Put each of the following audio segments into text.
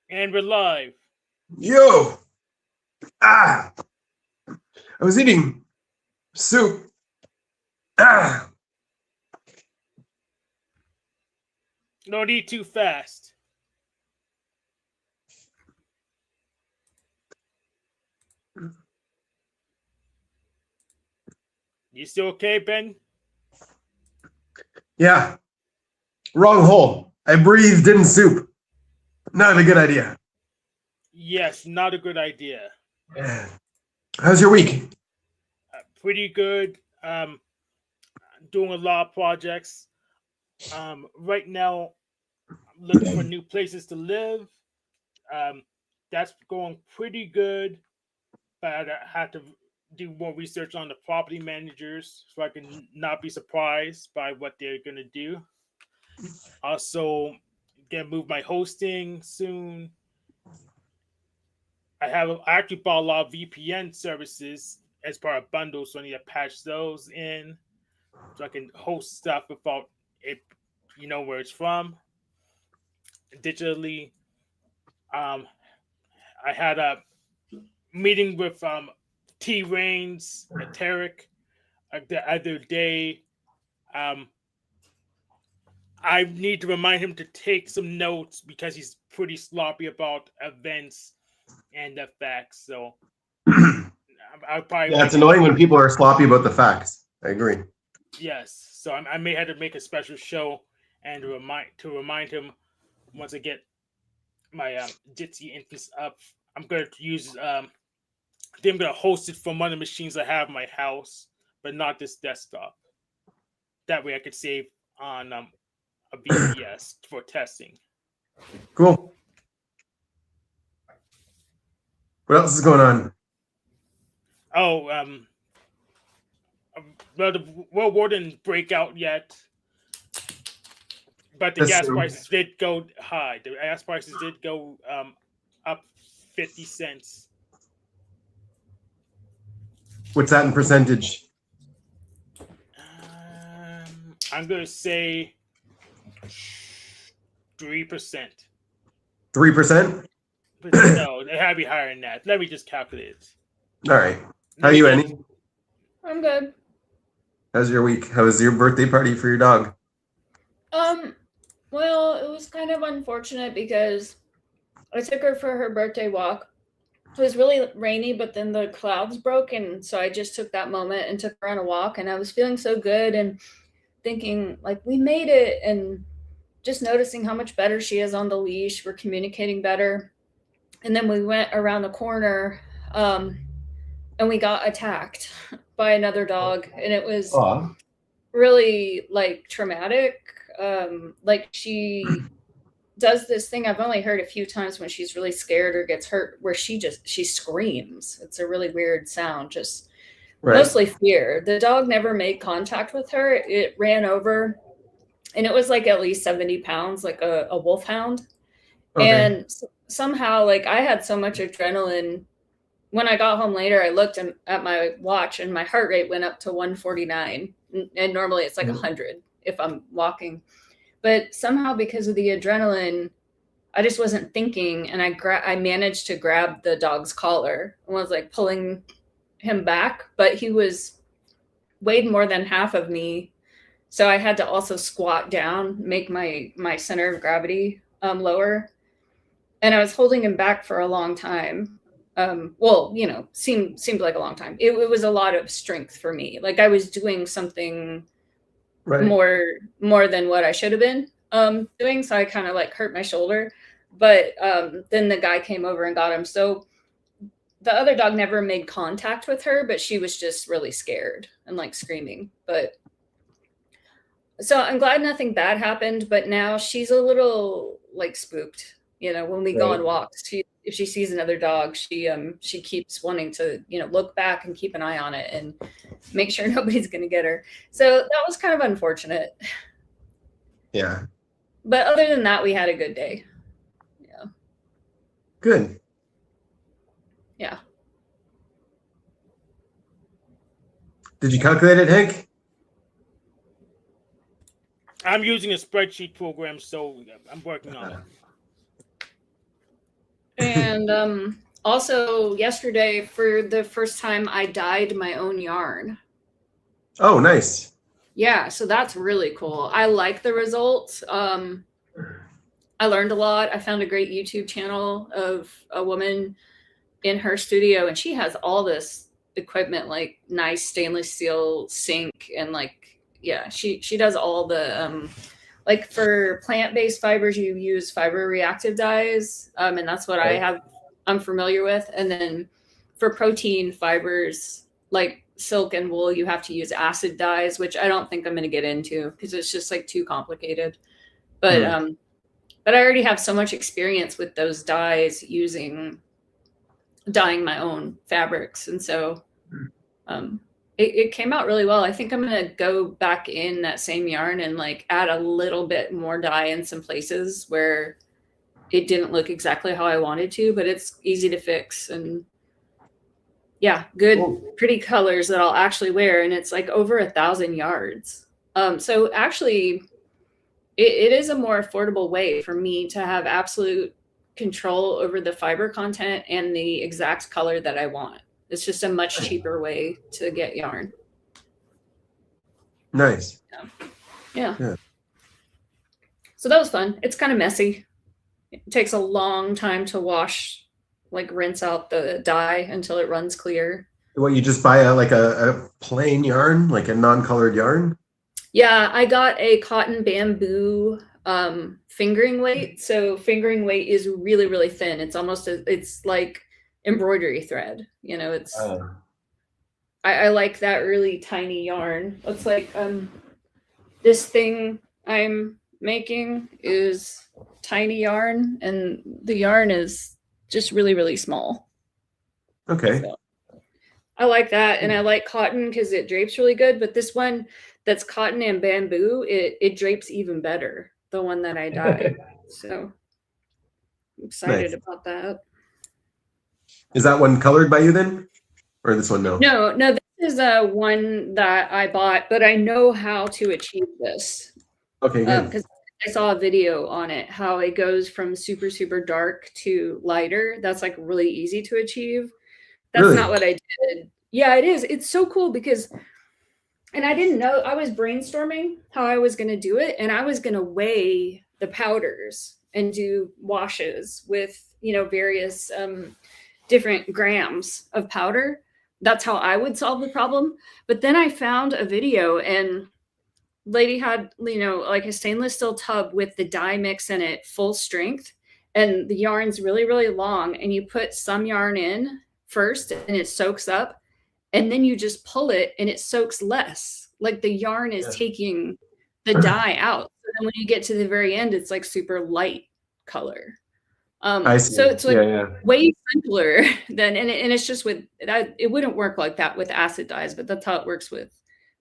And we're live. Yo! Ah! I was eating soup. Ah! Don't eat too fast. You still okay, Ben? Yeah, wrong hole. I breathed in soup. Not a good idea. Yes, not a good idea. How's your week? Pretty good. Doing a lot of projects. Right now, I'm looking for new places to live. Um, that's going pretty good, but I have to do more research on the property managers so I can not be surprised by what they're gonna do. Also, gonna move my hosting soon. I actually bought a lot of VPN services as part of bundles, so I need to patch those in so I can host stuff without it, where it's from digitally. Um, I had a meeting with T Reigns at Tarek the other day. Um, I need to remind him to take some notes because he's pretty sloppy about events and the facts. So I'll probably Yeah, it's make annoying when people are sloppy about the facts. I agree. yes. So I may have to make a special show and remind him once I get my Jitsi instance up. I'm going to use I think I'm going to host it from one of the machines I have in my house, but not this desktop. That way I could save on a VPS for testing. Cool. What else is going on? Oh, well, the World War didn't break out yet, but the That's gas true. prices did go high. The gas prices did go up 50 cents. What's that in percentage? I'm gonna say 3%. 3%? But no, it had to be higher than that. Let me just calculate it. All right. How Let are me you, get. Annie? I'm good. How's your week? How was your birthday party for your dog? Um, well, it was kind of unfortunate because I took her for her birthday walk. It was really rainy, but then the clouds broke, and so I just took that moment and took her on a walk, and I was feeling so good and thinking like we made it, and just noticing how much better she is on the leash. We're communicating better, and then we went around the corner, um, and we got attacked by another dog, and it was Aw. really like traumatic. Like she does this thing I've only heard a few times when she's really scared or gets hurt, where she screams. It's a really weird sound, just Right. mostly fear. The dog never made contact with her. It ran over, and it was like at least 70 pounds, like a wolfhound. Okay. And somehow, like I had so much adrenaline. When I got home later, I looked at my watch, and my heart rate went up to 149. And normally it's like 100 if I'm walking. But somehow, because of the adrenaline, I just wasn't thinking, and I managed to grab the dog's collar and was like pulling him back, but he was weighed more than half of me, so I had to also squat down, make my center of gravity lower, and I was holding him back for a long time. Well, seemed like a long time. It was a lot of strength for me. Like I was doing something Right. more than what I should have been doing. So I kind of like hurt my shoulder. But then the guy came over and got him. So the other dog never made contact with her, but she was just really scared and like screaming. But so I'm glad nothing bad happened. But now she's a little like spooked. When we go on walks, if she sees another dog, she keeps wanting to look back and keep an eye on it and make sure nobody's going to get her. So that was kind of unfortunate. Yeah. But other than that, we had a good day. Yeah. Good. Yeah. Did you calculate it, Hank? I'm using a spreadsheet program, so I'm working on it. And also yesterday, for the first time, I dyed my own yarn. Oh, nice. Yeah, so that's really cool. I like the results. I learned a lot. I found a great YouTube channel of a woman in her studio, and she has all this equipment, like nice stainless steel sink, and like, yeah, she does all the like for plant-based fibers, you use fiber reactive dyes, and that's what I'm familiar with. And then for protein fibers like silk and wool, you have to use acid dyes, which I don't think I'm going to get into because it's just like too complicated. But but I already have so much experience with those dyes dyeing my own fabrics, and so it came out really well. I think I'm going to go back in that same yarn and like add a little bit more dye in some places where it didn't look exactly how I wanted to, but it's easy to fix. And yeah, good, pretty colors that I'll actually wear. And it's like over 1,000 yards. So actually it is a more affordable way for me to have absolute control over the fiber content and the exact color that I want. It's just a much cheaper way to get yarn. Nice. Yeah. So that was fun. It's kind of messy. It takes a long time to wash, like rinse out the dye until it runs clear. What, you just buy a plain yarn, like a non-colored yarn? Yeah, I got a cotton bamboo fingering weight. So fingering weight is really, really thin. It's almost it's like embroidery thread. You know, it's I like that really tiny yarn. It's like this thing I'm making is tiny yarn, and the yarn is just really, really small. Okay. So I like that, and I like cotton because it drapes really good. But this one that's cotton and bamboo, it drapes even better. The one that I dyed. So I'm excited about that. Is that one colored by you then? Or this one, no? No, this is one that I bought, but I know how to achieve this. Okay, good. Because I saw a video on it, how it goes from super, super dark to lighter. That's like really easy to achieve. That's Really? not what I did. Yeah, it is. It's so cool because, and I didn't know, I was brainstorming how I was going to do it, and I was going to weigh the powders and do washes with, you know, various different grams of powder. That's how I would solve the problem. But then I found a video, and lady had, you know, like a stainless steel tub with the dye mix in it, full strength, and the yarn's really, really long, and you put some yarn in first and it soaks up, and then you just pull it and it soaks less. Like the yarn is taking the dye out. So then when you get to the very end, it's like super light color. I see. So it's like way simpler than, and it's just with that, it wouldn't work like that with acid dyes, but that's how it works with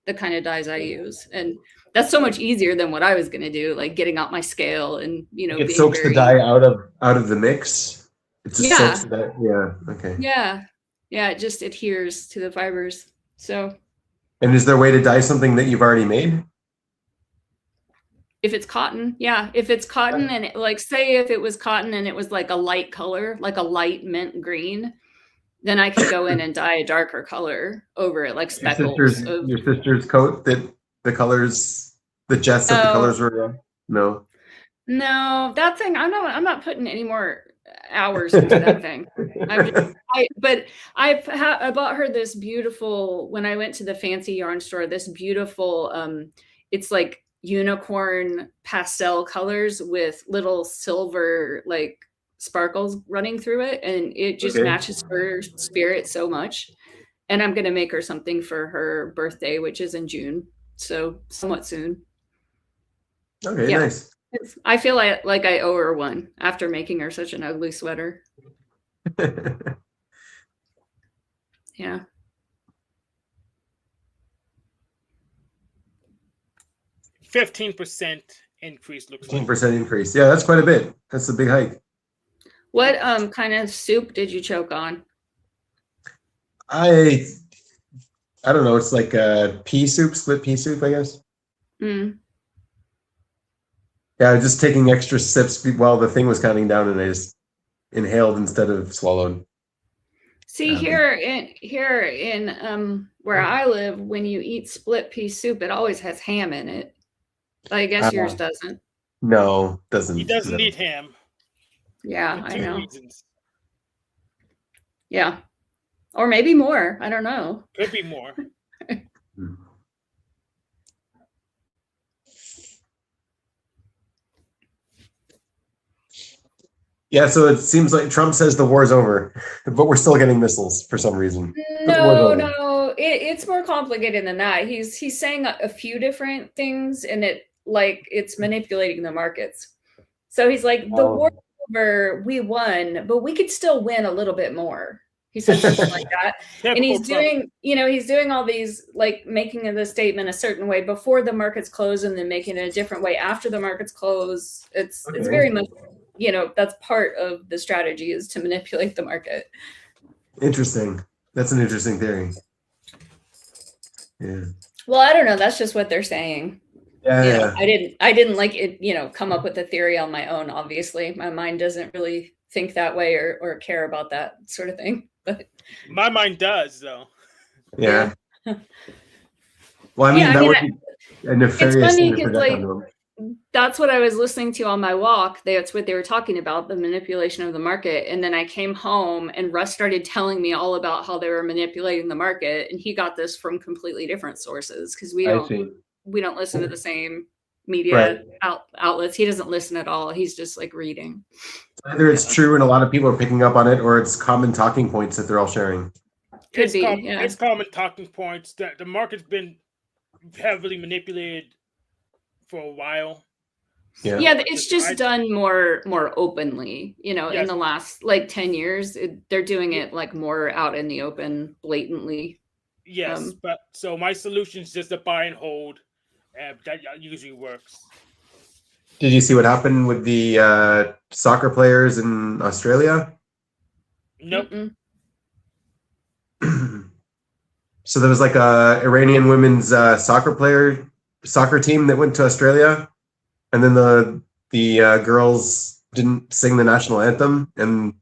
the kind of dyes I use. And that's so much easier than what I was going to do, like getting out my scale and, you know, it soaks the dye out of the mix. It just soaks the dye. Yeah. Okay. Yeah. It just adheres to the fibers. So. And is there a way to dye something that you've already made? If it's cotton, yeah. If it's cotton, and it, like, say if it was cotton and it was like a light color, like a light mint green, then I could go in and dye a darker color over it, like speckles. Your sister's coat, that the colors, the Jess said the colors were no. No, that thing, I'm not putting any more hours into that thing. I bought her this beautiful, when I went to the fancy yarn store, this beautiful it's like unicorn pastel colors with little silver like sparkles running through it, and it just matches her spirit so much. And I'm gonna make her something for her birthday, which is in June, so somewhat soon. Okay, nice. I feel like I owe her one after making her such an ugly sweater. Yeah. 15% increase looks like. 15% increase. Yeah, that's quite a bit. That's a big hike. What kind of soup did you choke on? I don't know. It's like a pea soup, split pea soup, I guess. Yeah, just taking extra sips while the thing was counting down, and I just inhaled instead of swallowed. See, here in where I live, when you eat split pea soup, it always has ham in it. I guess yours doesn't. No, doesn't. He doesn't no. eat ham Yeah, for I 2 know. reasons. Yeah. Or maybe more. I don't know. Could be more. Yeah, so it seems like Trump says the war's over, but we're still getting missiles for some reason. No, it's more complicated than that. He's saying a few different things, and it's manipulating the markets. So he's like, the war's over, we won, but we could still win a little bit more. He said something like that. And he's doing, he's doing all these, like making the statement a certain way before the markets close and then making it a different way after the markets close. It's very much, that's part of the strategy, is to manipulate the market. Interesting. That's an interesting theory. Yeah. Well, I don't know. That's just what they're saying. Yeah. I didn't like it, come up with a theory on my own. Obviously, my mind doesn't really think that way or care about that sort of thing. But my mind does, though. Yeah. Well, I mean, that would be a nefarious thing to project onto them. That's what I was listening to on my walk. That's what they were talking about, the manipulation of the market. And then I came home and Russ started telling me all about how they were manipulating the market. And he got this from completely different sources, because we don't listen to the same media outlets. He doesn't listen at all. He's just like reading. Either it's true and a lot of people are picking up on it, or it's common talking points that they're all sharing. It's common talking points. That the market's been heavily manipulated for a while. So it's just done more openly, in the last 10 years. They're doing it more out in the open, blatantly. Yes, but so my solution is just to buy and hold. That usually works. Did you see what happened with the soccer players in Australia? Nope. So there was a Iranian women's soccer team that went to Australia, and then the girls didn't sing the national anthem, and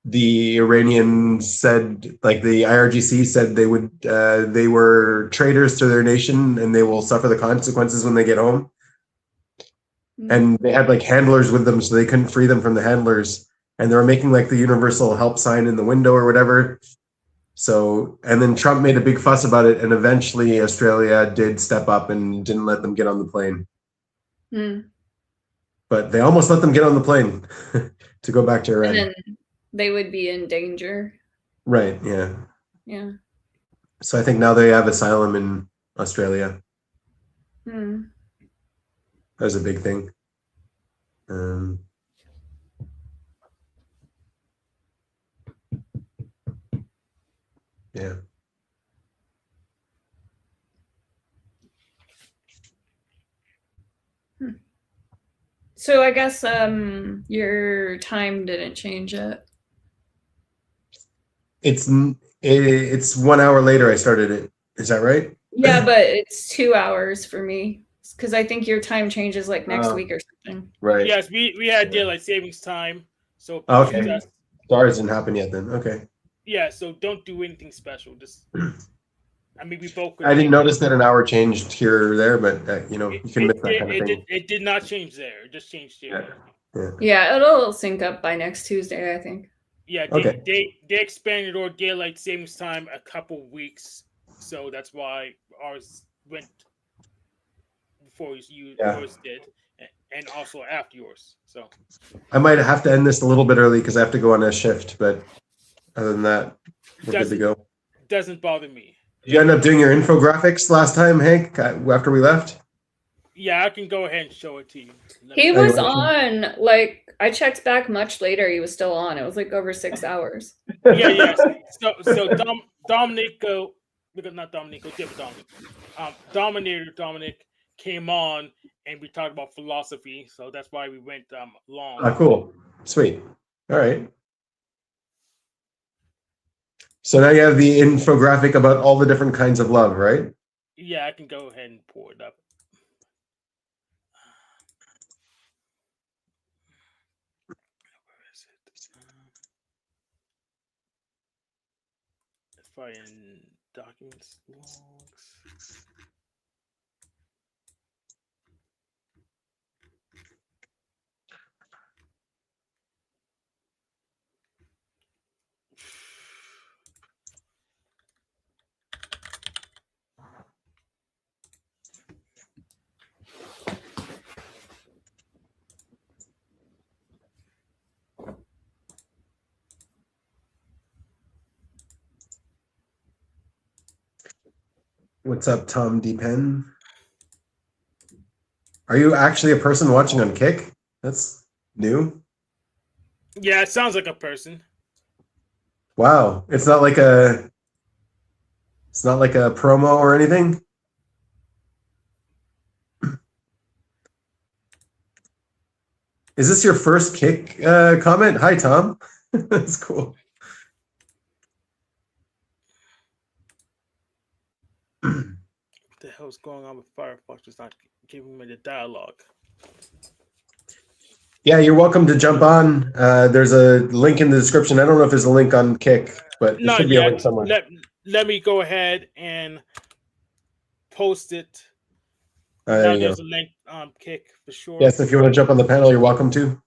the Iranian said, the IRGC said they were traitors to their nation and they will suffer the consequences when they get home. And they had handlers with them, so they couldn't free them from the handlers, and they were making the universal help sign in the window or whatever. So, and then Trump made a big fuss about it, and eventually Australia did step up and didn't let them get on the plane. But they almost let them get on the plane to go back to Iran. And then they would be in danger. Right, yeah. Yeah. So I think now they have asylum in Australia. That was a big thing. Yeah. So I guess your time didn't change yet. It's 1 hour later I started it. Is that right? Yeah, but it's 2 hours for me, because I think your time changes next week or something. Right. Yes, we had daylight savings time. So okay. Ours didn't happen yet then. Okay. Yeah, so don't do anything special. Just we both. I didn't notice that an hour changed here or there, but you can miss that kind of thing. It did not change there. It just changed here. Yeah, it'll sync up by next Tuesday, I think. Yeah, they expanded our daylight savings time a couple weeks, so that's why ours went before yours did, and also after yours. So I might have to end this a little bit early because I have to go on a shift, but other than that, we're good to go. Doesn't bother me. Did you end up doing your infographics last time, Hank, after we left? Yeah, I can go ahead and show it to you. He was on, I checked back much later. He was still on. It was over 6 hours. Yeah. So Dominic, not Dominic, different Dominic. Dominic came on and we talked about philosophy. So that's why we went long. Oh, cool. Sweet. All right. So now you have the infographic about all the different kinds of love, right? Yeah, I can go ahead and pull it up. Where is it? Find documents, logs. What's up, Tom DePen? Are you actually a person watching on Kick? That's new. Yeah, it sounds like a person. Wow, it's not like a promo or anything. Is this your first Kick comment? Hi, Tom. That's cool. What the hell's going on with Firefox? It's not giving me the dialogue. Yeah, you're welcome to jump on. There's a link in the description. I don't know if there's a link on Kick, but there should be a link somewhere. Let me go ahead and post it. There Now you there's go. a link on Kick for sure. Yes, if you want to jump on the panel, you're welcome to.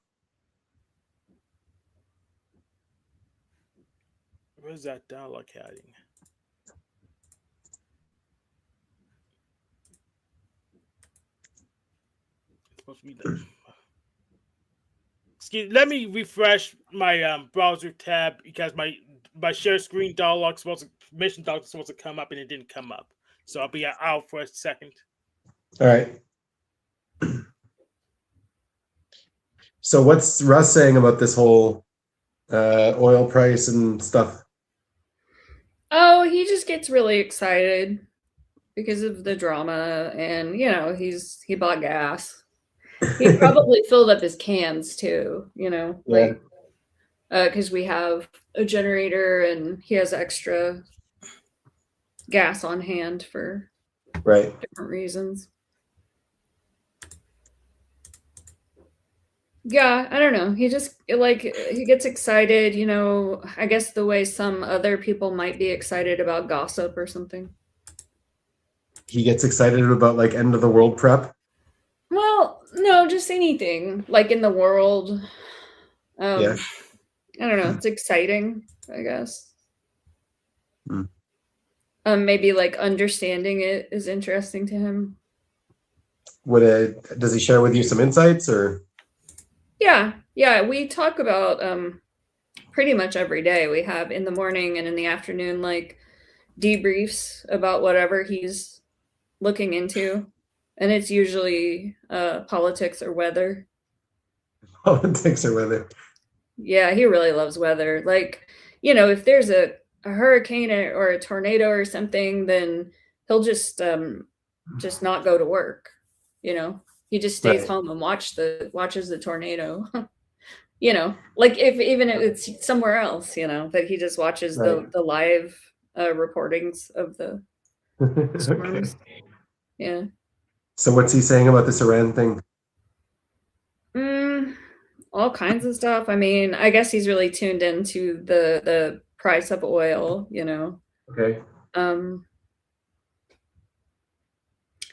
Where's that dialogue heading? It's supposed to be there. Excuse, let me refresh my browser tab because my share screen dialogue mission dialogue is supposed to come up and it didn't come up. So I'll be out for a second. All right. So what's Russ saying about this whole oil price and stuff? Oh, he just gets really excited because of the drama, and he bought gas. He probably filled up his cans too, like because we have a generator and he has extra gas on hand for different reasons. Yeah, I don't know. He just he gets excited, I guess the way some other people might be excited about gossip or something. He gets excited about like end of the world prep. Well, no, just anything like in the world. I don't know. It's exciting, I guess. Maybe like understanding it is interesting to him. Does he share with you some insights or? Yeah. We talk about pretty much every day. We have in the morning and in the afternoon like debriefs about whatever he's looking into, and it's usually politics or weather. Politics or weather. Yeah, he really loves weather. Like, if there's a hurricane or a tornado or something, then he'll just not go to work. He just stays home and watches the tornado. Like even if it's somewhere else, that he just watches the live reportings of the storms. Okay. Yeah. So what's he saying about this Iran thing? All kinds of stuff. I mean, I guess he's really tuned into the price of oil, Okay. I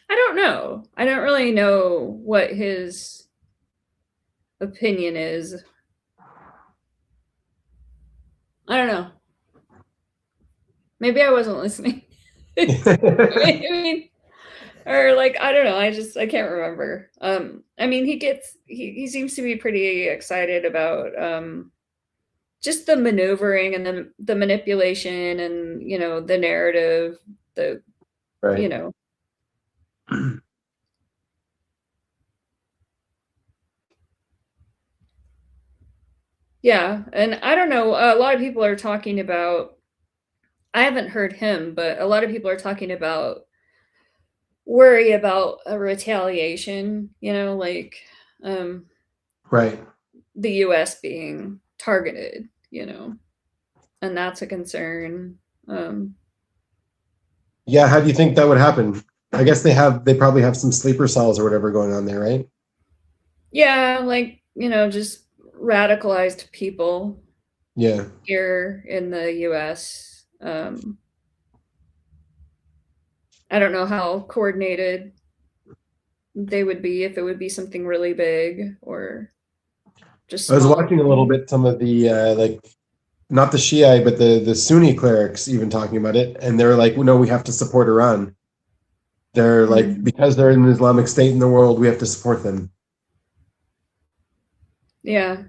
don't know. I don't really know what his opinion is. I don't know. Maybe I wasn't listening. I mean, or like, I don't know. I can't remember. I mean, he seems to be pretty excited about just the maneuvering and the manipulation and, the narrative, Yeah, and I don't know, a lot of people are talking about, I haven't heard him, but a lot of people are talking about worry about a retaliation, like the US being targeted, and that's a concern. Yeah, how do you think that would happen? I guess they probably have some sleeper cells or whatever going on there, right? Yeah, like, just radicalized people. Yeah. Here in the US. I don't know how coordinated they would be, if it would be something really big or just I was smaller. watching a little bit some of the like not the Shia but the Sunni clerics even talking about it, and they're like, no, we have to support Iran. They're like, because they're an Islamic state in the world, we have to support them. Yeah.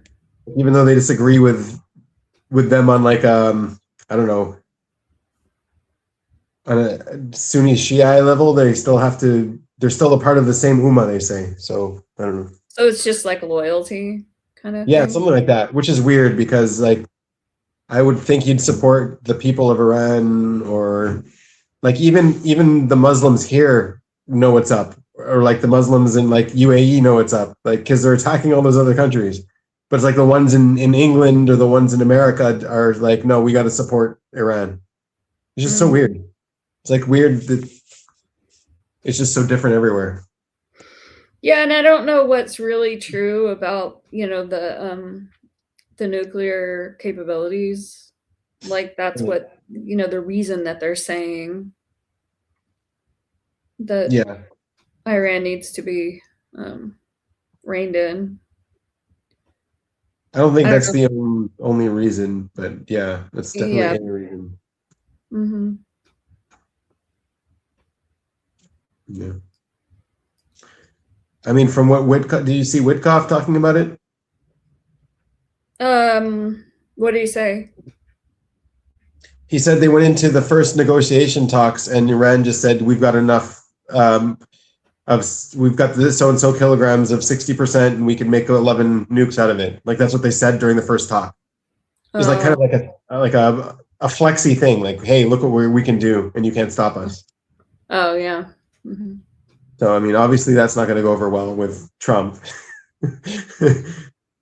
Even though they disagree with them on like I don't know, on a Sunni Shia level, they still have to. They're still a part of the same ummah, they say. So I don't know. So it's just like loyalty kind of Yeah, thing. something like that, which is weird because like I would think you'd support the people of Iran, or like even the Muslims here know what's up, or like the Muslims in like UAE know what's up, like because they're attacking all those other countries. But it's like the ones in England or the ones in America are like, no, we got to support Iran. It's just so weird. It's like weird that it's just so different everywhere. Yeah, and I don't know what's really true about, the nuclear capabilities. Like that's what, the reason that they're saying that Yeah, Iran needs to be reined in. I don't think I don't that's know. the only reason, but yeah, that's definitely a reason. Mm-hmm. Yeah. I mean, from what Witkoff, did you see Witkoff talking about it? What do you say? He said they went into the first negotiation talks, and Iran just said, "We've got enough we've got this so and so kilograms of 60%, and we can make 11 nukes out of it." Like that's what they said during the first talk. It was like kind of like a flexy thing, like, "Hey, look what we can do, and you can't stop us." Oh yeah. Mm-hmm. So I mean, obviously, that's not going to go over well with Trump.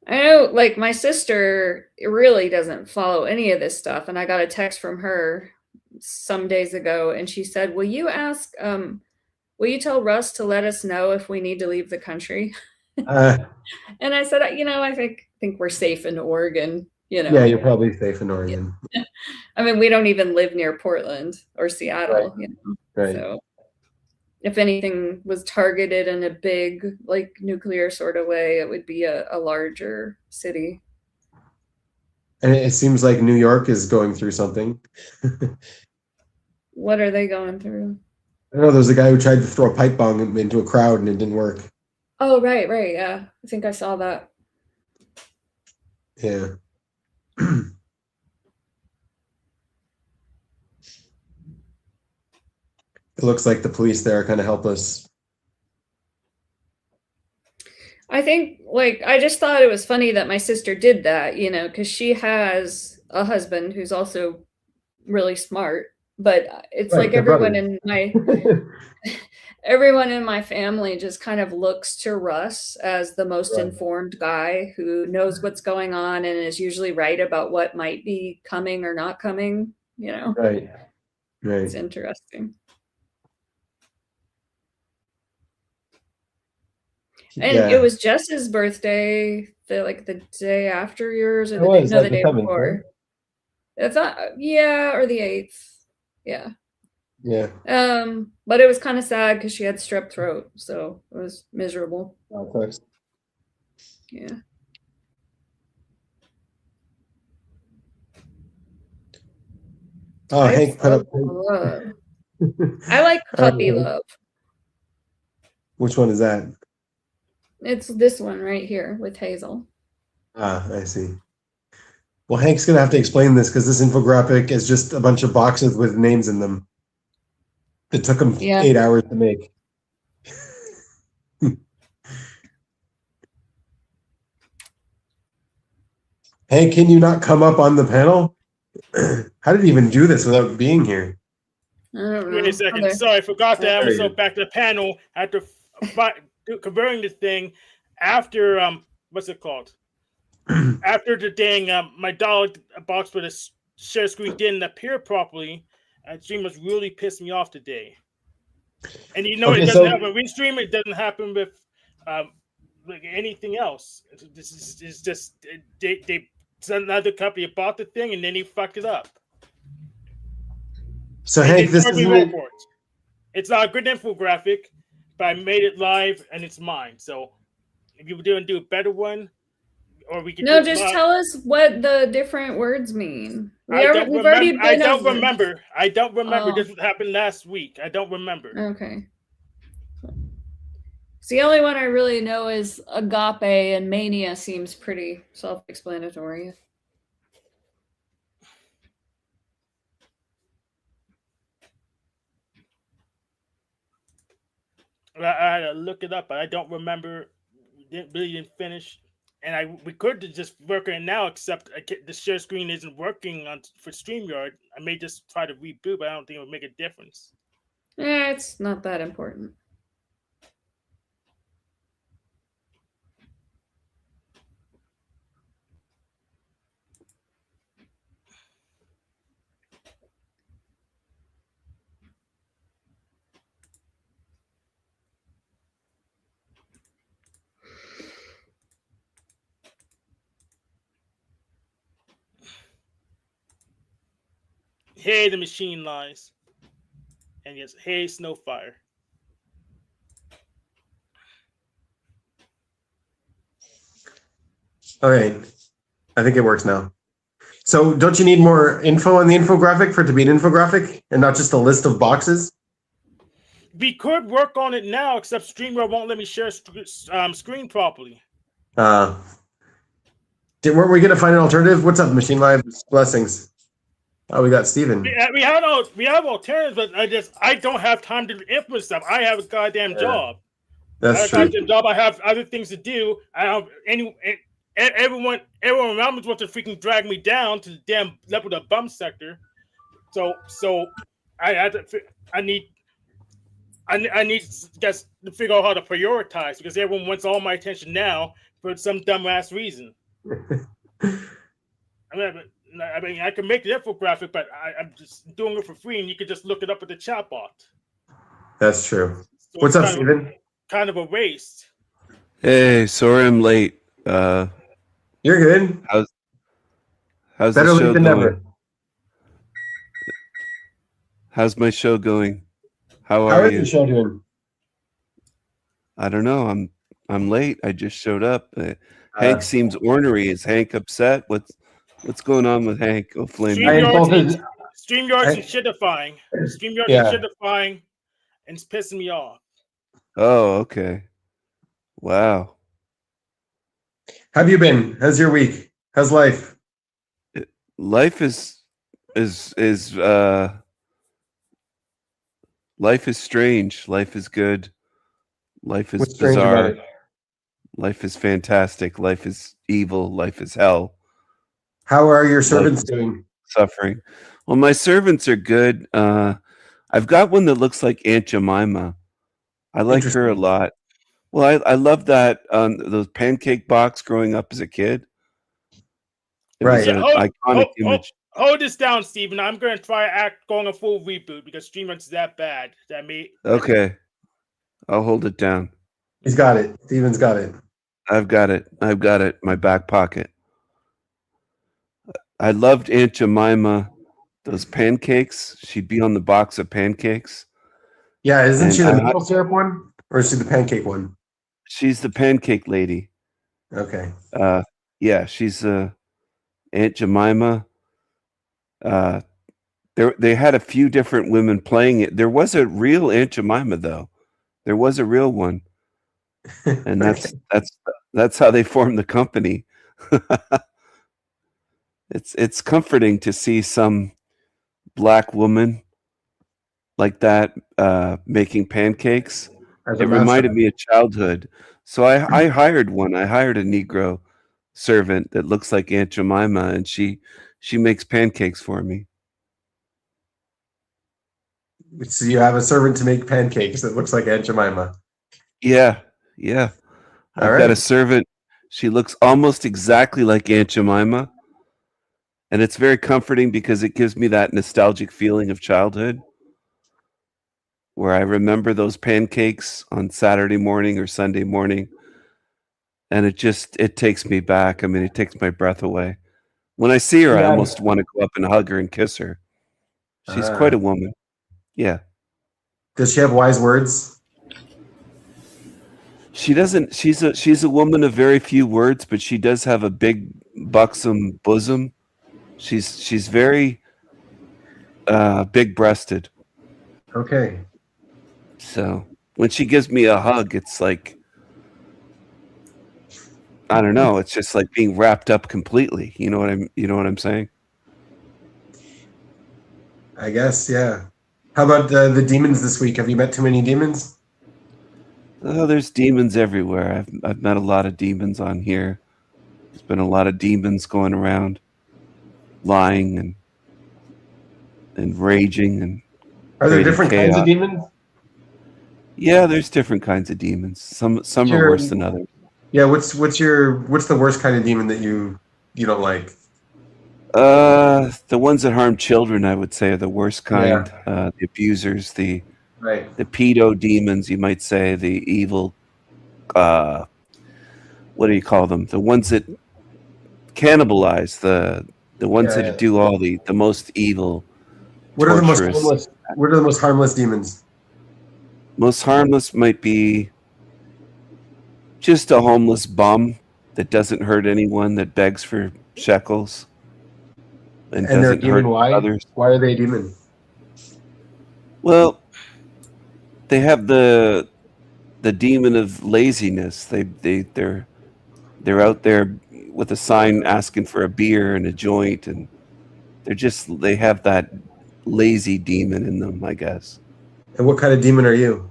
I know, like my sister really doesn't follow any of this stuff, and I got a text from her some days ago, and she said, "Will you will you tell Russ to let us know if we need to leave the country?" And I said, I think we're safe in Oregon. Yeah, you're probably safe in Oregon. Yeah. I mean, we don't even live near Portland or Seattle, Right. So if anything was targeted in a big, like nuclear sort of way, it would be a larger city. And it seems like New York is going through something. What are they going through? I know there's a guy who tried to throw a pipe bomb into a crowd and it didn't work. Oh, right, yeah. I think I saw that. Yeah. It looks like the police there are kind of helpless. I think, I just thought it was funny that my sister did that, because she has a husband who's also really smart, but it's Right, like everyone in my family just kind of looks to Russ as the most informed guy who knows what's going on and is usually right about what might be coming or not coming, Right. It's interesting. And it was Jess's birthday, the day after yours, or the day before. That's not, or the 8th. Yeah. Yeah. But it was kind of sad because she had strep throat, so it was miserable. Oh, thanks. Yeah. Oh, Hank put up. I like Puppy Love. Which one is that? It's this one right here with Hazel. Ah, I see. Well, Hank's going to have to explain this because this infographic is just a bunch of boxes with names in them. It took him 8 hours to make. Hank, can you not come up on the panel? How did he even do this without being here? I don't know. Wait a second. Sorry, I forgot to have myself back to the panel after converting the thing after what's it called? After the dang my dollar box for the share screen didn't appear properly, and stream was really pissed me off today. And it doesn't happen with Restream. It doesn't happen with like anything else. This is just they another company bought the thing and then he fucked it up. So Hank, this isn't. It's not a good infographic, but I made it live and it's mine. So if you were doing do a better one, or we could No, do it just live. tell us what the different words mean. I don't We've remember. already been I don't over. remember. I don't remember. Oh. This happened last week. I don't remember. Okay. So the only one I really know is agape, and mania seems pretty self-explanatory. I had to look it up, but I don't remember. We didn't finish, and we could just work on it now. Except the share screen isn't working for StreamYard. I may just try to reboot, but I don't think it would make a difference. Yeah, it's not that important. Hey, the machine lies. And yes, hey, Snowfire. All right. I think it works now. So don't you need more info on the infographic for it to be an infographic and not just a list of boxes? We could work on it now, except StreamYard won't let me share screen properly. Weren't we going to find an alternative? What's up, Machine Live? Blessings. Oh, we got Steven. We have alternatives, but I don't have time to implement stuff. I have a goddamn job. That's true. I have other things to do. I don't everyone around me wants to freaking drag me down to the damn level of the bum sector. So I need just to figure out how to prioritize because everyone wants all my attention now for some dumbass reason. I mean, I can make the infographic, but I'm just doing it for free, and you can just look it up with the chatbot. That's true. So What's up, Steven? Kind of a waste. Hey, sorry I'm late. You're good. How's Better the show late than going? never. How's my show going? How How are is you? the show doing? I don't know. I'm late. I just showed up. Hank seems ornery. Is Hank upset? What's going on with Hank? Oh, flame! StreamYard's and shitifying. StreamYard's Yeah. and shitifying, and it's pissing me off. Oh, okay. Wow. How have you been? How's your week? How's life? Life is life is strange. Life is good. Life is What's strange about bizarre. it? Life is fantastic. Life is evil. Life is hell. How are your servants doing? Suffering. Well, my servants are good. I've got one that looks like Aunt Jemima. I like her a lot. Well, I love that those pancake box growing up as a kid. It was an iconic image. Hold this down, Steven. I'm going to try going a full reboot because StreamYard's that bad. Okay. I'll hold it down. He's got it. Steven's got it. I've got it. I've got it in my back pocket. I loved Aunt Jemima. Those pancakes. She'd be on the box of pancakes. Yeah, isn't she the maple syrup one? Or is she the pancake one? She's the pancake lady. Okay. Yeah, she's Aunt Jemima. They had a few different women playing it. There was a real Aunt Jemima, though. There was a real one, and that's how they formed the company. It's comforting to see some black woman like that making pancakes. It reminded me of childhood. So I hired one. I hired a Negro servant that looks like Aunt Jemima, and she makes pancakes for me. So you have a servant to make pancakes that looks like Aunt Jemima. Yeah. I've got a servant. She looks almost exactly like Aunt Jemima. And it's very comforting because it gives me that nostalgic feeling of childhood where I remember those pancakes on Saturday morning or Sunday morning. And it takes me back. I mean, it takes my breath away. When I see her, I almost want to go up and hug her and kiss her. She's quite a woman. Yeah. Does she have wise words? She doesn't. She's a woman of very few words, but she does have a big, buxom bosom. She's very big-breasted. Okay. So when she gives me a hug, it's like, I don't know. It's just like being wrapped up completely. You know what I'm saying? I guess, yeah. How about the demons this week? Have you met too many demons? Oh, there's demons everywhere. I've met a lot of demons on here. There's been a lot of demons going around, lying and raging and Are there creating different kinds of chaos. demons? Yeah, there's different kinds of demons. Some are Sure. worse than others. Yeah, what's the worst kind of demon that you don't like? The ones that harm children, I would say, are the worst kind. The abusers, the Right. pedo demons, you might say, the evil. What do you call them? The ones that cannibalize, the ones that do all the most evil. What are the most torturous. harmless? What are the most harmless demons? Most harmless might be just a homeless bum that doesn't hurt anyone, that begs for shekels and they're doesn't demon. hurt Why? others. Why are they a demon? Well, they have the demon of laziness. They're out there with a sign asking for a beer and a joint, and they have that lazy demon in them, I guess. And what kind of demon are you?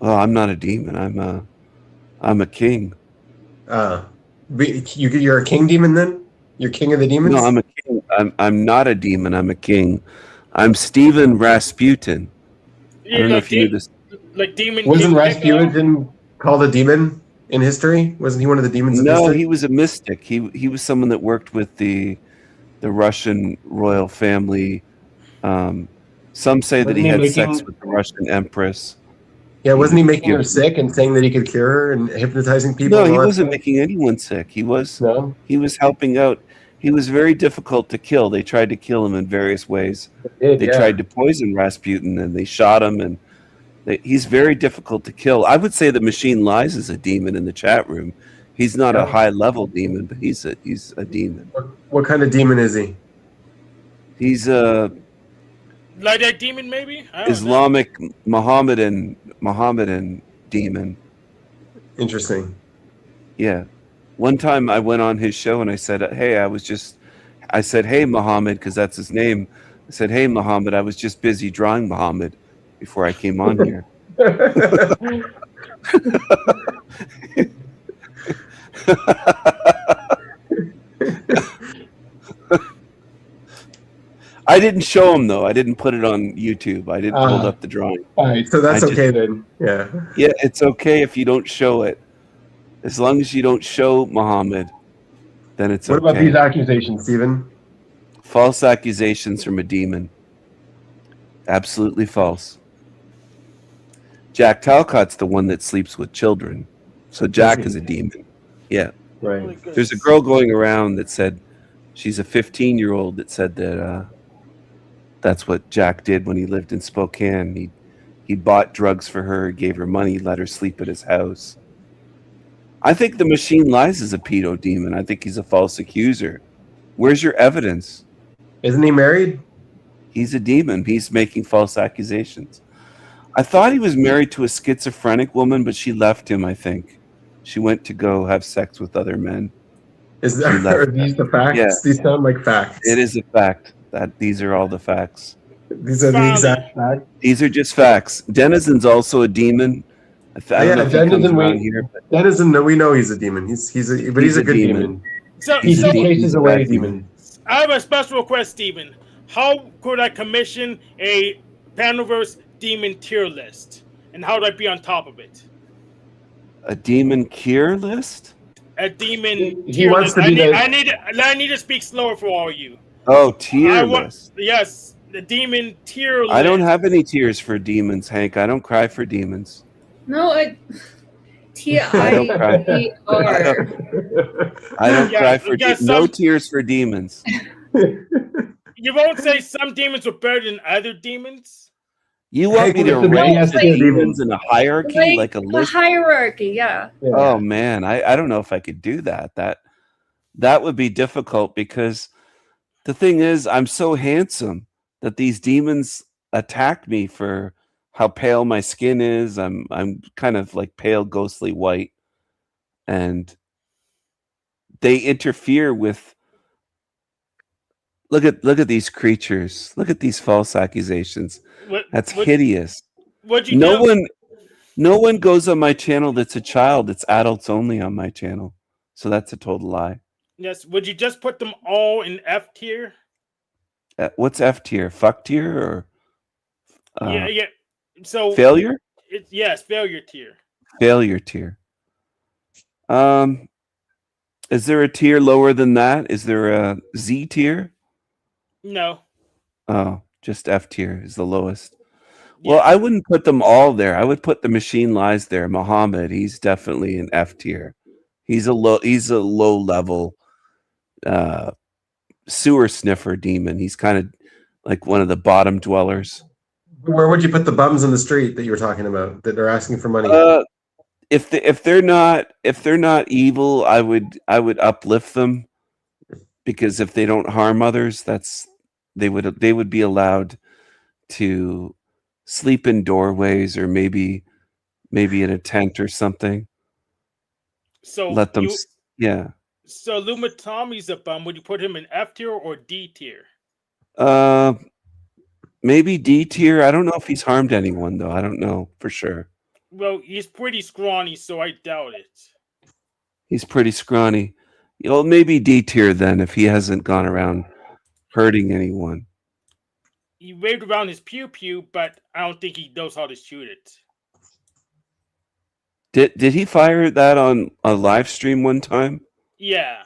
Well, I'm not a demon. I'm a king. You're a king demon then? You're king of the demons? No, I'm a king. I'm not a demon. I'm a king. I'm Stephen Rasputin. I don't know if you knew this. Like demon. Wasn't king Rasputin called a demon in history? Wasn't he one of the demons of No, history? he was a mystic. He was someone that worked with the Russian royal family. Some say that Wasn't he he had making- sex with the Russian empress. Yeah, wasn't he making her sick and saying that he could cure her and hypnotizing people? No, and he all that wasn't stuff? making anyone sick. He was No? helping out. He was very difficult to kill. They tried to kill him in various ways. They Yeah. tried to poison Rasputin, and they shot him, and he's very difficult to kill. I would say that Machine Lies is a demon in the chat room. He's not a high-level demon, but he's a demon. What kind of demon is he? He's a Like that demon, maybe? I don't know. Islamic Mohammedan demon. Interesting. Yeah. One time I went on his show and I said, "Hey, I said, hey, Muhammad," because that's his name. I said, "Hey, Muhammad, I was just busy drawing Muhammad before I came on here." I didn't show him though. I didn't put it on YouTube. I didn't hold up the drawing. All right, so that's I just- okay then. Yeah. Yeah, it's okay if you don't show it. As long as you don't show Muhammad, then it's What okay. about these accusations, Stephen? False accusations from a demon. Absolutely false. Jack Talcott's the one that sleeps with children. So Jack is a demon. Yeah. Right. Holy goodness. There's a girl going around that said, she's a 15-year-old that said that that's what Jack did when he lived in Spokane. He bought drugs for her, gave her money, let her sleep at his house. I think the Machine Lies is a pedo demon. I think he's a false accuser. Where's your evidence? Isn't he married? He's a demon. He's making false accusations. I thought he was married to a schizophrenic woman, but she left him, I think. She went to go have sex with other men. Is left. are these the facts? Yeah. These sound like facts. It is a fact that these are all the facts. These are the Finally. exact facts. These are just facts. Denizen's also a demon. I don't know if he comes Denizen, around here, but Denizen, no, we know he's a demon. He's a good demon. So, He He's a so demon. chases away demons. I have a special request, Stephen. How could I commission a Panelverse demon tier list? And how would I be on top of it? a demon cure list? A demon He tier wants list. to be I need to speak slower for all of you. Oh, tier list. Yes, the demon tier list. I don't have any tears for demons, Hank. I don't cry for demons. No, don't cry. T-I-E-R. I don't Yeah, cry for yeah, no some- tears for demons. You won't say some demons are better than other demons. You want me Hey, to listen, rank yes, the like- demons in a hierarchy, like a a list? hierarchy, yeah. Oh man, I don't know if I could do that. That would be difficult because the thing is, I'm so handsome that these demons attack me for how pale my skin is. I'm kind of like pale, ghostly white, and they interfere with. Look at these creatures. Look at these false accusations. That's hideous. What'd you No do? no one goes on my channel that's a child. It's adults only on my channel. So that's a total lie. Yes. Would you just put them all in F tier? What's F tier? Fuck tier or Yeah. So failure? yes, failure tier. Failure tier. Is there a tier lower than that? Is there a Z tier? No. Oh, just F tier is the lowest. Yeah. Well, I wouldn't put them all there. I would put the machine lies there. Muhammad, he's definitely an F tier. He's a low level sewer sniffer demon. He's kind of like one of the bottom dwellers. Where would you put the bums in the street that you were talking about that are asking for money? If they're not evil, I would uplift them, because if they don't harm others, they would be allowed to sleep in doorways or maybe in a tent or something. So Let them yeah. So Luma Tommy's a bum. Would you put him in F tier or D tier? Maybe D tier. I don't know if he's harmed anyone though. I don't know for sure. Well, he's pretty scrawny, so I doubt it. He's pretty scrawny. Well, maybe D tier then if he hasn't gone around hurting anyone. He waved around his pew, but I don't think he knows how to shoot it. Did he fire that on a live stream one time? Yeah,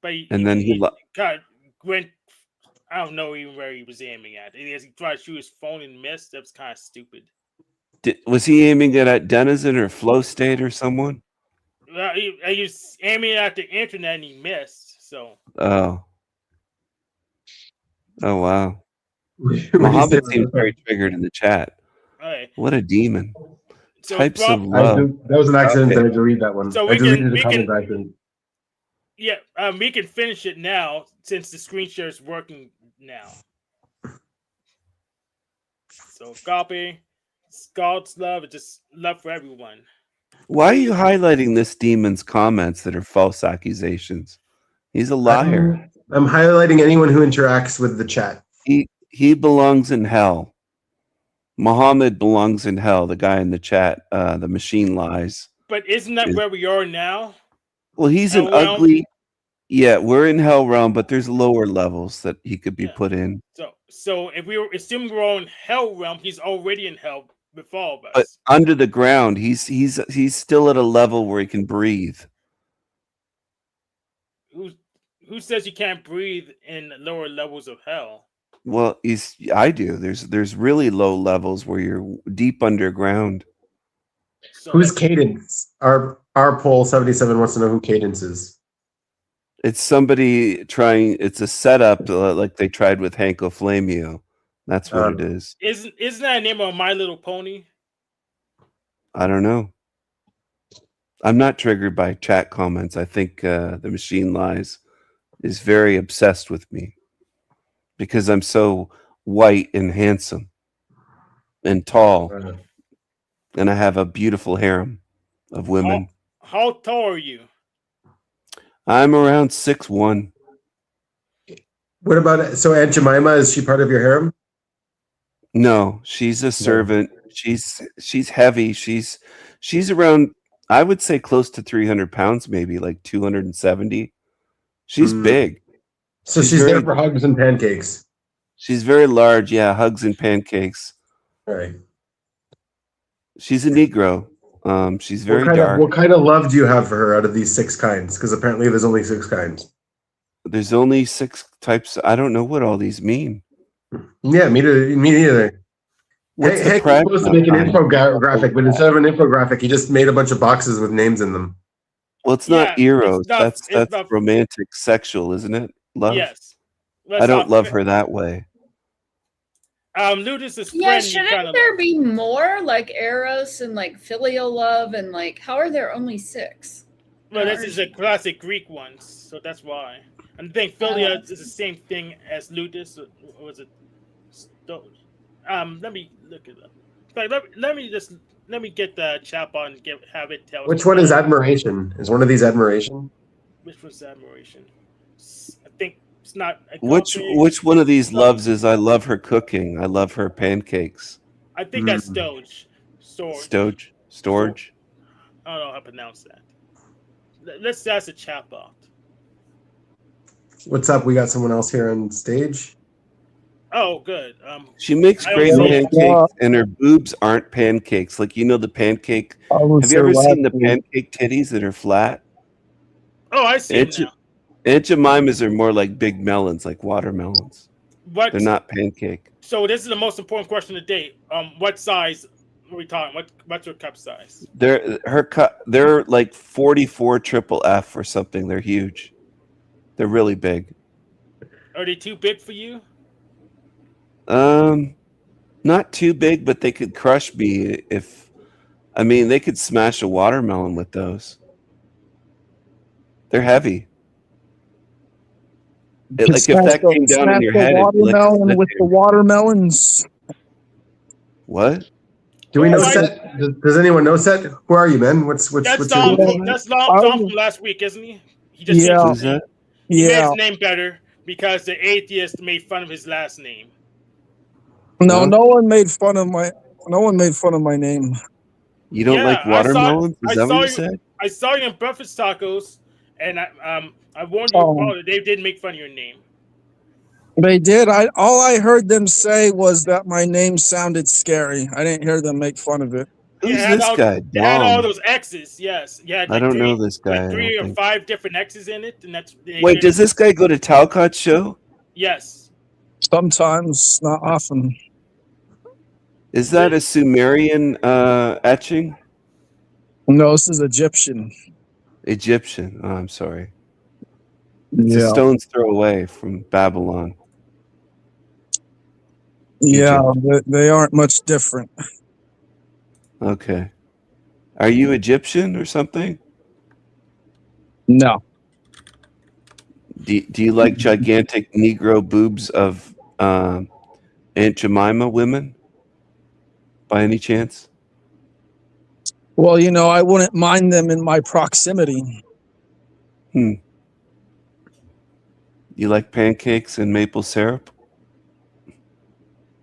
but Then he went. I don't know even where he was aiming at. And he tried to shoot his phone and missed. That was kind of stupid. Was he aiming it at Denizen or Flow State or someone? Well, he was aiming at the internet and he missed. So. Oh wow. Muhammad seems very triggered in the chat. Right. What a demon. So Types of love. That was an accident. Okay. I deleted that one. So I deleted the comment back then. Yeah, we can finish it now since the screen share is working now. So copy. God's love is just love for everyone. Why are you highlighting this demon's comments that are false accusations? He's a liar. I'm highlighting anyone who interacts with the chat. He belongs in hell. Muhammad belongs in hell. The guy in the chat, the machine lies. But isn't that where we are now? Well, he's an ugly. Yeah, we're in hell realm, but there's lower levels that he could be put in. So if we were assuming we're all in hell realm, he's already in hell with all of us. But under the ground, he's still at a level where he can breathe. Who says you can't breathe in lower levels of hell? Well, I do. There's really low levels where you're deep underground. So who's Cadence? Our poll 77 wants to know who Cadence is. It's somebody trying. It's a setup like they tried with Hanko Flamio. That's what it is. Isn't that a name of My Little Pony? I don't know. I'm not triggered by chat comments. I think the machine lies is very obsessed with me because I'm so white and handsome and tall, and I have a beautiful harem of women. How tall are you? I'm around 6'1". What about Aunt Jemima? Is she part of your harem? No, she's a servant. She's heavy. She's around, I would say, close to 300 pounds, maybe like 270. She's big. So she's there for hugs and pancakes. She's very large. Yeah, hugs and pancakes. All right. She's a Negro. She's very dark. What kind of love do you have for her out of these 6 kinds? Because apparently there's only 6 kinds. There's only 6 types. I don't know what all these mean. Yeah, me neither. Hank was supposed to make an infographic, but instead of an infographic, he just made a bunch of boxes with names in them. Well, it's not eros. That's romantic, sexual, isn't it? Love. Yes. I don't love her that way. Ludus' Yeah, friend. You shouldn't kind of there be more like Eros and like filial love and like how are there only 6? Well, this is a classic Greek one, so that's why. And I think Philia is the same thing as Ludus. Or was it? Let me look it up. Like, let me get the chat on and have it tell. Which one is admiration? Is one of these admiration? Which was admiration? I think it's not. Which one of these loves is I love her cooking? I love her pancakes. I think that's Stoge. Storage. I don't know how to pronounce that. Let's ask a chatbot. What's up? We got someone else here on stage. Oh, good. She makes great pancakes, and her boobs aren't pancakes. Like, you know, the pancake. Have you ever seen the pancake titties that are flat? Oh, I see it now. Aunt Jemima's are more like big melons, like watermelons. They're not pancake. So this is the most important question of the day. What size are we talking? What's her cup size? They're like 44 triple F or something. They're huge. They're really big. Are they too big for you? Not too big, but they could crush me they could smash a watermelon with those. They're heavy. If that came down in your head, watermelon with the watermelons. What? Do we know Set? Does anyone know Set? Who are you, man? What's That's Dom from last week, isn't he? He just he made his name better because the atheist made fun of his last name. No one made fun of my name. You don't like watermelons? Is that what you said? I saw you in Breakfast Tacos, and I warned you about it. They did make fun of your name. They did. All I heard them say was that my name sounded scary. I didn't hear them make fun of it. Who's this guy? It had all those X's. Yes. Yeah. I don't know this guy. Like 3 or 5 different X's in it, and that's. Wait, does this guy go to Talcott's show? Yes. Sometimes, not often. Is that a Sumerian etching? No, this is Egyptian. Egyptian. Oh, I'm sorry. It's a stone's throw away from Babylon. Yeah, they aren't much different. Okay. Are you Egyptian or something? No. Do you like gigantic Negro boobs of Aunt Jemima women? By any chance? Well, I wouldn't mind them in my proximity. You like pancakes and maple syrup?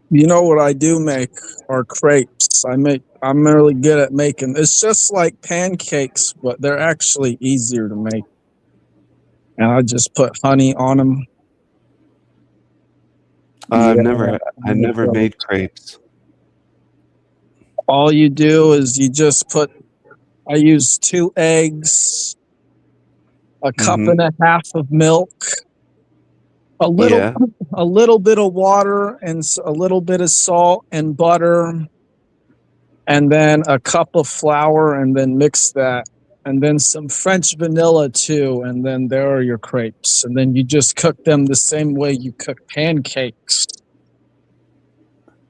You know what I do make are crepes. I'm really good at making. It's just like pancakes, but they're actually easier to make. And I just put honey on them. I've never made crepes. All you do is you just I use 2 eggs, a cup and a half of milk, a little bit of water, and a little bit of salt and butter, and then a cup of flour, and then mix that, and then some French vanilla too, and then there are your crepes. And then you just cook them the same way you cook pancakes.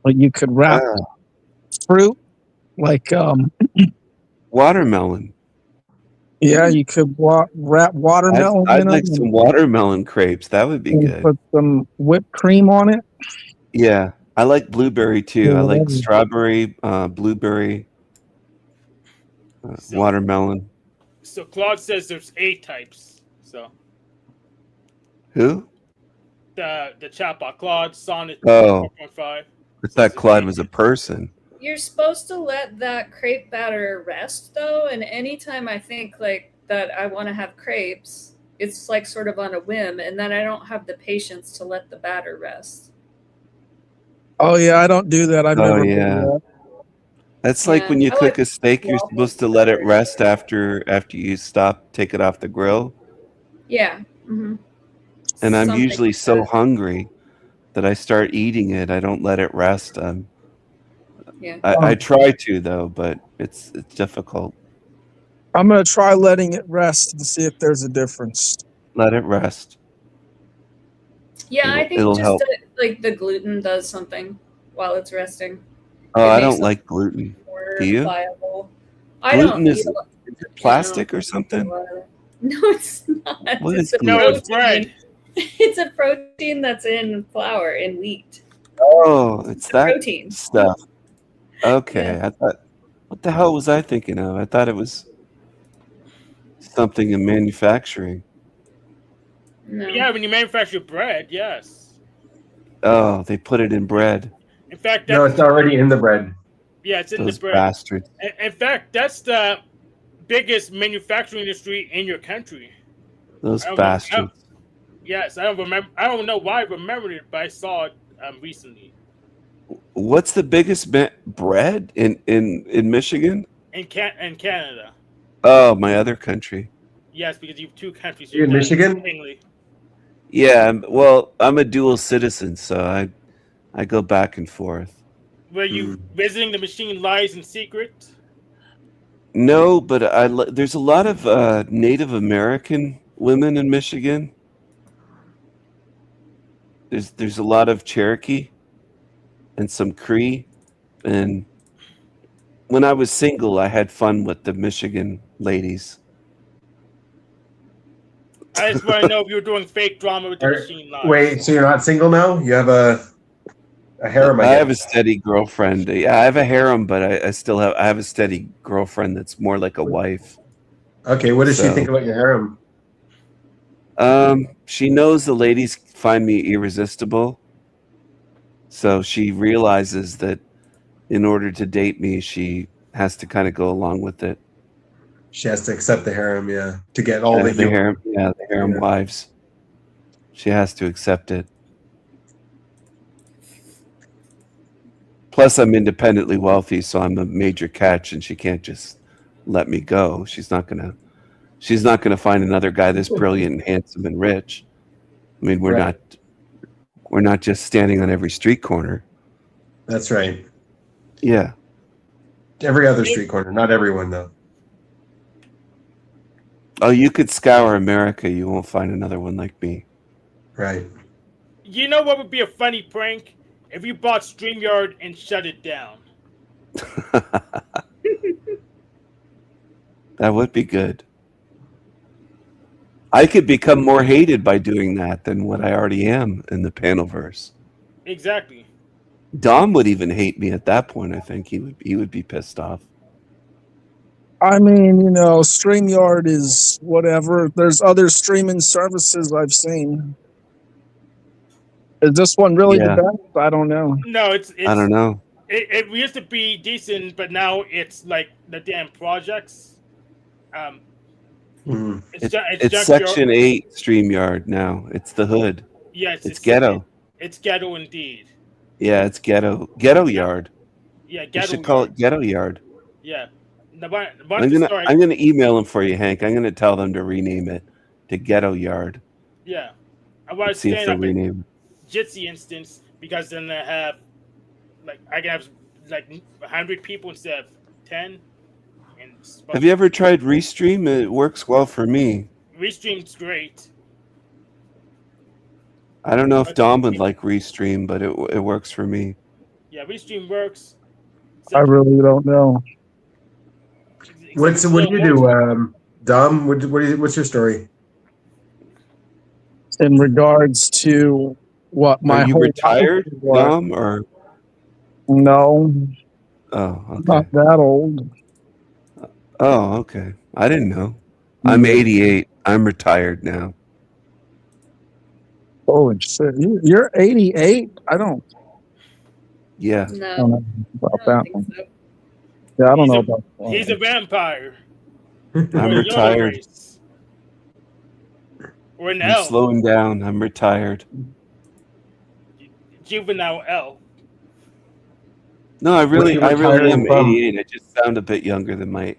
But you could wrap fruit like watermelon. Yeah, you could wrap watermelon. I'd like some watermelon crepes. That would be good. Put some whipped cream on it. Yeah, I like blueberry too. I like strawberry, blueberry, watermelon. So Claude says there's 8 types. So who? The chatbot Claude Sonnet 4.5. I thought Claude was a person. You're supposed to let that crepe batter rest, though, and anytime I think like that I want to have crepes, it's like sort of on a whim, and then I don't have the patience to let the batter rest. Oh yeah, I don't do that. I've never done that. That's like when you cook a steak, you're supposed to let it rest after you take it off the grill. Yeah. Mm-hmm. And I'm usually so hungry that I start eating it. I don't let it rest. Yeah. I try to though, but it's difficult. I'm gonna try letting it rest and see if there's a difference. Let it rest. Yeah, I think just like the gluten does something. while it's resting. Oh, It I makes don't them like gluten. more Do you? pliable. I Gluten don't. is it plastic or something? No, it's not. What It's is a gluten? No, it's protein. bread. It's a protein that's in flour, in wheat. Oh, it's It's a that protein. stuff. Okay, Yeah. I thought. What the hell was I thinking of? I thought it was something in manufacturing. No. Yeah, when you manufacture bread, yes. Oh, they put it in bread. In fact, No, that's it's already in the bread. yeah, it's in Those the bread. bastards. In fact, that's the biggest manufacturing industry in your country. Those I don't remember. bastards. Yes, I don't remember. I don't know why I remembered it, but I saw it recently What's the biggest bread in Michigan? in Canada. Oh, my other country. Yes, because you have two countries. You in done Michigan? seemingly. Yeah, well, I'm a dual citizen, so I go back and forth. Were you visiting the machine lies in secret? No, but there's a lot of Native American women in Michigan. There's a lot of Cherokee and some Cree, and when I was single, I had fun with the Michigan ladies. I just want to know if you were doing fake drama with the machine lies. Wait, so you're not single now? You have a harem, I I have a guess. steady girlfriend. Yeah, I have a harem, but I have a steady girlfriend that's more like a wife. Okay, what does she So- think about your harem? She knows the ladies find me irresistible, so she realizes that in order to date me, she has to kind of go along with it. She has to accept the harem, yeah, to get all that the you. harem, the harem Yeah. wives. She has to accept it. Plus, I'm independently wealthy, so I'm a major catch, and she can't just let me go. She's not gonna find another guy this brilliant and handsome and rich. I mean, we're Right. not just standing on every street corner. That's right. Yeah. Every other street corner, not everyone though. Oh, you could scour America. You won't find another one like me. Right. You know what would be a funny prank? If you bought StreamYard and shut it down. That would be good. I could become more hated by doing that than what I already am in the Panelverse. Exactly. Dom would even hate me at that point. I think he would be pissed off. I mean, StreamYard is whatever. There's other streaming services I've seen. Is this one really Yeah. the best? I don't know. No, it's I don't know. It used to be decent, but now it's like the damn projects. Mhm. It's It's Section 8 StreamYard now. It's the hood. Yes, It's ghetto. It's ghetto indeed. Yeah, it's ghetto. Ghetto yard. Yeah, You ghetto. should call it ghetto yard. Yeah. I'm gonna email them for you, Hank. I'm gonna tell them to rename it to Ghetto Yard. Yeah. I want to See if stand they'll up a rename it. Jitsi instance because then I have I can have like 100 people instead of 10. And Have you ever tried Restream? It works well for me. Restream's great. I don't know if Dom would like Restream, but it works for me. Yeah, Restream works. I really don't know. What do you do, Dom? What's your story? In regards to what my Are you whole retired, life was. Dom? Or No, oh, okay. not that old. Oh, okay. I didn't know. I'm 88. I'm retired now. Holy shit! You're 88. I don't Yeah. No, know about I that don't one. think so. Yeah, I don't know about that. He's a vampire. I'm Or a yellow retired. race. Or an I'm elf. slowing down. I'm retired. Juvenile elf. No, I really you retiring am from? 88. I just sound a bit younger than my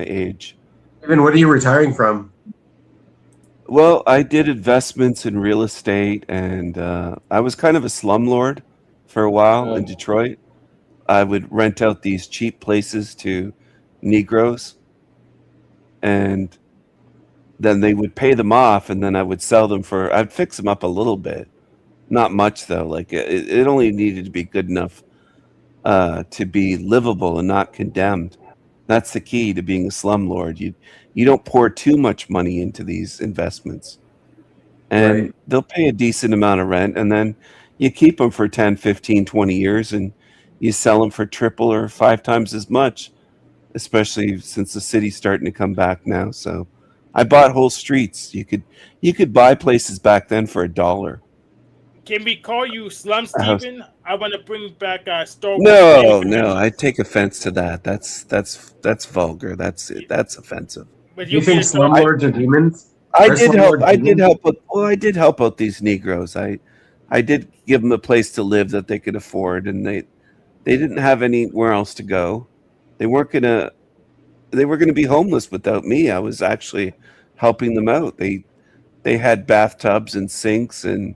age. Even what are you retiring from? Well, I did investments in real estate, and I was kind of a slumlord for a while in Detroit. I would rent out these cheap places to Negroes, and then they would pay them off, and then I would sell them I'd fix them up a little bit. Not much, though. Like, it only needed to be good enough to be livable and not condemned. That's the key to being a slumlord. You don't pour too much money into these investments, and Right. they'll pay a decent amount of rent, and then you keep them for 10, 15, 20 years, and you sell them for triple or 5 times as much, especially since the city's starting to come back now. So I bought whole streets. You could buy places back then for $1. Can we call you Slum A house. Steven? I want to bring back Star Wars. No, I take offense to that. That's vulgar. That's offensive. But Do you you'll think be the slumlords are demons? I Are did help. slumlords I did demons? help. I did help out these Negroes. I did give them a place to live that they could afford, and they didn't have anywhere else to go. They weren't gonna. They were gonna be homeless without me. I was actually helping them out. They had bathtubs and sinks and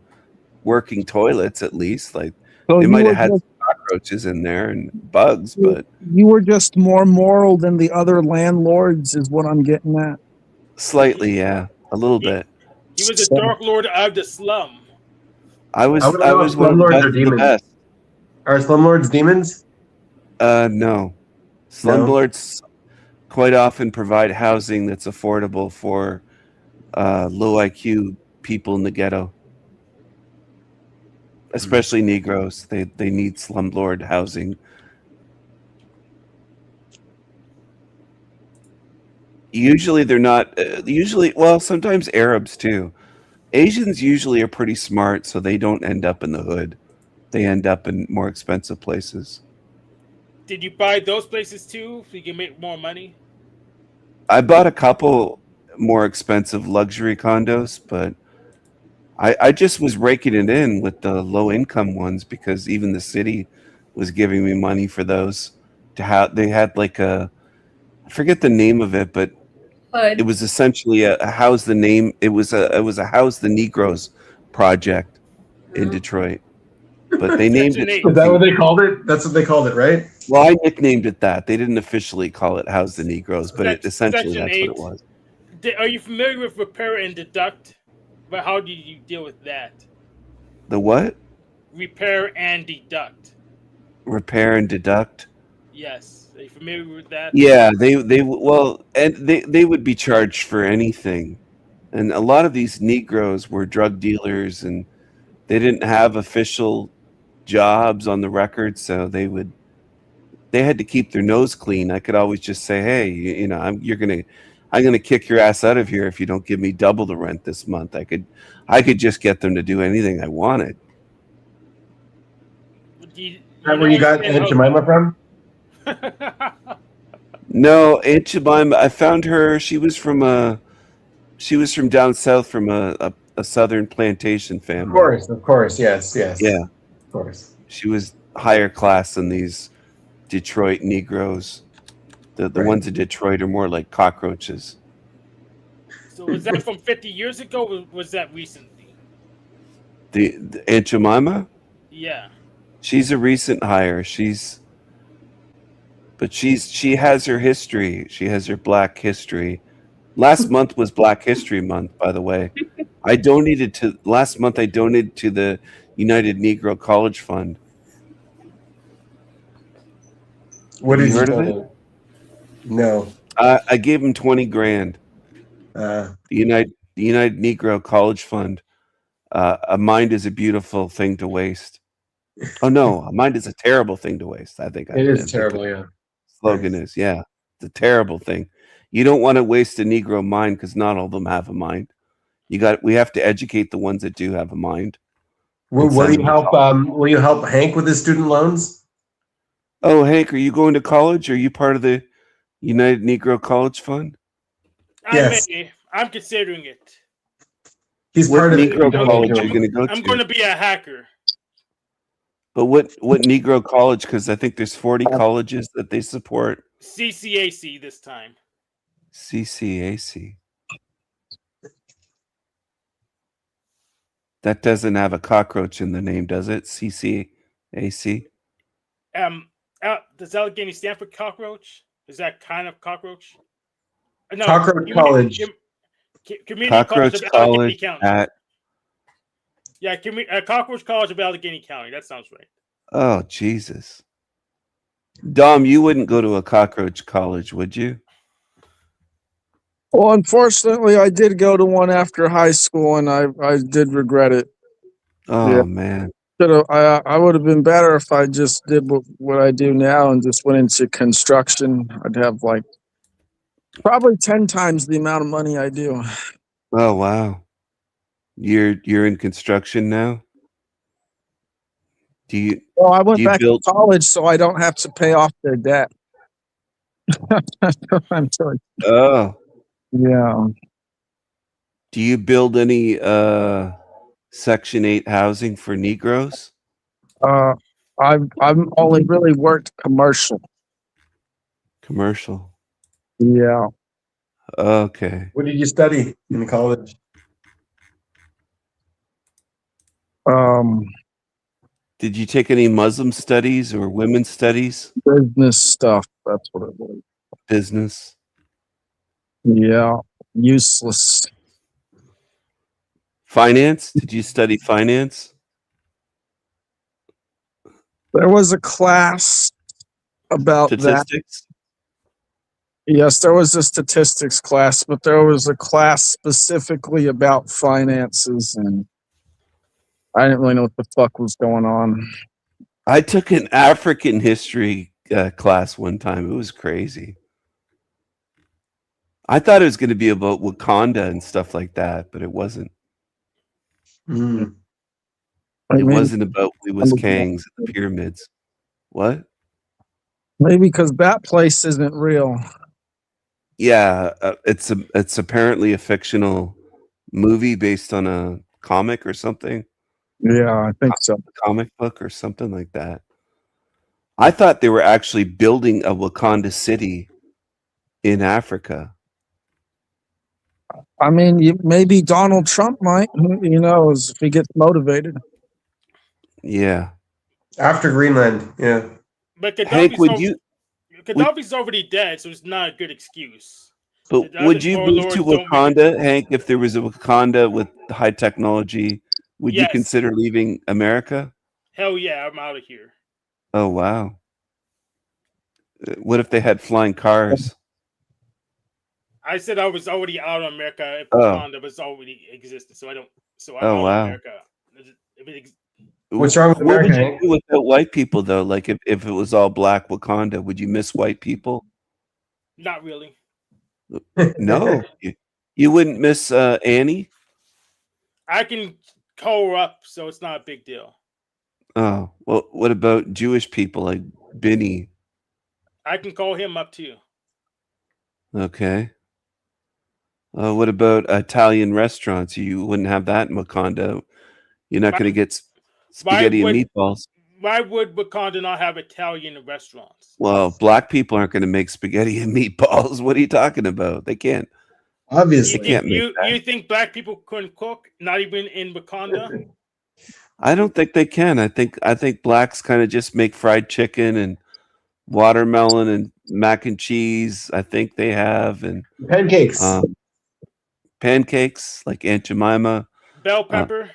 working toilets at least. Like So they you might were have had just, cockroaches in there and bugs, but you were just more moral than the other landlords, is what I'm getting at. slightly, yeah, a little He, bit. he was a Dark Lord of the slum. I was I want to I know if was one of the slumlords best are of the demons. best. Are slumlords demons? No. No. Slumlords quite often provide housing that's affordable for low IQ people in the ghetto, especially Negroes. They need slumlord housing. Usually they're not. Usually, well, sometimes Arabs too. Asians usually are pretty smart, so they don't end up in the hood. They end up in more expensive places. Did you buy those places too so you can make more money? I bought a couple more expensive luxury condos, but I just was raking it in with the low income ones because even the city was giving me money for those to have. They had like I forget the name of it, but it Hood. was essentially a house the name. It was a house the Negroes project in Detroit, but they named Section it 8. Is that what something. they called it? That's what they called it, right? Well, I nicknamed it that. They didn't officially call it House the Negroes, but essentially Section that's what 8. it was. Are you familiar with repair and deduct? But how do you deal with that? The what? Repair and deduct. Repair and deduct. Yes. Are you familiar with that? Yeah, they would be charged for anything, and a lot of these Negroes were drug dealers, and they didn't have official jobs on the record, so they had to keep their nose clean. I could always just say, hey, you know, I'm gonna kick your ass out of here if you don't give me double the rent this month. I could just get them to do anything I wanted. You Is that where don't you got understand Aunt Jemima from? how. No, Aunt Jemima, I found her. She was from down south from a southern plantation family. Of course, yes, yes, Yeah, of course. she was higher class than these Detroit Negroes. The Right. ones in Detroit are more like cockroaches. So was that from 50 years ago or was that recently? The Aunt Jemima, Yeah. she's a recent hire. She has her history. She has her Black history. Last month was Black History Month, by the way. Last month I donated to the United Negro College Fund. What Have did you you heard of it? donate? No. I gave him 20 grand. Uh, The United Negro College Fund. A mind is a beautiful thing to waste. Oh no, a mind is a terrible thing to waste. I think it is the terrible, yeah. slogan is, yeah, it's a terrible thing. You don't want to waste a Negro mind because not all of them have a mind. We have to educate the ones that do have a mind. Will you help Hank with his student loans? Oh, Hank, are you going to college? Are you part of the United Negro College Fund? Yes. I'm considering it. He's What part of Negro it. college are you going to go I'm to? going to be a hacker. But what Negro college? Because I think there's 40 colleges that they support. CCAC this time. CCAC. That doesn't have a cockroach in the name, does it? CCAC. Does Allegheny stand for cockroach? Is that kind of cockroach? No, Cockroach College. Community Cockroach College of Allegheny College County. Yeah, Cockroach College of Allegheny County. That sounds right. Oh, Jesus. Dom, you wouldn't go to a cockroach college, would you? Well, unfortunately, I did go to one after high school, and I did regret it. Oh man. I would have been better if I just did what I do now and just went into construction. I'd have like probably 10 times the amount of money I do. Oh wow. You're in construction now? Do you Well, I went do you back to build college so I don't have to pay off their debt. I'm sorry. oh Yeah. do you build any Section 8 housing for Negroes? I've only really worked commercial. Commercial. Yeah. Okay. What did you study in college? Um, Did you take any Muslim studies or women's studies? business stuff. That's what it was. Business? Yeah. Useless. Finance? Did you study finance? There was a class about that. Statistics? Yes, there was a statistics class, but there was a class specifically about finances, and I didn't really know what the fuck was going on. I took an African history class one time. It was crazy. I thought it was going to be about Wakanda and stuff like that, but it wasn't. Mm. Like It maybe, wasn't about Wewas Kangs and the pyramids. What? maybe because that place isn't real. Yeah, it's apparently a fictional movie based on a comic or something, Yeah, I think so. comic book or something like that. I thought they were actually building a Wakanda city in Africa. I mean, maybe Donald Trump might. Who knows if he gets motivated? Yeah. After Greenland, yeah. But Hank, Gaddafi's already dead, so it's not a good excuse. but The would other you move warlords to don't make it- Wakanda, Hank, if there was a Wakanda with high technology? Would you Yes. consider leaving America? Hell yeah, I'm out of here. Oh wow. What if they had flying cars? I said I was already out of America if Oh. Wakanda was already existed, so I don't. So I'm Oh, out wow. of America. If it What's wrong with What would America, you Hank? do without white people though? Like if it was all black Wakanda, would you miss white people? not really. No. You wouldn't miss Annie? I can call her up, so it's not a big deal. Oh, well, what about Jewish people like Benny? I can call him up too. Okay. What about Italian restaurants? You wouldn't have that in Wakanda. You're not Why- going to get spaghetti and would- meatballs. Why would Wakanda not have Italian restaurants? Well, black people aren't going to make spaghetti and meatballs. What are you talking about? They can't. Obviously. They can't make You think black people couldn't cook? Not even in Wakanda? I don't think they can. I think blacks kind of just make fried chicken and watermelon and mac and cheese. I think they have and Pancakes. pancakes like Aunt Jemima, Bell pepper?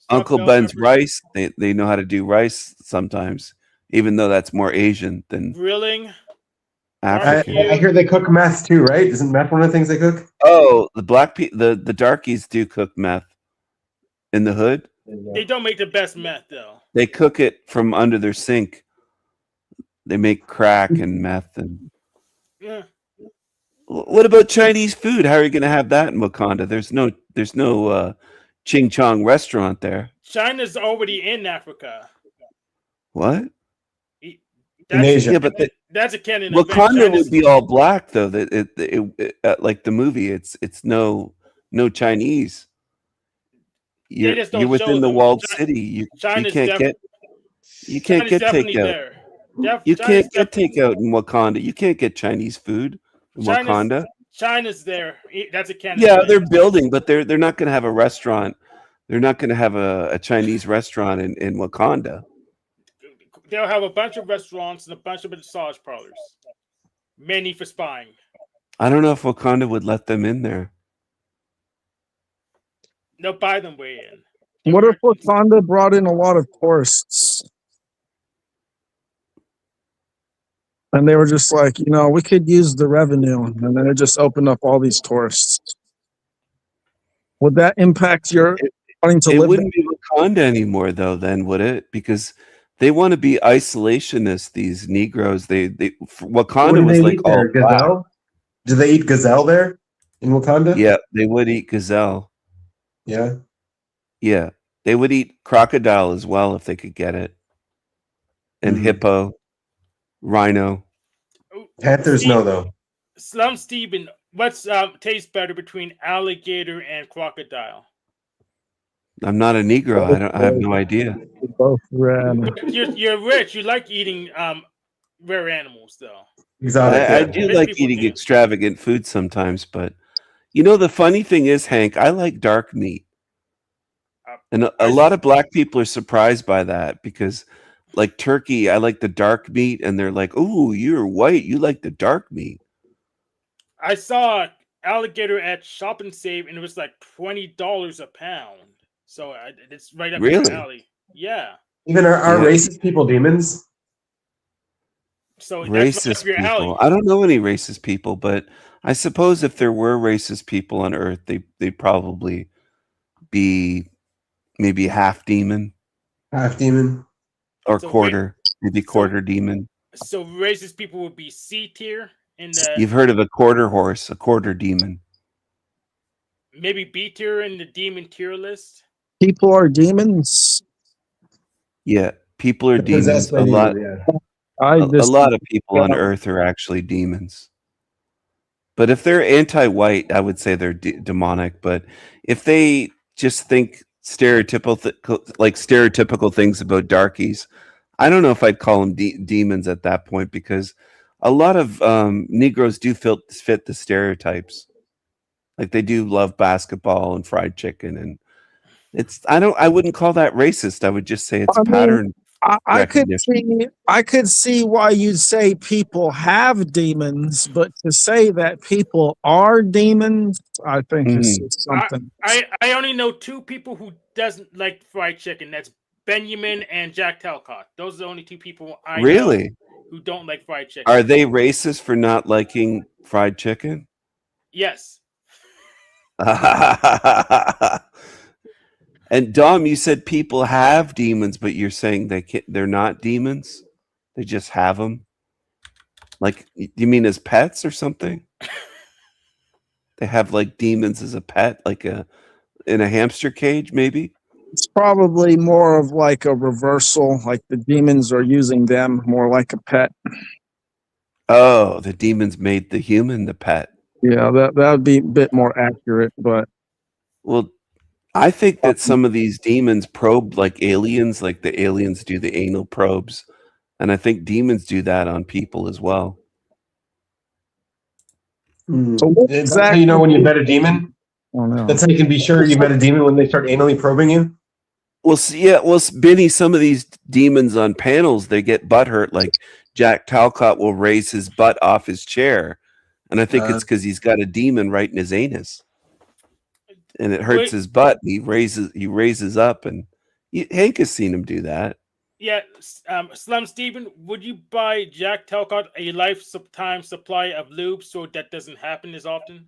Uncle bell Ben's peppers? rice. They know how to do rice sometimes, even though that's more Asian than Grilling? African. I hear they cook meth too, right? Isn't meth one of the things they cook? Oh, the darkies do cook meth in the hood. They don't make the best meth though. They cook it from under their sink. They make crack and meth and. Yeah. What about Chinese food? How are you going to have that in Wakanda? There's no Ching Chong restaurant there. China's already in Africa. What? In Asia. Yeah, but That's a canon. Wakanda would be all black though. That like the movie. It's no Chinese. They just don't You're within show the them. walled city. You China's can't get China's definitely takeout. there. You China's can't get takeout in Wakanda. You can't get Chinese food in Wakanda. China's there. That's a canon. Yeah, they're building, but they're not going to have a restaurant. They're not going to have a Chinese restaurant in Wakanda. They'll have a bunch of restaurants and a bunch of massage parlors. Many for spying. I don't know if Wakanda would let them in there. They'll buy them way in. What if Wakanda brought in a lot of tourists? And they were just like, we could use the revenue. And then it just opened up all these tourists. Would that impact your wanting to It live wouldn't be Wakanda anymore, though. Then would it? Because they want to be isolationists. These Negroes. What Wakanda do was they like eat all there? black. Gazelle? Do they eat gazelle there in Wakanda? Yeah, they would eat gazelle. Yeah. Yeah, they would eat crocodile as well if they could get it, and hippo, rhino. Panthers, no, though. Slum Steven, what's tastes better between alligator and crocodile? I'm not a Negro. I have no idea. both red? But you're rich. You like eating rare animals, though. Exotic. I Yeah. do Rich like people eating do. extravagant food sometimes, but the funny thing is, Hank, I like dark meat. And a lot of black people are surprised by that because, like turkey, I like the dark meat, and they're like, "Oh, you're white. You like the dark meat." I saw alligator at Shop and Save, and it was like $20 a pound. So it's right up Really? your alley. Yeah. Even are Yeah. racist people demons? So that's right up Racist your people. alley. I don't know any racist people, but I suppose if there were racist people on Earth, they'd probably be maybe half demon Half demon. or So quarter, maybe quarter demon. So racist people would be C tier, and You've heard of a quarter horse, a quarter demon. maybe B tier in the demon tier list. People are demons. Yeah, people are demons. Possessed by A lot. demons, yeah. A lot of people on Earth are actually demons. But if they're anti-white, I would say they're demonic. But if they just think stereotypical things about darkies, I don't know if I'd call them demons at that point, because a lot of Negroes do fit the stereotypes. Like they do love basketball and fried chicken, and I wouldn't call that racist. I would just say it's pattern. I could see why you'd say people have demons, but to say that people are demons, I think is something. I only know two people who doesn't like fried chicken. That's Benjamin and Jack Talcott. Those are the only two people I know who don't like fried chicken. Are they racist for not liking fried chicken? Yes. And Dom, you said people have demons, but you're saying they're not demons? They just have them? Like, you mean as pets or something? They have like demons as a pet, like in a hamster cage, maybe? It's probably more of like a reversal, like the demons are using them more like a pet. Oh, the demons made the human the pet. Yeah, that would be a bit more accurate, but well, I think that some of these demons probe like aliens, like the aliens do the anal probes, and I think demons do that on people as well. So that's how you know when you met a demon? Oh, no. That's how you can be sure you met a demon when they start anally probing you? Well, Benny, some of these demons on panels, they get butthurt. Like Jack Talcott will raise his butt off his chair, and I think it's because he's got a demon right in his anus, and it hurts his butt. He raises up, and Hank has seen him do that. Yeah, Slum Steven, would you buy Jack Talcott a lifetime supply of lube so that doesn't happen as often?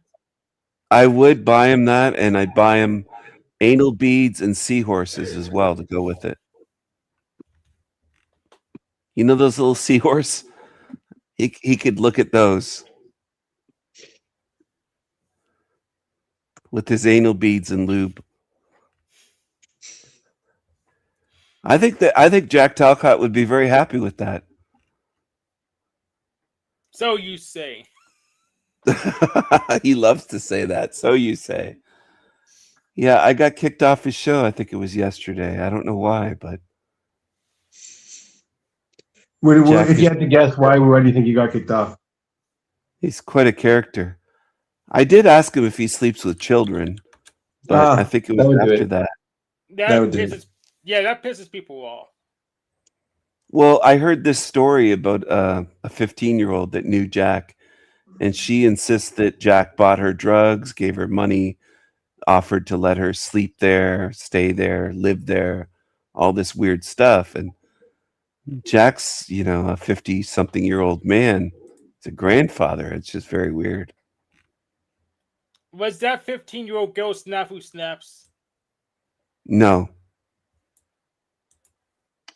I would buy him that, and I'd buy him anal beads and seahorses as well to go with it. You know those little seahorse? He could look at those with his anal beads and lube. I think Jack Talcott would be very happy with that. So you say. He loves to say that. So you say. Yeah, I got kicked off his show. I think it was yesterday. I don't know why, but if you had to guess, why do you think you got kicked off? He's quite a character. I did ask him if he sleeps with children, but I think it was after that. That pisses people off. Well, I heard this story about a 15-year-old that knew Jack, and she insists that Jack bought her drugs, gave her money, offered to let her sleep there, stay there, live there, all this weird stuff. And Jack's, a 50-something-year-old man. It's a grandfather. It's just very weird. Was that 15-year-old girl Snafu Snaps? No.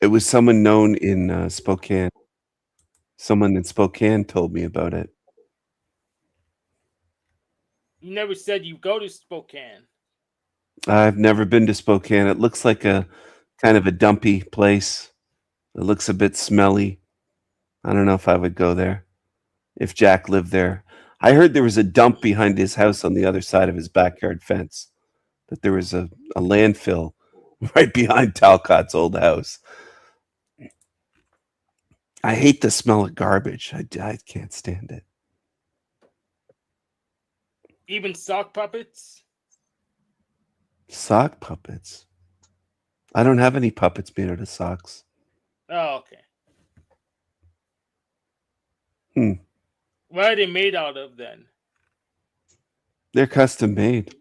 It was someone known in Spokane. Someone in Spokane told me about it. You never said you go to Spokane. I've never been to Spokane. It looks like a kind of a dumpy place. It looks a bit smelly. I don't know if I would go there if Jack lived there. I heard there was a dump behind his house on the other side of his backyard fence, that there was a landfill right behind Talcott's old house. I hate the smell of garbage. I can't stand it. Even sock puppets? Sock puppets? I don't have any puppets made out of socks. Oh, okay. What are they made out of then? They're custom made.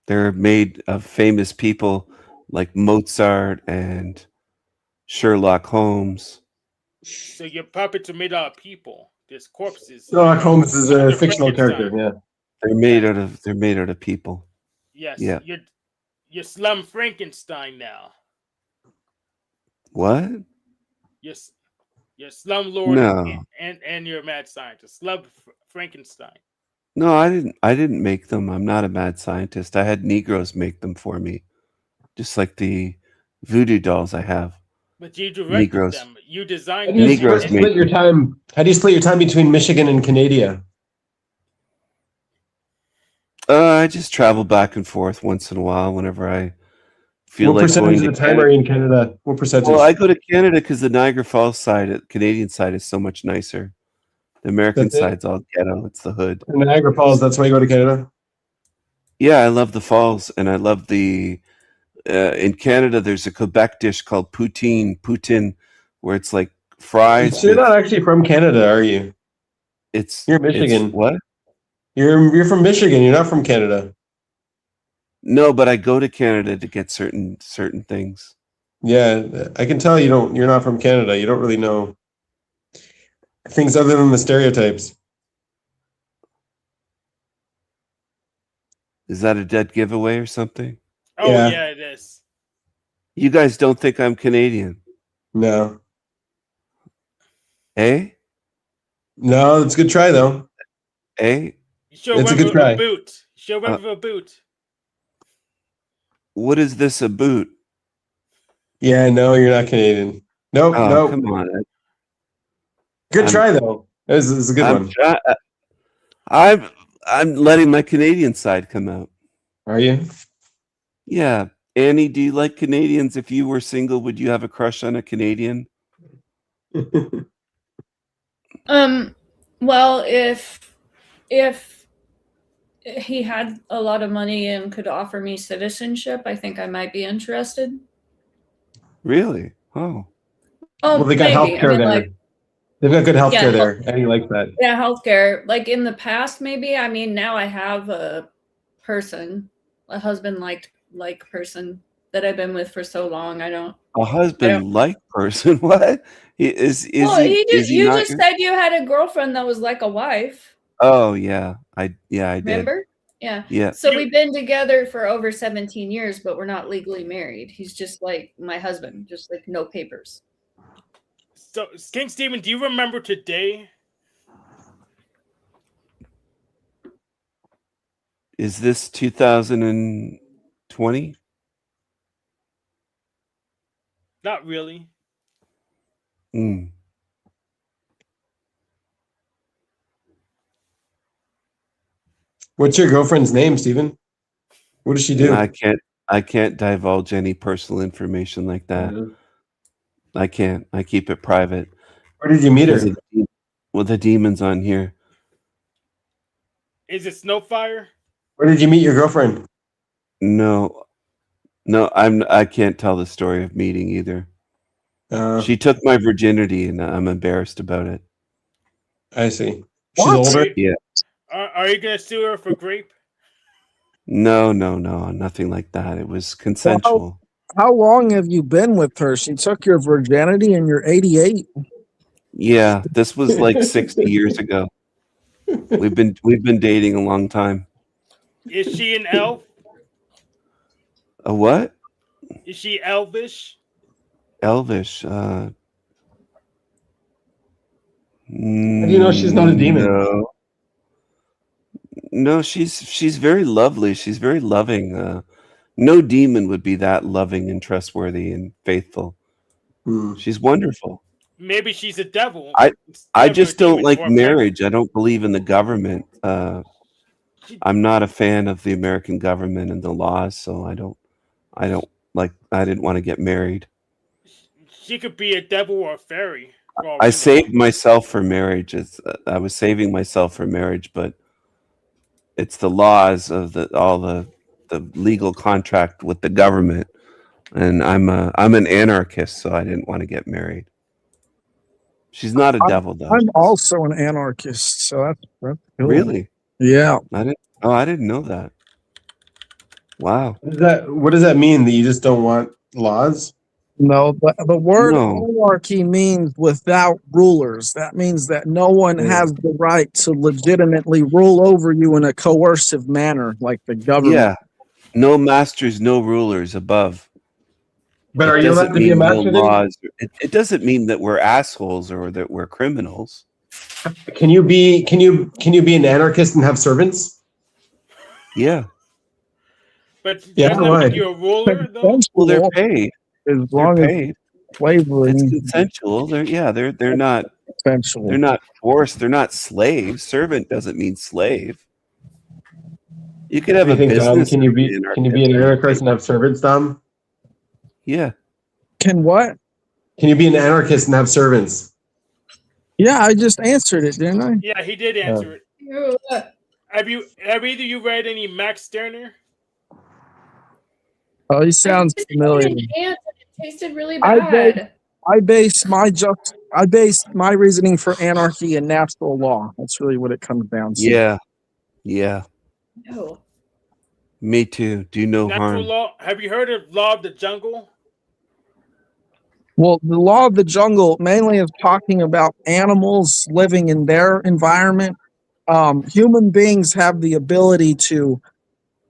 They're made of famous people like Mozart and Sherlock Holmes. So your puppets are made out of people. There's corpses. Sherlock Holmes is a Under fictional Frankenstein. character. Yeah. They're made out of people. Yes. Yeah. You're Slum Frankenstein now. What? You're Slumlord No. and you're a mad scientist. Slum Frankenstein. No, I didn't make them. I'm not a mad scientist. I had Negroes make them for me. Just like the voodoo dolls I have. But you directed Negroes. them. You How designed do them. you Negroes split your time? How do you split your time between Michigan and Canada? I just travel back and forth once in a while whenever I feel What like percentage going of to the time are you in Canada? What percentage? Well, I go to Canada because the Niagara Falls side, Canadian side, is so much nicer. The American That's it? side's all ghetto. It's the hood. In Niagara Falls, that's why you go to Canada? Yeah, I love the falls, and I love the. In Canada, there's a Quebec dish called poutine, where it's like fries. So you're not actually from Canada, are you? You're Michigan. What? You're from Michigan. You're not from Canada. No, but I go to Canada to get certain things. Yeah, I can tell you're not from Canada. You don't really know things other than the stereotypes. Is that a dead giveaway or something? Oh Yeah. yeah, it is. You guys don't think I'm Canadian, No. eh? No, it's a good try though. Eh? You should It's a went good with try. a boot. You should went with a boot. What is this a boot? Yeah, no, you're not Canadian. Nope, Oh, nope. come on. Good try though. This is a good one. I'm letting my Canadian side come out. Are you? Yeah. Annie, do you like Canadians? If you were single, would you have a crush on a Canadian? Well, if he had a lot of money and could offer me citizenship, I think I might be interested. Really? Oh. Oh, Well, they got maybe. healthcare there. Like, They've got good healthcare Yeah, there. Annie likes that. yeah, healthcare. Like in the past, maybe. I mean, now I have a person, a husband-like person that I've been with for so long. I don't. A husband-like person? What? Is Well, he you not just your- said you had a girlfriend that was like a wife. Oh, yeah. I did. Remember? Yeah. Yeah. So we've been together for over 17 years, but we're not legally married. He's just like my husband, just like no papers. So, King Steven, do you remember today? Is this 2020? Not really. Mm. What's your girlfriend's name, Stephen? What does she do? I can't divulge any personal information like that. I can't. I keep it private. Where did you meet her? Well, the demon's on here. Is it Snowfire? Where did you meet your girlfriend? No, I can't tell the story of meeting either. She took my virginity, and I'm embarrassed about it. I see. She's What? older. Yeah. Are you gonna sue her for grape? No, nothing like that. It was consensual. how long have you been with her? She took your virginity and you're 88. Yeah, this was like 60 years ago. We've been dating a long time. Is she an elf? A what? Is she elvish? Elvish. How do you know she's not a demon? No. No, she's very lovely. She's very loving. No demon would be that loving and trustworthy and faithful. She's wonderful. Maybe she's a devil. I just don't like marriage. I don't believe in the government. I'm not a fan of the American government and the laws, so I didn't want to get married. She could be a devil or a fairy. I saved myself for marriage. I was saving myself for marriage, but it's the laws of all the legal contract with the government, and I'm an anarchist, so I didn't want to get married. She's not a devil, though. I'm also an anarchist, so that's cool. Really? Yeah. I didn't know that. Wow. What does that mean? That you just don't want laws? No, but the word anarchy means without rulers. That means that no one has the right to legitimately rule over you in a coercive manner, like the government. Yeah. No masters, no rulers above. But are you allowed to be a master? Laws. It doesn't mean that we're assholes or that we're criminals. Can you be an anarchist and have servants? Yeah. But doesn't that make you a ruler though? Well, they're paid. As long as flavoring, it's consensual. They're not consensual. They're not forced. They're not slaves. Servant doesn't mean slave. You could have a business. Can you be an anarchist and have servants, Dom? Yeah. Can what? Can you be an anarchist and have servants? Yeah, I just answered it, didn't I? Yeah, he did answer it. Have either you read any Max Stirner? Oh, he sounds familiar. It tasted really bad. I base my reasoning for anarchy in natural law. That's really what it comes down to. Yeah. Yeah. No. Me too. Do no natural harm. law. Have you heard of Law of the Jungle? Well, the law of the jungle mainly is talking about animals living in their environment. Human beings have the ability to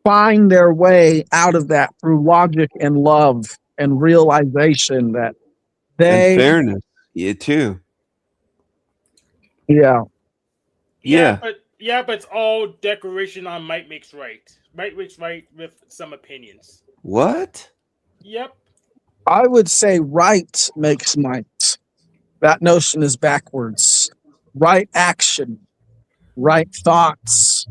find their way out of that through logic and love and realization that and fairness. Yeah, too. Yeah. But it's all decoration on might makes right. Might makes right with some opinions. What? Yep. I would say right makes might. That notion is backwards. Right action, right thoughts.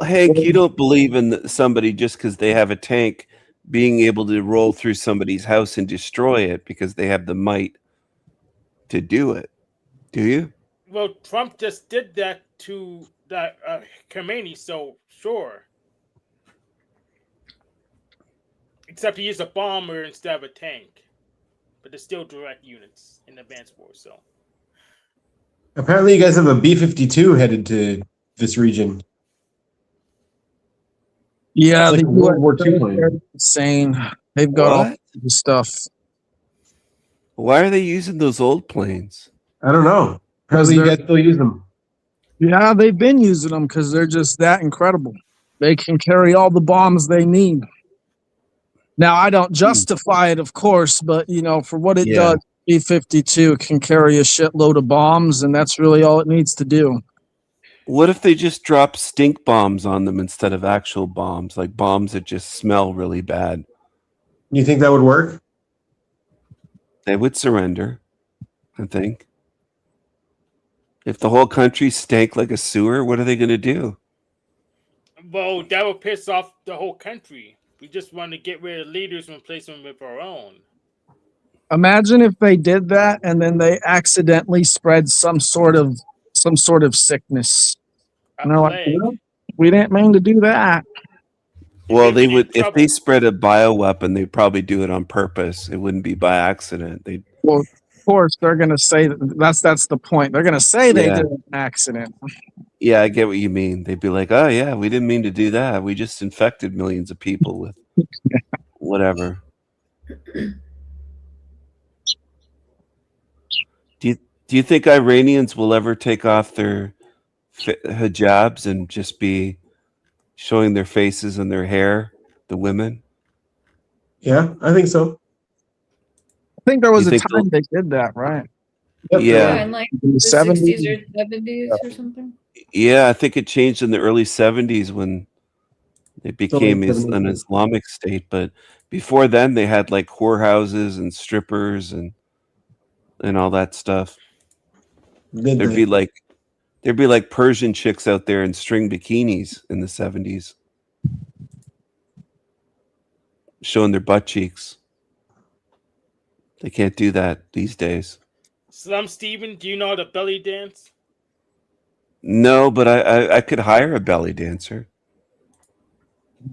Hank, you don't believe in somebody just because they have a tank being able to roll through somebody's house and destroy it because they have the might to do it, do you? Well, Trump just did that to that Khomeini, so sure. Except he used a bomber instead of a tank. But they're still direct units in advanced war, so. Apparently you guys have a B-52 headed to this region. Yeah, it's like the World War II plane. Insane. They've got all the stuff. Why are they using those old planes? I don't know. Apparently you guys still use them. Yeah, they've been using them because they're just that incredible. They can carry all the bombs they need. Now, I don't justify it, of course, but, for what it does, B-52 can carry a shitload of bombs, and that's really all it needs to do. What if they just drop stink bombs on them instead of actual bombs, like bombs that just smell really bad? You think that would work? They would surrender, I think. If the whole country stank like a sewer, what are they going to do? Well, that would piss off the whole country. We just want to get rid of leaders and replace them with our own. Imagine if they did that and then they accidentally spread some sort of sickness. And they're like, we didn't mean to do that. Well, they would if they spread a bioweapon, they'd probably do it on purpose. It wouldn't be by accident. Well, of course, they're going to say that's the point. They're going to say they did an accident. Yeah, I get what you mean. They'd be like, "Oh yeah, we didn't mean to do that. We just infected millions of people with whatever." Do you think Iranians will ever take off their hijabs and just be showing their faces and their hair, the women? Yeah, I think so. I think there Do was you a think time they did that, right? Yep, Yeah. Yeah, in like In the the 60s 70s. or 70s or something. Yeah, I think it changed in the early 70s when it became late an 70s. Islamic state. But before then, they had like whorehouses and strippers and all that stuff. Did There'd they? be like Persian chicks out there in string bikinis in the 70s, showing their butt cheeks. They can't do that these days. Slum Steven, do you know how to belly dance? No, but I could hire a belly dancer.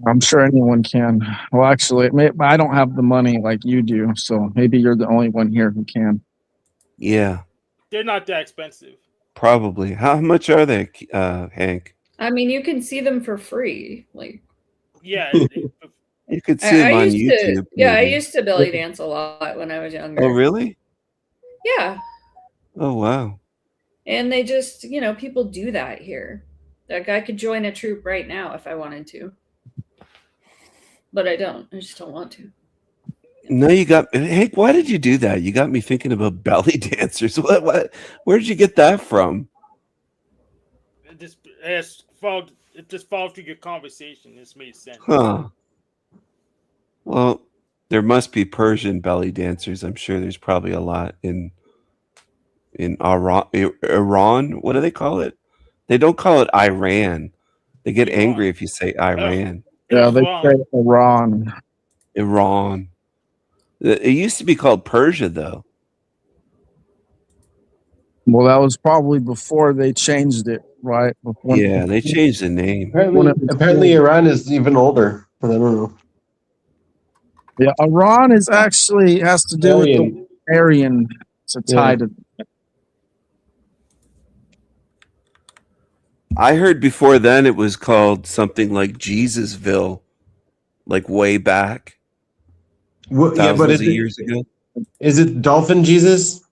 I'm sure anyone can. Well, actually, I don't have the money like you do, so maybe you're the only one here who can. Yeah, They're not that expensive. probably. How much are they, Hank? I mean, you can see them for free. Like Yeah. You could see them I on used YouTube. to, yeah, I maybe. used to belly dance a lot when I was younger. Oh, really? Yeah, Oh, wow. and they just, people do that here. Like I could join a troupe right now if I wanted to, but I don't. I just don't want to. No, you got Hank. Why did you do that? You got me thinking about belly dancers. What? Where did you get that from? It just followed through your conversation. This made sense. Huh. Well, there must be Persian belly dancers. I'm sure there's probably a lot in Iran. Iran. What do they call it? They don't call it Iran. They get Iran. angry if you say Iran. Yeah, they Iran. say Iran. Iran. It used to be called Persia, though. Well, that was probably before they changed it, right? Yeah, they changed the name. Apparently Iran is even older, but I don't know. Yeah, Iran is actually has to do with the Aryan. It's a tie to. I heard before then it was called something like Jesusville, like way back. Yeah, but thousands of years ago. Is it Dolphin Jesus?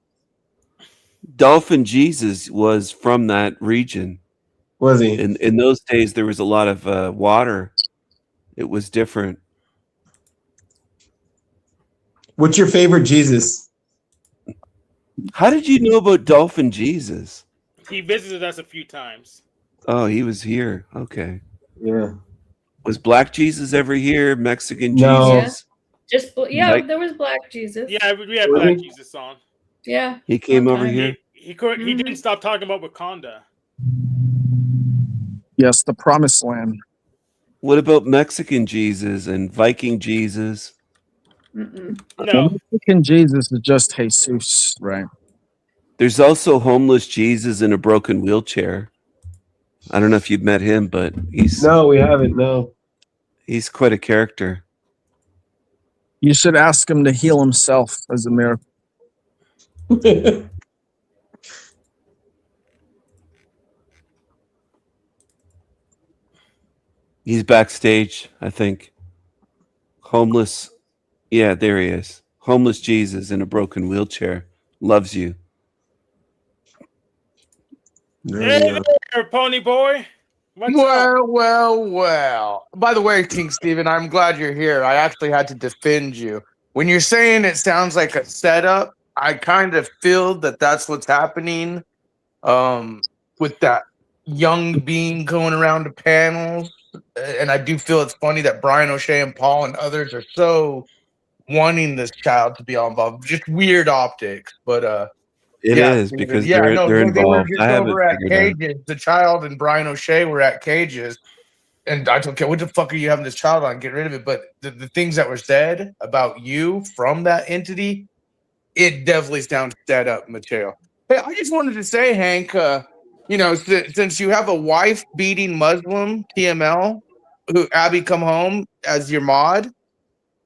Dolphin Jesus was from that region. Was he? In those days, there was a lot of water. It was different. What's your favorite Jesus? How did you know about Dolphin Jesus? He visited us a few times. Oh, he was here. Okay. Yeah. Was Black Jesus ever here? Mexican No. Jesus? There was Black Jesus. Yeah, we had Black Jesus on. Yeah. He came one over time. here. He didn't stop talking about Wakanda. Yes, the Promised Land. What about Mexican Jesus and Viking Jesus? Mm-mm. No. Mexican Jesus is just Jesus, right? There's also homeless Jesus in a broken wheelchair. I don't know if you've met him, but No, we haven't. No. He's quite a character. You should ask him to heal himself as a miracle. He's backstage, I think. Homeless. Yeah, there he is. Homeless Jesus in a broken wheelchair. Loves you. Hey there, Pony Boy. What's up? Well. By the way, King Steven, I'm glad you're here. I actually had to defend you. When you're saying it sounds like a setup, I kind of feel that that's what's happening with that young being going around to panels. And I do feel it's funny that Brian O'Shea and Paul and others are so wanting this child to be all involved. Just weird optics. But It is Steven. because they're they were involved. just I haven't over at figured out. Cages. The child and Brian O'Shea were at Cages. And I don't care what the fuck are you having this child on? Get rid of it. But the things that were said about you from that entity, it definitely sounds set up material. Hey, I just wanted to say, Hank, since you have a wife beating Muslim TML, who Abby come home as your mod,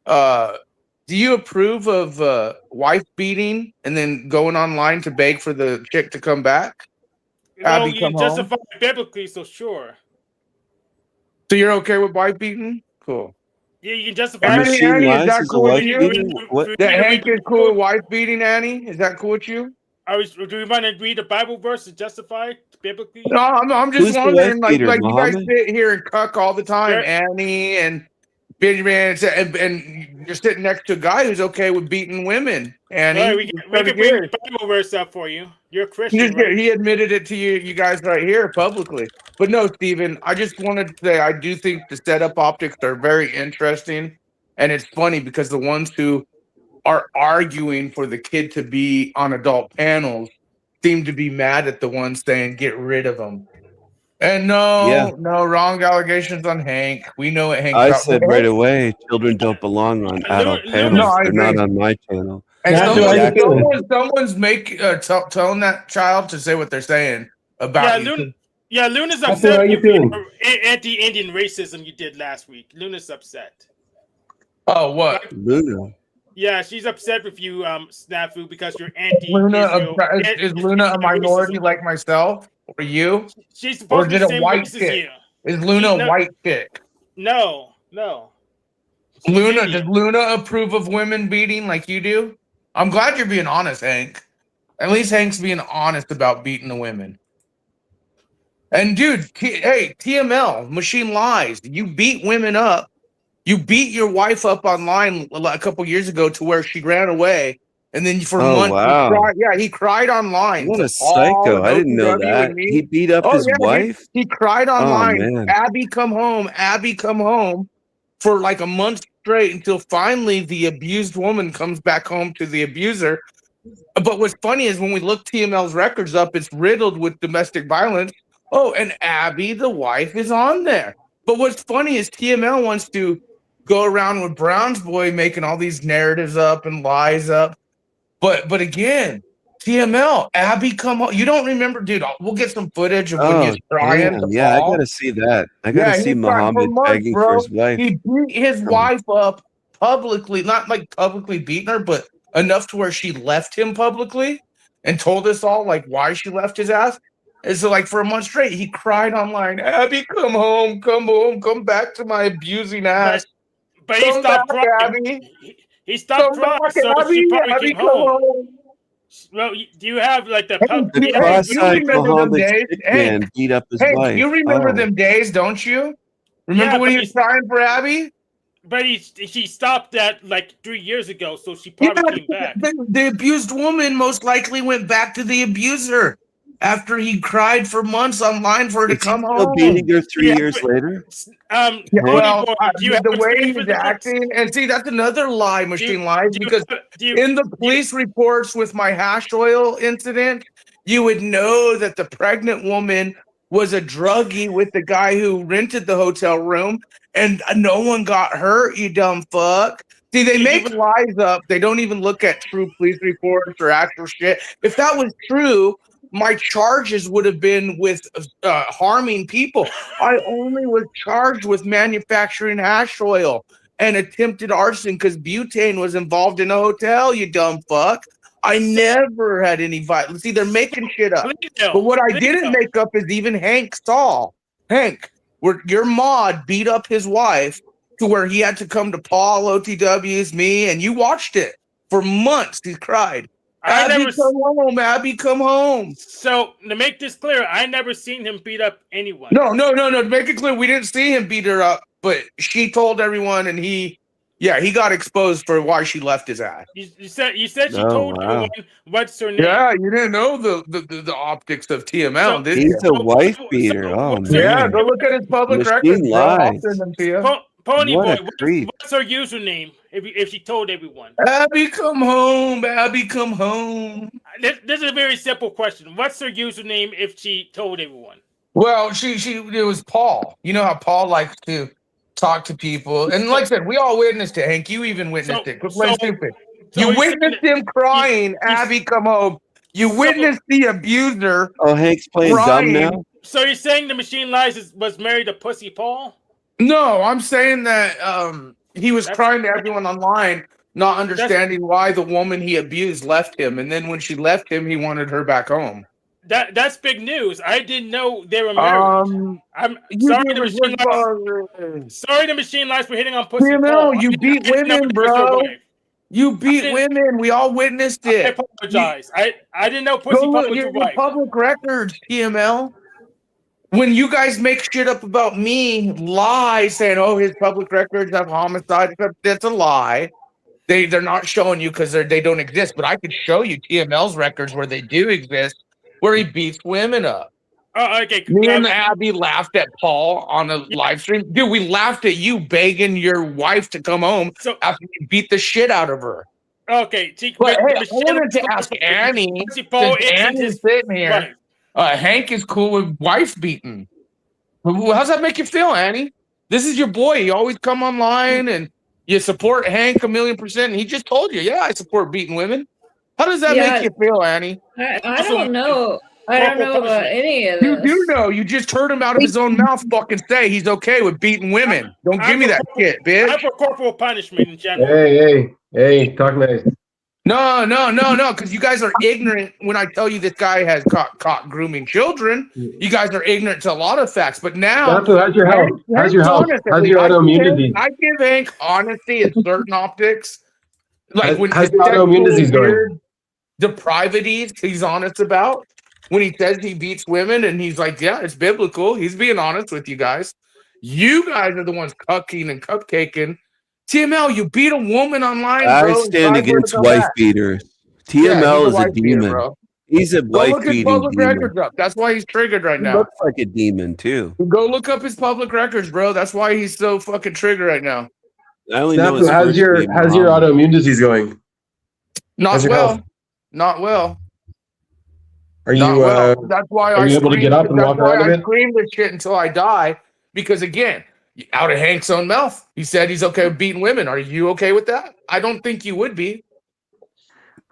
do you approve of wife beating and then going online to beg for the chick to come back? Well, Abby, you come justify home. it biblically, so sure. So you're okay with wife beating? Cool. You can justify A Annie, it. machine Annie, is lies that is a cool with wife you? beating? What? That You read Hank the is cool with Bible? wife beating, Annie? Is that cool with you? Do you want to read the Bible verse to justify biblically? No, I'm just Who's the wife wondering, beater? like you guys Muhammad? sit here and cuck all the time, Sure. Annie and Benjamin, and you're sitting next to a guy who's okay with beating women, Annie. All right, we It's can kinda bring good. the Bible verse up for you. You're a He Christian, just right? he admitted it to you guys right here publicly. But no, Steven, I just wanted to say I do think the setup optics are very interesting, and it's funny because the ones who are arguing for the kid to be on adult panels seem to be mad at the ones saying get rid of him. And Yeah. no, wrong allegations on Hank. We know what Hank's I about. said right away, children don't belong on adult Lu- panels. No, I They're agree. not on my channel. And Matthew, how you feeling? someone's telling that child to say what they're saying about you. Luna's Matthew, upset how with you you for feeling? your anti-Indian racism you did last week. Luna's upset. Oh, what? Luna. Yeah, she's upset with you, Snafu, because you're Luna anti-Israel. is Luna a minority racism. like myself or you? She's Or supposed is to it be a the same white race as chick? you. Is Luna a No. white chick? No. She's Luna, Indian. does Luna approve of women beating like you do? I'm glad you're being honest, Hank. At least Hank's being honest about beating the women. And dude, hey, TML, machine lies. You beat women up. You beat your wife up online a couple years ago to where she ran away. And then for Oh, months, wow. he cried online. What to a Paul psycho. and I didn't know OTW that. and me. He beat up Oh, his yeah, wife? he cried Oh, online. man. Abby, come home. Abby, come home. For like a month straight until finally the abused woman comes back home to the abuser. But what's funny is when we look TML's records up, it's riddled with domestic violence. Oh, and Abby, the wife, is on there. But what's funny is TML wants to go around with Brown's boy making all these narratives up and lies up. But again, TML, Abby, come on. You don't remember, dude. We'll get some footage of when Oh, he's crying. damn. To Yeah, I Paul. got to see that. I got to see He cried for Muhammad months, begging for bro. his wife. He beat his wife up publicly, not like publicly beating her, but enough to where she left him publicly and told us all like why she left his ass. And so, like for a month straight, he cried online, Abby, come home, come back to my abusing ass. But he Come stopped back, crying. Abby. He stopped Come crying, back, so Abby. she probably Abby, came come home. home. Well, do you have like the The Hey, you cross-eyed remember them Muhammad days? stick Hey, man beat up his Hey, wife. you remember Oh. them days, don't you? Remember Yeah, when but he was crying for Abby? But she stopped that like 3 years ago, so she probably came back. The abused woman most likely went back to the abuser after he cried for months online for her to Is he come still home. beating her 3 Yeah, years but- later? Pony Well, Boy, do you have the way experience he's with the books? acting, and see, that's another lie machine lies because in the police reports with my hash oil incident, you would know that the pregnant woman was a druggie with the guy who rented the hotel room, and no one got hurt, you dumb fuck. See, they make lies up. They don't even look at true police reports or actual shit. If that was true, my charges would have been with harming people. I only was charged with manufacturing hash oil and attempted arson because butane was involved in a hotel, you dumb fuck. I never had any violence. See, they're making shit up. But what I didn't make up is even Hank saw. Hank, where your mod beat up his wife to where he had to come to Paul, OTW's, me, and you watched it for months. He cried, Abby, come home. Abby, come home. So to make this clear, I never seen him beat up anyone. No. To make it clear, we didn't see him beat her up, but she told everyone, and he got exposed for why she left his ass. You said she told everyone what's her name. Yeah, you didn't know the optics of TML, did you? He's a wife beater. Oh, man. Yeah, go look at his public records, bro. I'll send them to you. Pony What Boy, a creep. what's her username if she told everyone? Abby, come home. Abby, come home. This is a very simple question. What's her username if she told everyone? Well, it was Paul. You know how Paul likes to talk to people. And like I said, we all witnessed it, Hank. You even witnessed it. Quit playing stupid. You witnessed him crying, Abby, come home. You witnessed the abuser. Oh, Hank's playing dumb now? So you're saying the Machine Lies was married to Pussy Paul? No, I'm saying that he was crying to everyone online, not understanding why the woman he abused left him. And then when she left him, he wanted her back home. That's big news. I didn't know they were married. I'm sorry the machine lies. Sorry the machine lies for hitting on pussy. Paul. You beat women, bro. You beat women. We all witnessed it. I apologize. I didn't know pussy Paul was your wife. Public records, TML. When you guys make shit up about me, lie saying, "Oh, his public records have homicide," that's a lie. They're not showing you because they don't exist. But I could show you TML's records where they do exist, where he beats women up. Oh, okay. Me and Abby laughed at Paul on a live stream. Dude, we laughed at you begging your wife to come home after you beat the shit out of her. Okay. But hey, I wanted to ask Annie. Annie's sitting here. Hank is cool with wife beating. How's that make you feel, Annie? This is your boy. You always come online and you support Hank 1,000,000%. And he just told you, yeah, I support beating women. How does that make you feel, Annie? I don't know. I don't know about any of this. You do know. You just heard him out of his own mouth fucking say he's okay with beating women. Don't give me that shit, bitch. I'm for corporal punishment in general. Hey, talk nice. No, because you guys are ignorant when I tell you this guy has caught grooming children. You guys are ignorant to a lot of facts. But now, how's your health? How's your health? How's your autoimmunity? I give Hank honesty at certain optics. Like when how's your autoimmunity going? Depravities he's honest about. When he says he beats women and he's like, yeah, it's biblical. He's being honest with you guys. You guys are the ones cucking and cupcaking. TML, you beat a woman online, bro. I stand against wife beaters. TML is a demon. Bro. He's a wife beating public demon. Records up. That's why he's triggered right now. He looks like a demon too. Go look up his public records, bro. That's why he's so fucking triggered right now. I only know how's your autoimmune disease going? Not well. Not well. Are you? That's why are you able to get up and walk around a bit? I scream this shit until I die because again, out of Hank's own mouth, he said he's okay with beating women. Are you okay with that? I don't think you would be.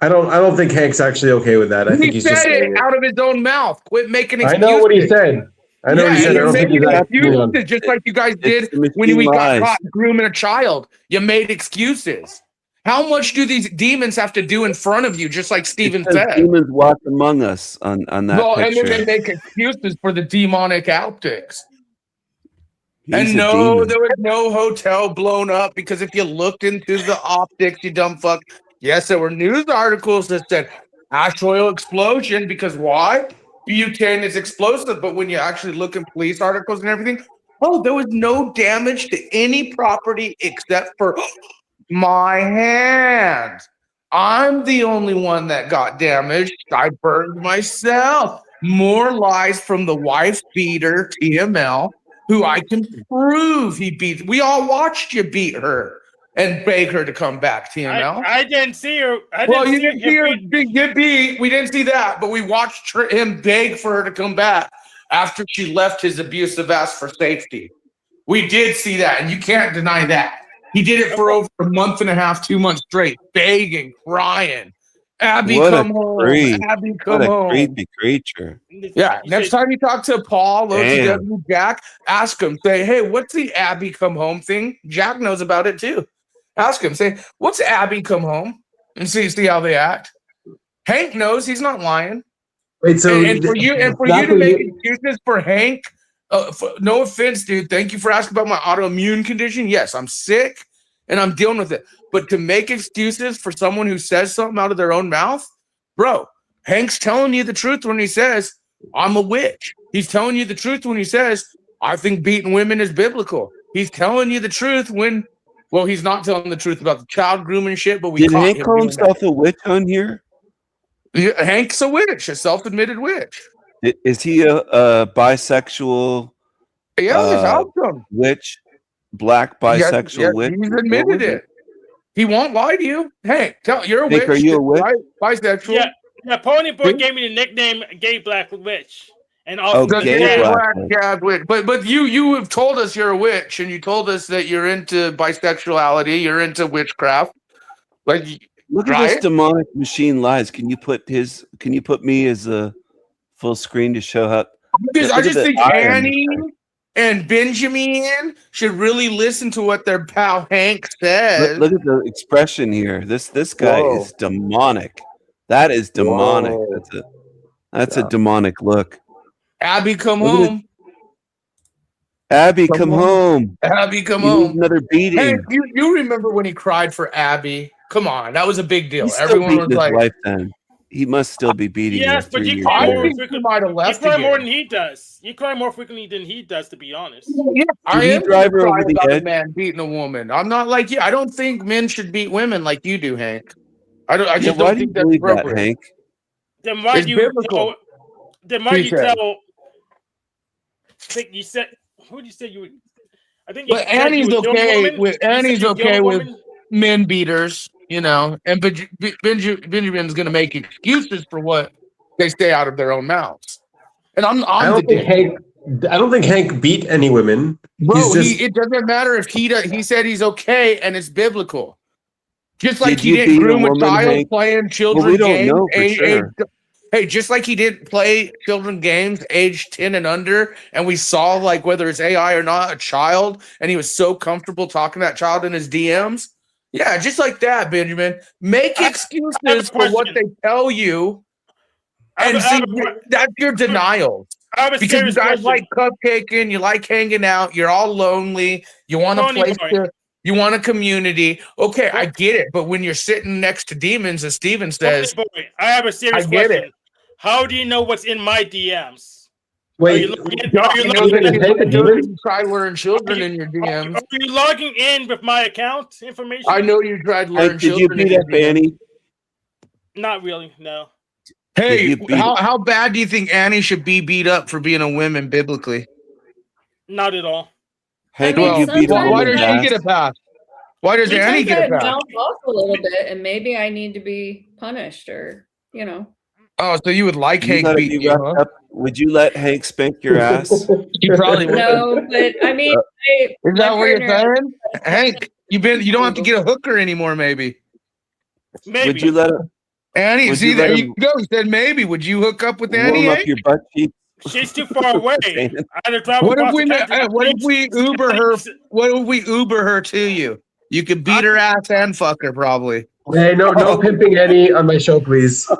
I don't think Hank's actually okay with that. I think he's just saying it out of his own mouth. Quit making excuses. I know what he said. I know what he said. I don't think he's excuses, just like you guys did when we got caught grooming a child. You made excuses. How much do these demons have to do in front of you, just like Steven said? Demons walk among us on that picture. And then they make excuses for the demonic optics. He's there was no hotel blown up because if you looked into the optics, you dumb fuck. Yes, there were news articles that said ash oil explosion because why? Butane is explosive. But when you actually look in police articles and everything, there was no damage to any property except for my hand. I'm the only one that got damaged. I burned myself. More lies from the wife beater, TML, who I can prove he beat. We all watched you beat her and beg her to come back, TML. I didn't see her. You didn't see her get beat. We didn't see that, but we watched him beg for her to come back after she left his abusive ass for safety. We did see that, and you can't deny that. He did it for over a month and a half, 2 months straight, begging, crying. Abby, come home. Abby, come home. What a creepy creature. Yeah. Next time you talk to Paul, OTW, Jack, ask him. Say, hey, what's the Abby come home thing? Jack knows about it too. Ask him. Say, what's Abby come home? And see how they act. Hank knows. He's not lying. Wait, so and for you to make excuses for Hank. No offense, dude. Thank you for asking about my autoimmune condition. Yes, I'm sick and I'm dealing with it. But to make excuses for someone who says something out of their own mouth, bro, Hank's telling you the truth when he says, I'm a witch. He's telling you the truth when he says, I think beating women is biblical. He's telling you the truth when, he's not telling the truth about the child grooming shit, but Did Hank call himself a witch on here? Yeah, Hank's a witch, a self-admitted witch. Is he a bisexual? Yeah, he's awesome. Witch, black bisexual witch. He's admitted it. He won't lie to you. Hey, you're a witch. Are you a witch? Bisexual. Yeah. Pony Boy gave me the nickname "Gay Black Witch," and also gay black witch. But you have told us you're a witch, and you told us that you're into bisexuality. You're into witchcraft. Like, look at this demonic machine lies. Can you put me as a full screen to show how? Because I just think Annie and Benjamin should really listen to what their pal Hank says. Look at the expression here. This guy is demonic. That is demonic. That's it. That's a demonic look. Abby, come Look at it. home. Abby, come home. Abby, come You need home. another beating. Hey, you remember when he cried for Abby? Come on, that was a big deal. He's still Everyone was beating his like, wife then. He must still be beating Yes, her but 3 you years cry I more later. think he frequently. might have You left cry more again. than he does. You cry more frequently than he does, to be honest. Yeah, I he am drive her crying over the about a edge? man beating a woman. I'm not like you. I don't think men should beat women like you do, Hank. I Yeah, just why don't do you think that's believe that, appropriate. Hank? Then why It's do you biblical. tell? Then why He do you said. tell? Think you said? Who did you say you would? I think you But said you Annie's would kill a okay woman. with You said Annie's you'd kill a okay with woman? men beaters, you know, and Benjamin's going to make excuses for what they say out of their own mouths. And I I'm the don't think dick. I don't think Hank beat any women. Bro, He's just it doesn't matter if he said he's okay and it's biblical. Just like Did he you didn't beat a groom a woman, child Hank? playing Well, children we don't games. know for sure. Hey, just like he didn't play children games age 10 and under, and we saw like whether it's AI or not, a child, and he was so comfortable talking to that child in his DMs. Yeah, just like that, Benjamin. Make I have excuses a for what question. they tell you, and see that's your denial. I have a Because you serious guys question. like cupcaking, you like hanging out, you're all lonely, you want a Tony place boy. to, you want a community. Okay, I get it. But when you're sitting next to demons, as Steven says, Tony boy, I have a serious I get it. question. How do you know what's in my DMs? wait. You try luring children in your DMs. Are you logging in with my account information? I know you tried luring Hank, did you children in beat your up DMs. Annie? Not really. No. Hey, Did you beat how bad do you think Annie should be beat up for being a woman biblically? Not at all. Hank, I mean, did you beat a sometimes Why woman's does she ass? get a pass? Why does Annie Sometimes get a I pass? mouth off a little bit, and maybe I need to be punished, or you know. Oh, so you would like You Hank gotta beating be you, roughed huh? up. Would you let Hank spank your ass? You probably would. No, but I mean, Is that what you're partner- saying? Hank, you don't have to get a hooker anymore, maybe. Maybe. Would you let him Annie, Would see, you let there him you go. He said maybe. Would you hook up with Annie? warm up Hank? your butt cheeks? She's too far away. I had to travel What if across we the country. what if we Uber her? What if we Uber her to you? You could beat her ass and fuck her, probably. Hey, no pimping Annie on my show, please.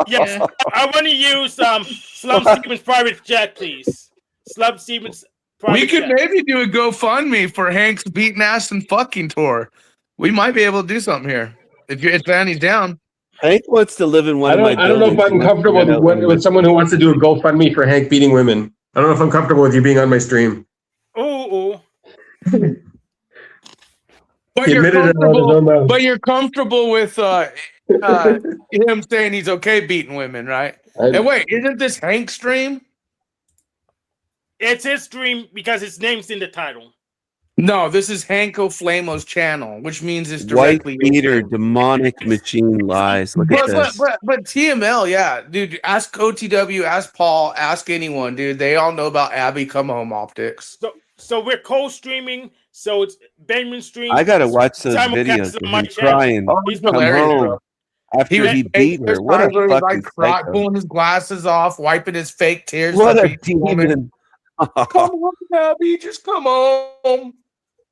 Yes, Yeah. I want to use Slum Stevens' private jet, please. Slum Stevens' private We could jet. maybe do a GoFundMe for Hank's beating ass and fucking tour. We might be able to do something here if Annie's down. Hank wants to live in one I of my don't know if buildings. I'm He wants to comfortable rent out one of with someone who wants to do a GoFundMe for Hank beating women. I don't know if I'm comfortable with you being on my stream. Ooh. But He you're admitted it on his own comfortable. mouth. But you're comfortable with him saying he's okay beating women, right? And wait, isn't this Hank's stream? It's his stream because his name's in the title. No, this is Hanko Flamo's channel, which means it's White directly. beater, demonic machine lies. Look at this. But TML, yeah, dude. Ask OTW, ask Paul, ask anyone, dude. They all know about Abby Come Home optics. So we're co-streaming. So it's Benjamin's stream. I gotta watch those Simulcast videos on of my him channel. crying. Oh, He's it's Come hilarious, home bro. after was he beat her. What a like fucking psycho. pulling his glasses off, wiping his fake tears. What for a beating women. demon. Come home, Abby. Just come home.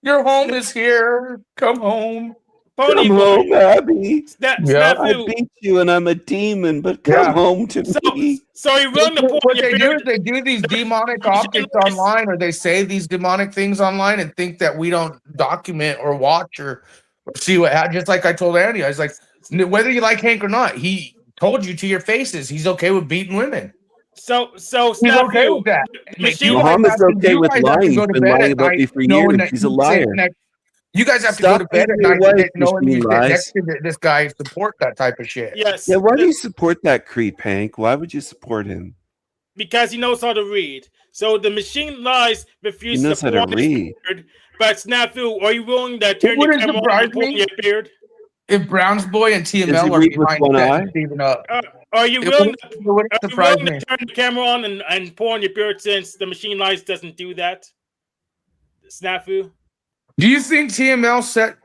Your home is here. Come home. Pony Come boy. home, Abby. Yeah. I Snafu. beat you and I'm a demon, but come Yeah. home to me. So he run the What point. they do is they do these demonic optics online, or they say these demonic things online and think that we don't document or watch or see what happened. Just like I told Andy, I was like, whether you like Hank or not, he told you to your faces he's okay with beating women. So He's Snafu. okay with that. Machine Muhammad's okay with lying. He's been lying about me for years. He's a liar. You guys have to Stop go to bed at beating your night wife, knowing you machine sit lies. next to this guy support that type of shit. Yes. Yeah, why do you support that creep, Hank? Why would you support him? Because he knows how to read. So the machine lies He refuses knows how to pull on his read. beard. But Snafu, are you willing to turn your wouldn't camera on surprise and pull me. your beard? If Browns Boy and Does he TML are read with behind one setting eye? Steven up, Are you it willing wouldn't to surprise me. turn the camera on and pull on your beard since the machine lies doesn't do that? Snafu? Do you think TML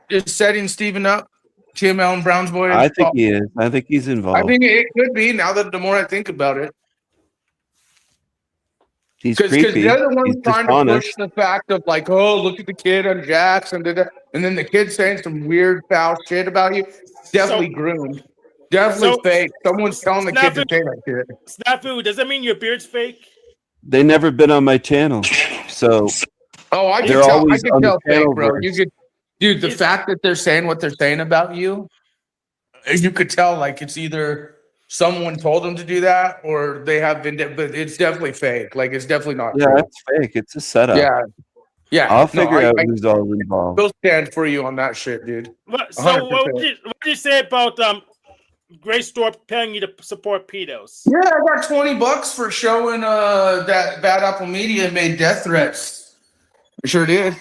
is setting Steven up? TML and Browns Boy? I think he is. I think he's I involved. think it could be now that the more I think about it. He's Because creepy. the other one's He's trying to dishonest. push the fact of like, oh, look at the kid on Jackson, and then the kid saying some weird foul shit about you. Definitely groomed. Definitely So- fake. Someone's telling the kid to Snafu- say that shit. Snafu, does that mean your beard's fake? They never been on my channel, so Oh, I They're can tell. I always can on the tell fake, bro. channelverse. You could, dude. The It's- fact that they're saying what they're saying about you, you could tell. Like it's either someone told them to do that, or they have been. But it's definitely fake. Like it's definitely not. yeah, true. it's fake. It's a setup. Yeah, yeah. I'll figure out I who's all involved. will stand for you on that shit, dude. So 100%. what would you say about Grace Thorpe paying you to support pedos? Yeah, I got $20 for showing that Bad Apple Media made death threats. I sure did.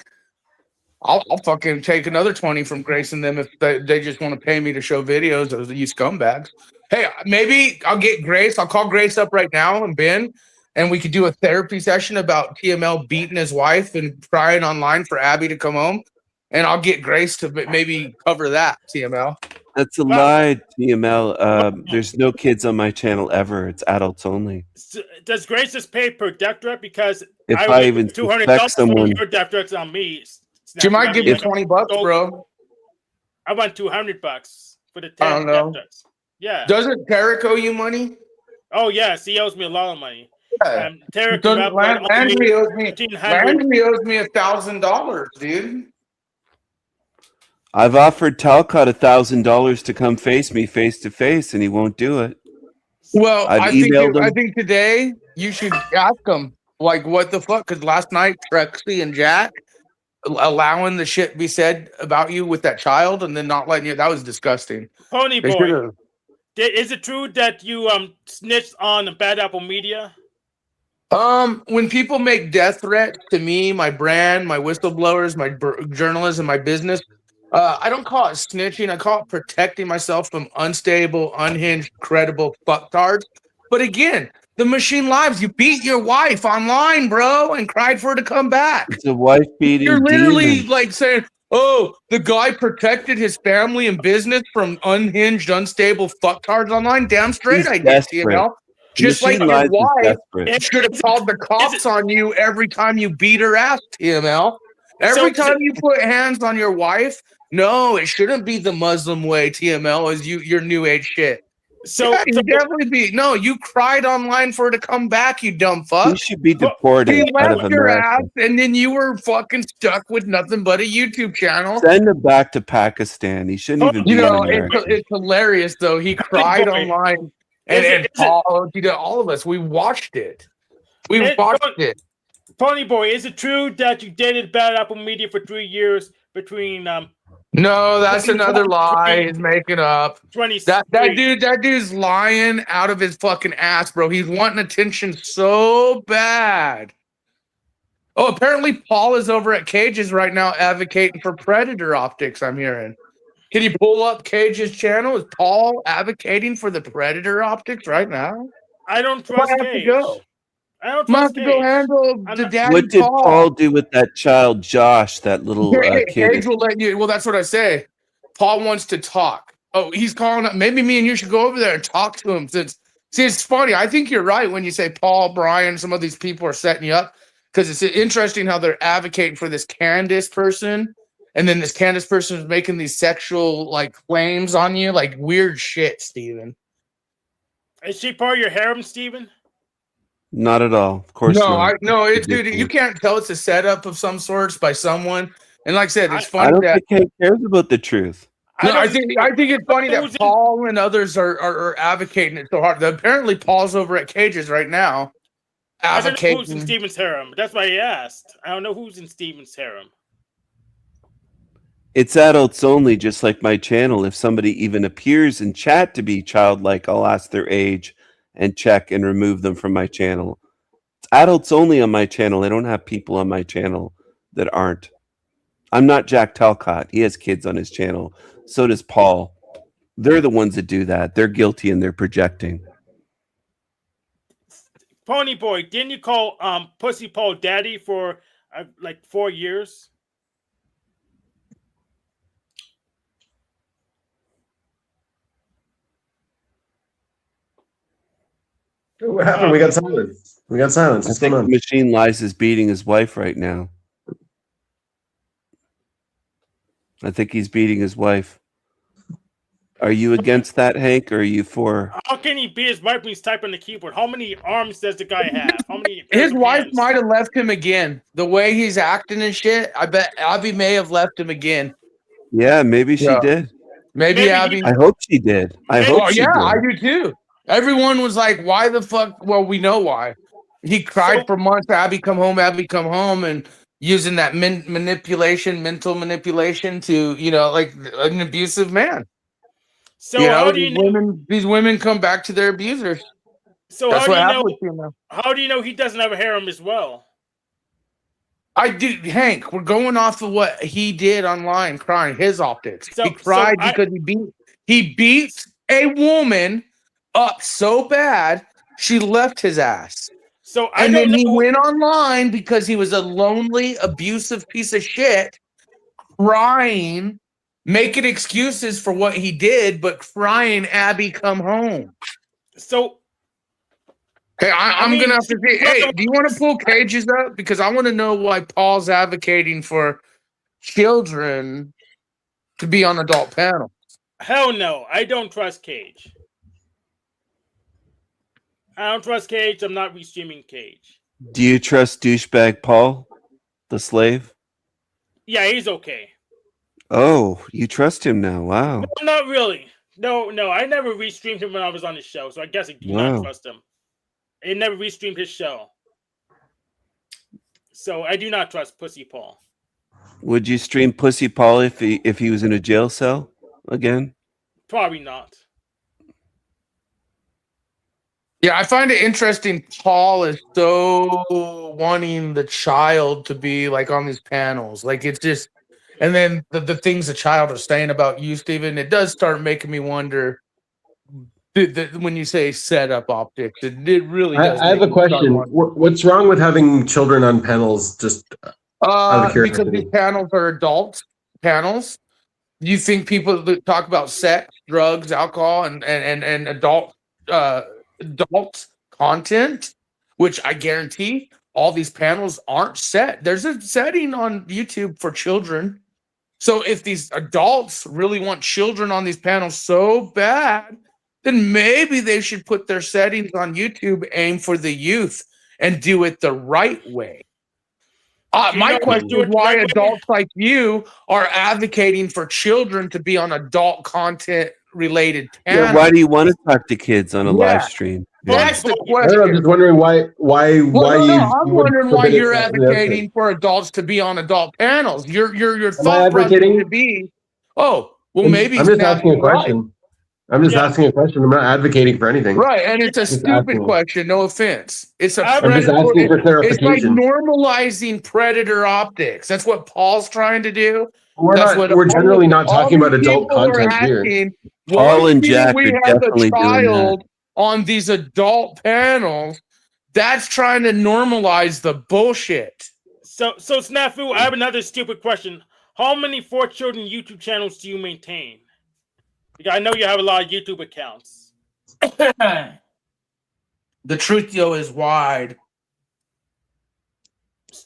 I'll fucking take another 20 from Grace and them if they just want to pay me to show videos of you scumbags. Hey, maybe I'll get Grace. I'll call Grace up right now and Ben, and we could do a therapy session about TML beating his wife and crying online for Abby to come home. And I'll get Grace to maybe cover that, TML. That's a Wow. lie, TML. There's no kids on my channel ever. It's adults only. Does Grace just pay per death threat? Because If would I give even $200 suspect for someone, your death threats on me. You might give me Snafu. $20, bro. I want $200 for the I 10 don't know. death threats. Yeah. Doesn't Tarek owe you money? Oh yes, he owes me a lot of money. Yeah. Tarek, Doesn't Landry owes me $1,500. Landry owes me $1,000, dude. I've offered Talcott $1,000 to come face me face to face, and he won't do it. Well, I've I think emailed him. I think today you should ask him like what the fuck, because last night Trexie and Jack allowing the shit be said about you with that child and then not letting you, that was disgusting. Pony They boy, should've- is it true that you snitched on Bad Apple Media? When people make death threats to me, my brand, my whistleblowers, my journalism, my business, I don't call it snitching. I call it protecting myself from unstable, unhinged, credible fucktards. But again, the machine lives. You beat your wife online, bro, and cried for her to come back. It's a wife beating You're literally demon. like saying, "Oh, the guy protected his family and business from unhinged, unstable fucktards online." Damn straight, He's I did, desperate. TML. The Just like machine your lies is wife desperate. should have called the cops on you every time you beat her ass, TML. Every time you put hands on your wife, no, it shouldn't be the Muslim way, TML, is your new age shit. So, Yeah, you definitely be. No, you cried online for her to come back, you dumb fuck. He should be deported He out of left your America. ass, and then you were fucking stuck with nothing but a YouTube channel. Send him back to Pakistan. He shouldn't even be You in know, America. it's hilarious though. He cried boy. online, Is and it- Paul, you know, all of us, we watched it. We watched it. Pony boy, is it true that you dated Bad Apple Media for 3 years between No, that's another lie. He's making up. 20? That dude's lying out of his fucking ass, bro. He's wanting attention so bad. Oh, apparently Paul is over at Cage's right now advocating for Predator optics, I'm hearing. Can you pull up Cage's channel? Is Paul advocating for the Predator optics right now? I don't Might trust have to Cage. go. I don't Might have trust to go Cage. handle I'm the not- daddy What did Paul do with that child, Josh, that little kid? Cage will let you. Well, that's what I say. Paul wants to talk. Oh, he's calling up. Maybe me and you should go over there and talk to him. See, it's funny. I think you're right when you say Paul, Brian, some of these people are setting you up, because it's interesting how they're advocating for this Candace person, and then this Candace person is making these sexual like claims on you, like weird shit, Steven. Is she part of your harem, Steven? Not at all. Of course not. It's dude. You can't tell it's a setup of some sorts by someone. And like I said, it's I funny don't that think he cares about the truth. No, I don't- think it's funny Who's that in- Paul and others are advocating it so hard. Apparently, Paul's over at Cage's right now, I don't know who's in advocating. Steven's harem. That's why he asked. I don't know who's in Steven's harem. It's adults only, just like my channel. If somebody even appears in chat to be childlike, I'll ask their age and check and remove them from my channel. It's adults only on my channel. I don't have people on my channel that aren't. I'm not Jack Talcott. He has kids on his channel. So does Paul. They're the ones that do that. They're guilty and they're projecting. Pony boy, didn't you call Pussy Paul daddy for like 4 years? What happened? We got silence. We got silence. I What's think going the on? Machine Lies is beating his wife right now. I think he's beating his wife. Are you against that, Hank, or are you for? How can he be his wife when he's typing on the keyboard? How many arms does the guy have? How many? His wife hands? might have left him again. The way he's acting and shit, I bet Abby may have left him again. Yeah, maybe she Yeah. did. Maybe Abby. I hope she did. I hope Oh she yeah, did. I do too. Everyone was like, "Why the fuck?" Well, we know why. He cried for months. Abby, come home. Abby, come home, and using that mental manipulation to, like an abusive man. So how do you know? These women come back to their abusers. So That's how do what you happened know? with you now. How do you know he doesn't have a harem as well? I do, Hank. We're going off of what he did online, crying his optics. He cried because he beat a woman up so bad she left his ass. So and then he went online because he was a lonely, abusive piece of shit, crying, making excuses for what he did, but crying, Abby, come home. So, okay, I'm going to have to say, hey, do you want to pull Cages up? Because I want to know why Paul's advocating for children to be on adult panels. Hell no, I don't trust Cage. I don't trust Cage. I'm not restreaming Cage. Do you trust douchebag Paul, the slave? Yeah, he's okay. Oh, you trust him now? Wow. No, not really. No, I never restreamed him when I was on his show, so I guess I do not trust him. I never restreamed his show, so I do not trust Pussy Paul. Would you stream Pussy Paul if he was in a jail cell again? Probably not. Yeah, I find it interesting. Paul is so wanting the child to be like on these panels. Like it's just, and then the things the child is saying about you, Steven, it does start making me wonder when you say setup optics, it really does. I have a question. What's wrong with having children on panels? Just because these panels are adult panels. Do you think people that talk about sex, drugs, alcohol, and adult content, which I guarantee all these panels aren't set. There's a setting on YouTube for children. So if these adults really want children on these panels so bad, then maybe they should put their settings on YouTube, aim for the youth, and do it the right way. My question is why adults like you are advocating for children to be on adult content related panels. Yeah, why do you want to talk to kids on a live stream? That's the question. I'm just wondering why I'm wondering why you're advocating for adults to be on adult panels. Your thought process to be, maybe I'm just asking a question. I'm just asking a question. I'm not advocating for anything. Right, and it's a stupid question. No offense. I'm just asking for clarification. It's like normalizing predator optics. That's what Paul's trying to do. We're generally not talking about adult content here. Paul and Jack are definitely doing that. On these adult panels, that's trying to normalize the bullshit. So Snafu, I have another stupid question. How many 4 children YouTube channels do you maintain? Because I know you have a lot of YouTube accounts. The truth, though, is wide.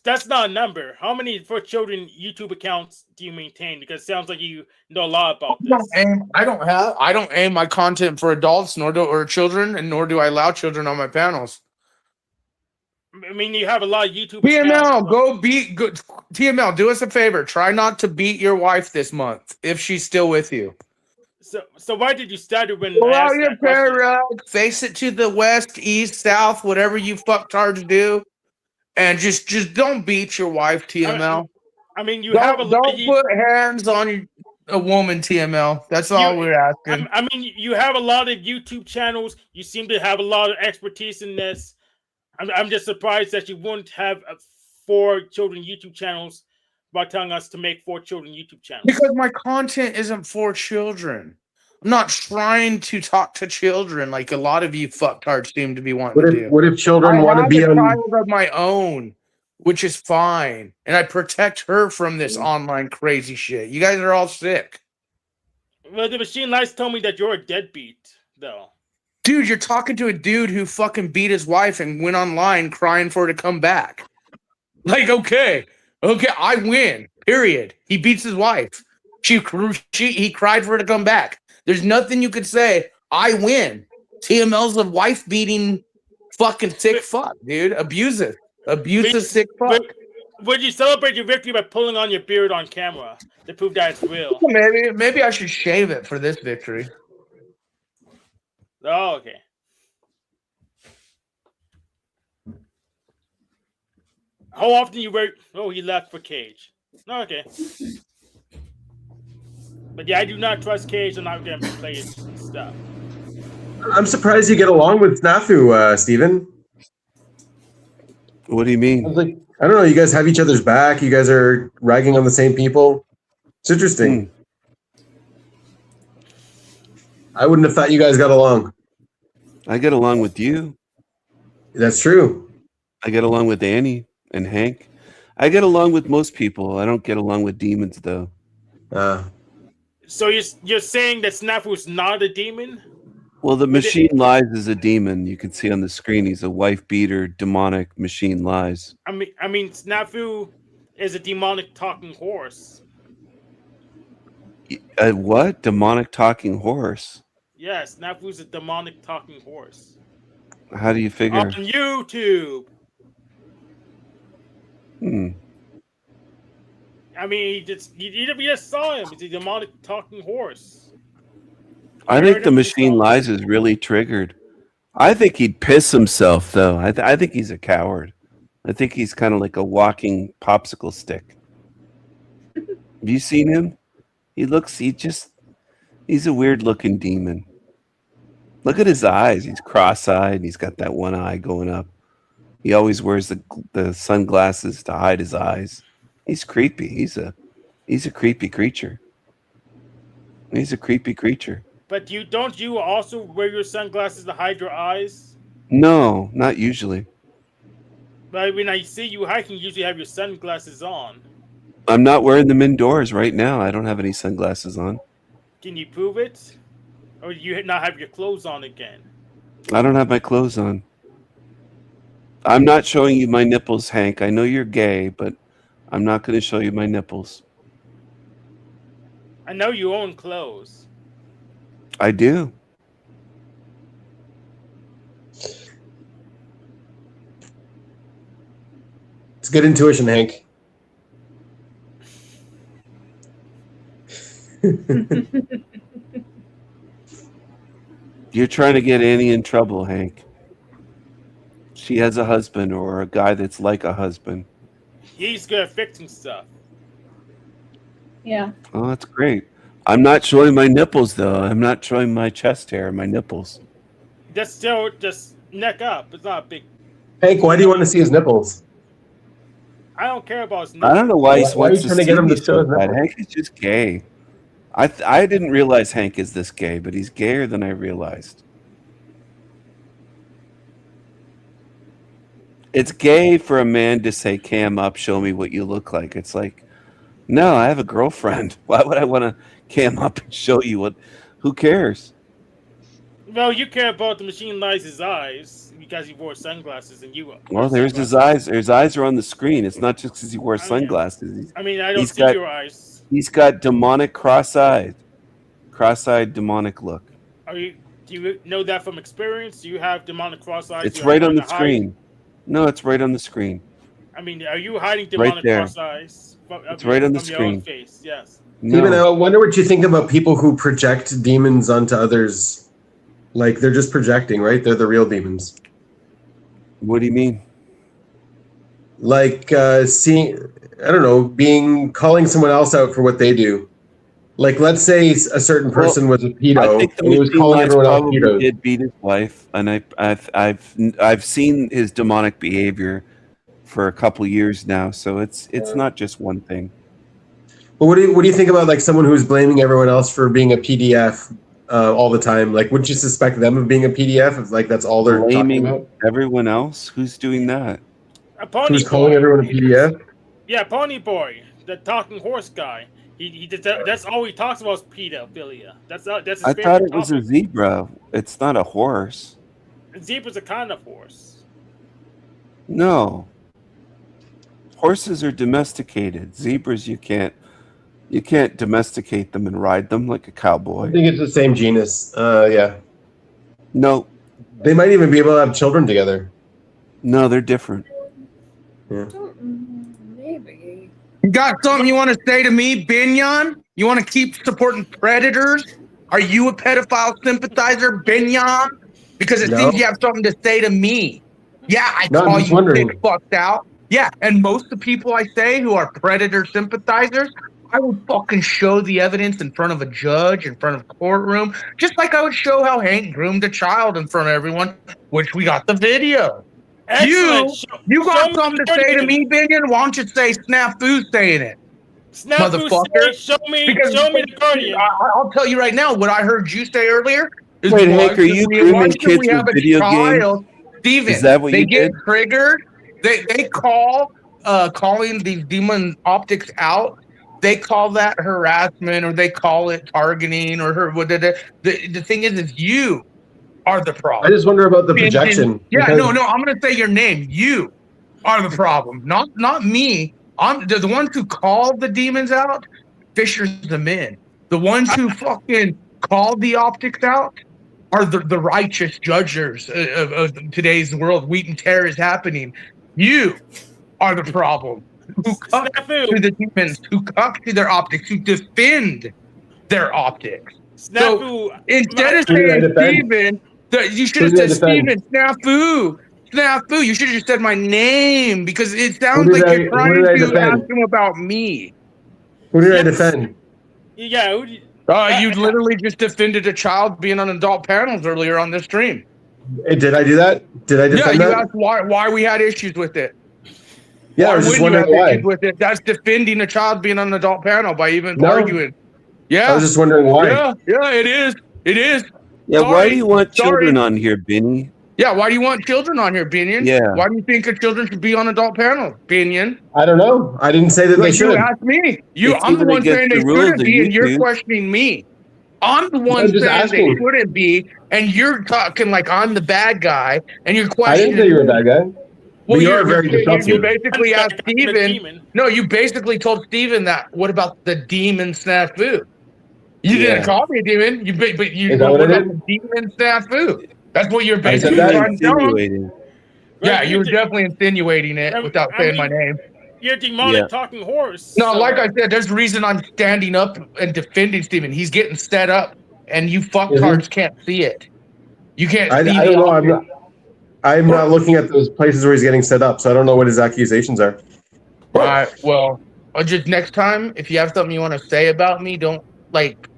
That's not a number. How many 4 children YouTube accounts do you maintain? Because it sounds like you know a lot about this. I don't aim my content for adults, or children, and nor do I allow children on my panels. I mean, you have a lot of YouTube TML, TML, do us a favor. Try not to beat your wife this month if she's still with you. So why did you stutter when pull out your parrot, face it to the west, east, south, whatever you fucktards do, and just don't beat your wife, TML. I mean, don't put hands on a woman, TML. That's all we're asking. I mean, you have a lot of YouTube channels. You seem to have a lot of expertise in this. I'm just surprised that you wouldn't have 4 children YouTube channels by telling us to make 4 children YouTube channels. Because my content isn't for children. I'm not trying to talk to children like a lot of you fucktards seem to be wanting to do. What if children want to be on? I have a child of my own, which is fine, and I protect her from this online crazy shit. You guys are all sick. Well, the Machine Lights told me that you're a deadbeat, though. Dude, you're talking to a dude who fucking beat his wife and went online crying for her to come back. Like, okay, I win. Period. He beats his wife. He cried for her to come back. There's nothing you could say. I win. TML's a wife beating fucking sick fuck, dude. Abusive sick fuck. Would you celebrate your victory by pulling on your beard on camera to prove that it's real? Maybe I should shave it for this victory. Oh, okay. How often you wear? Oh, he left for Cage. Okay. But yeah, I do not trust Cage. I'm not going to play his stuff. I'm surprised you get along with Snafu, Steven. What do you mean? I don't know. You guys have each other's back. You guys are ragging on the same people. It's interesting. I wouldn't have thought you guys got along. I get along with you. That's true. I get along with Annie and Hank. I get along with most people. I don't get along with demons, though. So you're saying that Snafu's not a demon? Well, the machine lies is a demon. You can see on the screen he's a wife beater, demonic machine lies. I mean, Snafu is a demonic talking horse. A what? Demonic talking horse? Yes, Snafu's a demonic talking horse. How do you figure? On YouTube. I mean, you just saw him. It's a demonic talking horse. I think the machine lies is really triggered. I think he'd piss himself, though. I think he's a coward. I think he's kind of like a walking popsicle stick. Have you seen him? He's a weird looking demon. Look at his eyes. He's cross-eyed. And he's got that one eye going up. He always wears the sunglasses to hide his eyes. He's creepy. He's a creepy creature. He's a creepy creature. But don't you also wear your sunglasses to hide your eyes? No, not usually. But when I see you hiking, you usually have your sunglasses on. I'm not wearing them indoors right now. I don't have any sunglasses on. Can you prove it? Or do you not have your clothes on again? I don't have my clothes on. I'm not showing you my nipples, Hank. I know you're gay, but I'm not going to show you my nipples. I know you own clothes. I do. It's good intuition, Hank. You're trying to get Annie in trouble, Hank. She has a husband or a guy that's like a husband. He's good at fixing stuff. Yeah. Oh, that's great. I'm not showing my nipples, though. I'm not showing my chest hair, my nipples. Just neck up. It's not a big... Hank, why do you want to see his nipples? I don't care about his nipples. I don't know why he Why are you wants trying to get him to show his nipples? Hank is just gay. I didn't realize Hank is this gay, but he's gayer than I realized. It's gay for a man to say, "Cam up, show me what you look like." It's like, no, I have a girlfriend. Why would I want to cam up and show you what? Who cares? Well, you care about the machine lies' eyes because he wore sunglasses and you. Well, there's his eyes. His eyes are on the screen. It's not just because he wears sunglasses. I don't see your eyes. He's got demonic cross-eyed demonic look. Do you know that from experience? Do you have demonic cross-eyes? It's right on the screen. No, it's right on the screen. I mean, are you hiding demonic cross-eyes? It's right on the screen. Your own face, yes. No. Steven, I wonder what you think about people who project demons onto others. Like, they're just projecting, right? They're the real demons. What do you mean? Like, calling someone else out for what they do. Like, let's say a certain person was a pedo, I think and he was calling everyone else pedos. Did beat his wife, and I've seen his demonic behavior for a couple years now, so it's not just one thing. But what do you think about like someone who's blaming everyone else for being a PDF all the time? Like, wouldn't you suspect them of being a PDF if like that's all they're blaming talking about? Everyone else? Who's doing that? Who's calling everyone a PDF? Yeah, Pony Boy, the talking horse guy. He did that, that's all he talks about is pedophilia. That's his I favorite thought it was topic. a zebra. It's not a horse. Zebra's a kind of horse. No. Horses are domesticated. Zebras you can't. You can't domesticate them and ride them like a I cowboy. think it's the same genus. Yeah. No, They might even be able to have children together. no, they're different. Yeah. Maybe. You got something you want to say to me, Binyan? You want to keep supporting predators? Are you a pedophile sympathizer, Binyan? Because it No. seems you have something to say to me. Yeah, I No, I'm call just you wondering. sick fucked out. Yeah, and most of the people I say who are predator sympathizers, I would fucking show the evidence in front of a judge, in front of a courtroom, just like I would show how Hank groomed a child in front of everyone, which we got the video. Excellent. You got show me something the to say to Guardian. me, Binion? Why don't you say snafu saying it? Snafu, Motherfucker. say, show me Because the Guardian. I'll tell you right now, what I heard you say earlier is Wait, why Hank, are you should grooming why should kids we have with a video games? child? Steven, Is that what they you get did? triggered. They call calling these demon optics out. They call that harassment, or they call it targeting, or the thing is you are the I problem. just wonder about the projection. Yeah, because- no, I'm gonna say your name. You are the problem, not me. I'm the ones who call the demons out, fishers them in. The ones who fucking call the optics out are the righteous judges of today's world. Wheat and tear is happening. You are the problem. Who cuck to the demons, who cuck to their optics, who defend their optics. Snafu. Instead of Who did I saying defend? Steven, you should Who have did I said defend? Steven, snafu. You should have just said my name, because it sounds Who did like I- you're who trying did I to defend? ask him about me. Who did I Yes. defend? Yeah. Who You literally just defended a child being on adult panels earlier on this stream. Did I do that? Did I Yeah, defend you that? asked why we had issues with it. Yeah, Why I was just wouldn't you wondering have why. issues with it? That's defending a child being on an adult panel by even No. arguing. Yeah, I was just wondering why. yeah, it is. It is. Yeah, why Sorry, do you want sorry. children on here, Benny? Yeah, why do you want children on here, Binion? Yeah. Why do you think the children should be on adult panels, Binion? I don't know. I didn't say that they Like, you should. asked me. It's I'm the even one against saying the they rules shouldn't of be, and you're YouTube. questioning me. I'm the one just saying asking. they shouldn't be, and you're talking like I'm the bad guy, and you're I questioning. didn't say you were a bad guy. Well, you are very you disruptive. basically asked I'm a Steven. demon. No, you basically told Steven that. What about the demon snafu? You Yeah. didn't call me a demon. But you. Is that what I about did? the demon snafu? That's what you're I said basically that. trying to tell him. Insinuating. Yeah, Right, you were you're definitely insinuating it without saying my name. You're a demonic Yeah. talking horse. No, so- like I said, there's a reason I'm standing up and defending Steven. He's getting set up, and you fucktards can't see it. You can't I see don't the know. optic. I'm not looking at those places where he's getting set up, so I don't know what his accusations are. All right, well, just next time, if you have something you want to say about me, don't like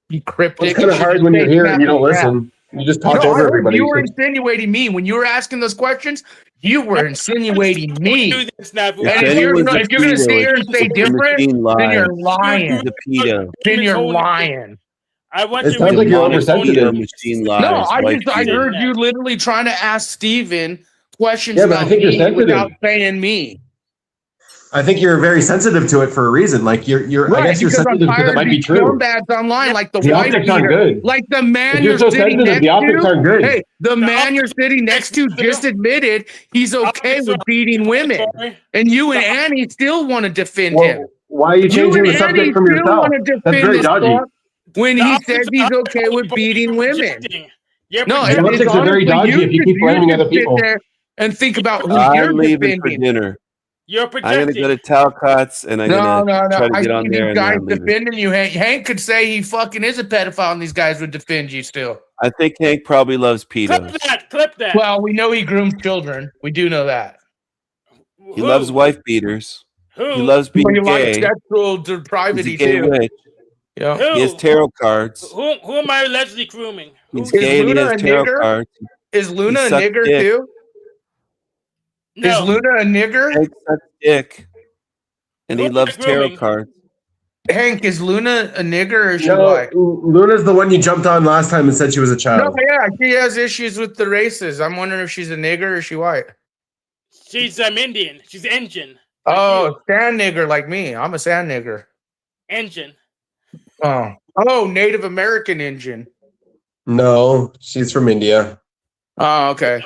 be cryptic. It's kind of hard when you're here and you don't listen. You just talk No, over everybody. you were insinuating me when you were asking those questions. You were insinuating me. Do this, Snafu. If And if Benny you're was not- a if you're gonna sit pedo, here and say the different, machine lies. then you're He's lying. a pedo. Then you're Holy- lying. I want It you. sounds like you're Demonic oversensitive. pedo, machine lies. No, I white pedo. heard you literally trying to ask Steven questions Yeah, but I about think you're me sensitive. without saying me. I think you're very sensitive to it for a reason. Like you're. I guess you're because I'm sensitive because tired it of might be these true. scumbags online, like the The white optics aren't beater, good. like the man If you're you're so sitting sensitive, next the optics to. aren't good. Hey, the man you're optics- sitting next to just admitted he's okay Optics with are- beating women, and you and Annie still want to defend him. Well, why are you You changing and the Annie subject from still yourself? want to That's defend very this dodgy. fuck when The he optics says he's are- okay with beating women. You're No, The it's optics are very honestly dodgy if you keep blaming should other people. sit there and think about who I'm you're leaving for defending. dinner. You're I'm gonna projecting. go to Talcott's and I'm No, gonna try to I get on see there these and then guys I'm leaving. defending you. Hank could say he fucking is a pedophile, and these guys would defend you still. I think Hank probably loves Clip pedos. that. Clip that. Well, we know he grooms children. We do know that. He Who? loves wife beaters. Who? He loves being He likes gay. sexual He's a depravity gay too. witch. Yeah. Who? He has tarot cards. Who am I allegedly grooming? He's Who? gay and he Luna has a tarot nigger? cards. Is Luna He a sucked nigger dick. too? No. Is Luna a nigger? Hank sucks dick. And he Who am I loves tarot grooming? cards. Hank, is Luna a nigger or is she No, white? Luna's the one you jumped on last time and said she was a No, child. yeah, she has issues with the races. I'm wondering if she's a nigger or is she white. She's Indian. She's Indian. Oh, sand nigger like me. I'm a sand nigger. Indian. Oh, Native American Indian. No, she's from India. Oh, okay.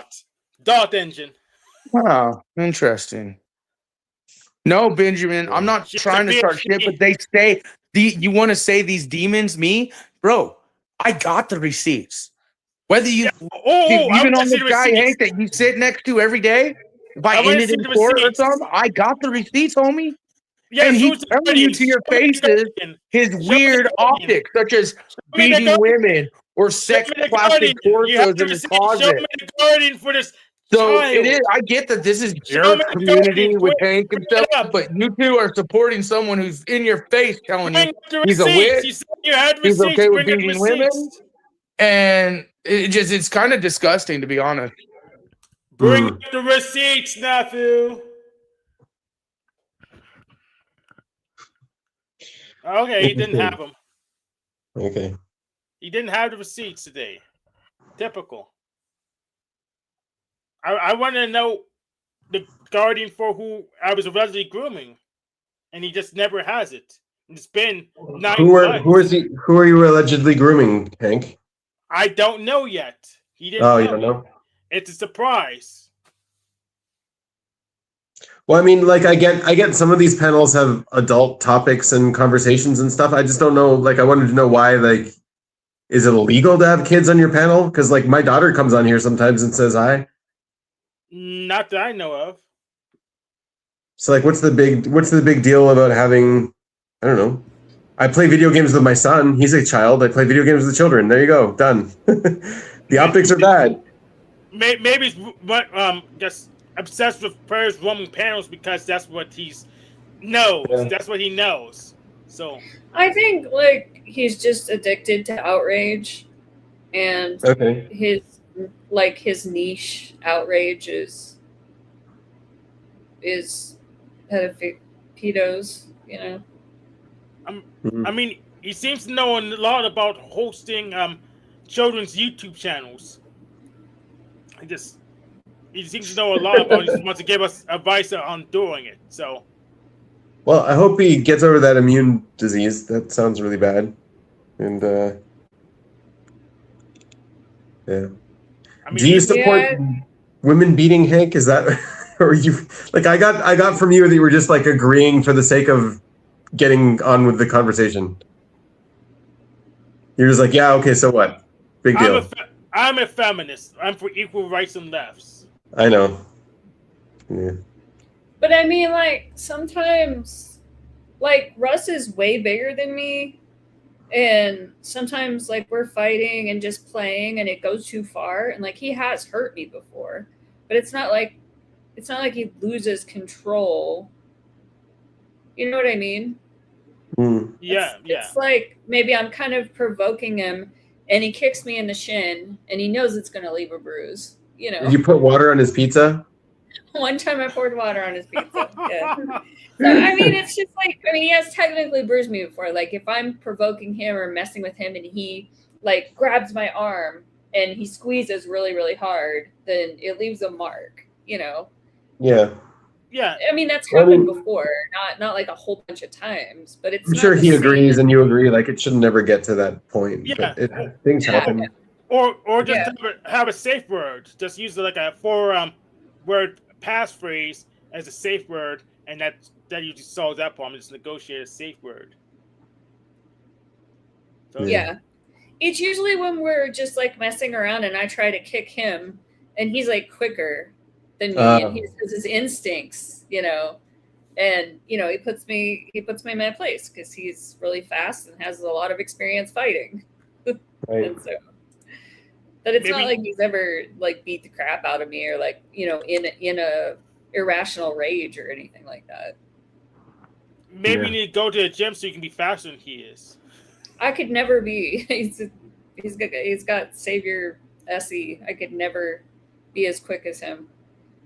Dot engine. Oh, interesting. No, Benjamin, I'm not She's trying to a start bitch. shit, but they say You want to say these demons, me, bro? I got the receipts. Whether you even on this guy Hank that you sit next to every day, if I ended in court or something, I got the receipts, homie. Yes, and he's telling you to your faces his weird optics, such as beating women or sex plastic torsos in his closet. Show me the guardian for this. So it is. I get that this is your community with Hank and stuff, but you two are supporting someone who's in your face telling you he's a witch. He's okay with beating women, and it's kind of disgusting, to be honest. Bring up the receipts, nephew. Okay, he didn't have them. Okay. He didn't have the receipts today. Typical. I want to know the guardian for who I was allegedly grooming, and he just never has it. It's been 9 months. Who are you allegedly grooming, Hank? I don't know yet. He didn't. Oh, you don't know? It's a surprise. Well, I mean, like I get some of these panels have adult topics and conversations and stuff. I just don't know. Like, I wanted to know why. Like, is it illegal to have kids on your panel? Because like my daughter comes on here sometimes and says hi. Not that I know of. So like, what's the big deal about having? I don't know. I play video games with my son. He's a child. I play video games with children. There you go. Done. The optics are bad. Maybe it's just obsessed with prayers roaming panels because that's what he knows. Yeah. That's what he knows. So I think like he's just addicted to outrage, and his niche outrage is pedos, you know. I mean, he seems to know a lot about hosting children's YouTube channels. He seems to know a lot about it. He just wants to give us advice on doing it. So, well, I hope he gets over that immune disease. That sounds really bad. And yeah. I mean, do you support women beating, Hank? Is that, or you like? I got from you that you were just like agreeing for the sake of getting on with the conversation. You're just like, yeah, okay, so what? Big deal. I'm a feminist. I'm for equal rights and lefts. I know. Yeah. But I mean, like, sometimes, like, Russ is way bigger than me. And sometimes, like, we're fighting and just playing and it goes too far. And, like, he has hurt me before. But it's not like he loses control. You know what I mean? Yeah. It's like maybe I'm kind of provoking him and he kicks me in the shin and he knows it's going to leave a bruise. You know. Did you put water on his pizza? One time I poured water on his pizza. Yeah. So, I mean, it's just like, he has technically bruised me before. Like, if I'm provoking him or messing with him and he, like, grabs my arm and he squeezes really, really hard, then it leaves a mark, you know? Yeah. Yeah. I mean, that's happened before, not like a whole bunch of times, but it's I'm sure he agrees and you agree, like, it should never get to that point. Yeah. But things happen. Or just have a safe word. Just use like a 4-word passphrase as a safe word, and that usually solves that problem. Just negotiate a safe word. So, yeah. It's usually when we're just like messing around and I try to kick him and he's like quicker than me and he just has his instincts, you know. And, you know, he puts me in my place because he's really fast and has a lot of experience fighting. Right. And so, but it's not like he's ever like beat the crap out of me or like, you know, in a irrational rage or anything like that. Maybe you need to go to the gym so you can be faster than he is. I could never be. He's got Savior SE. I could never be as quick as him.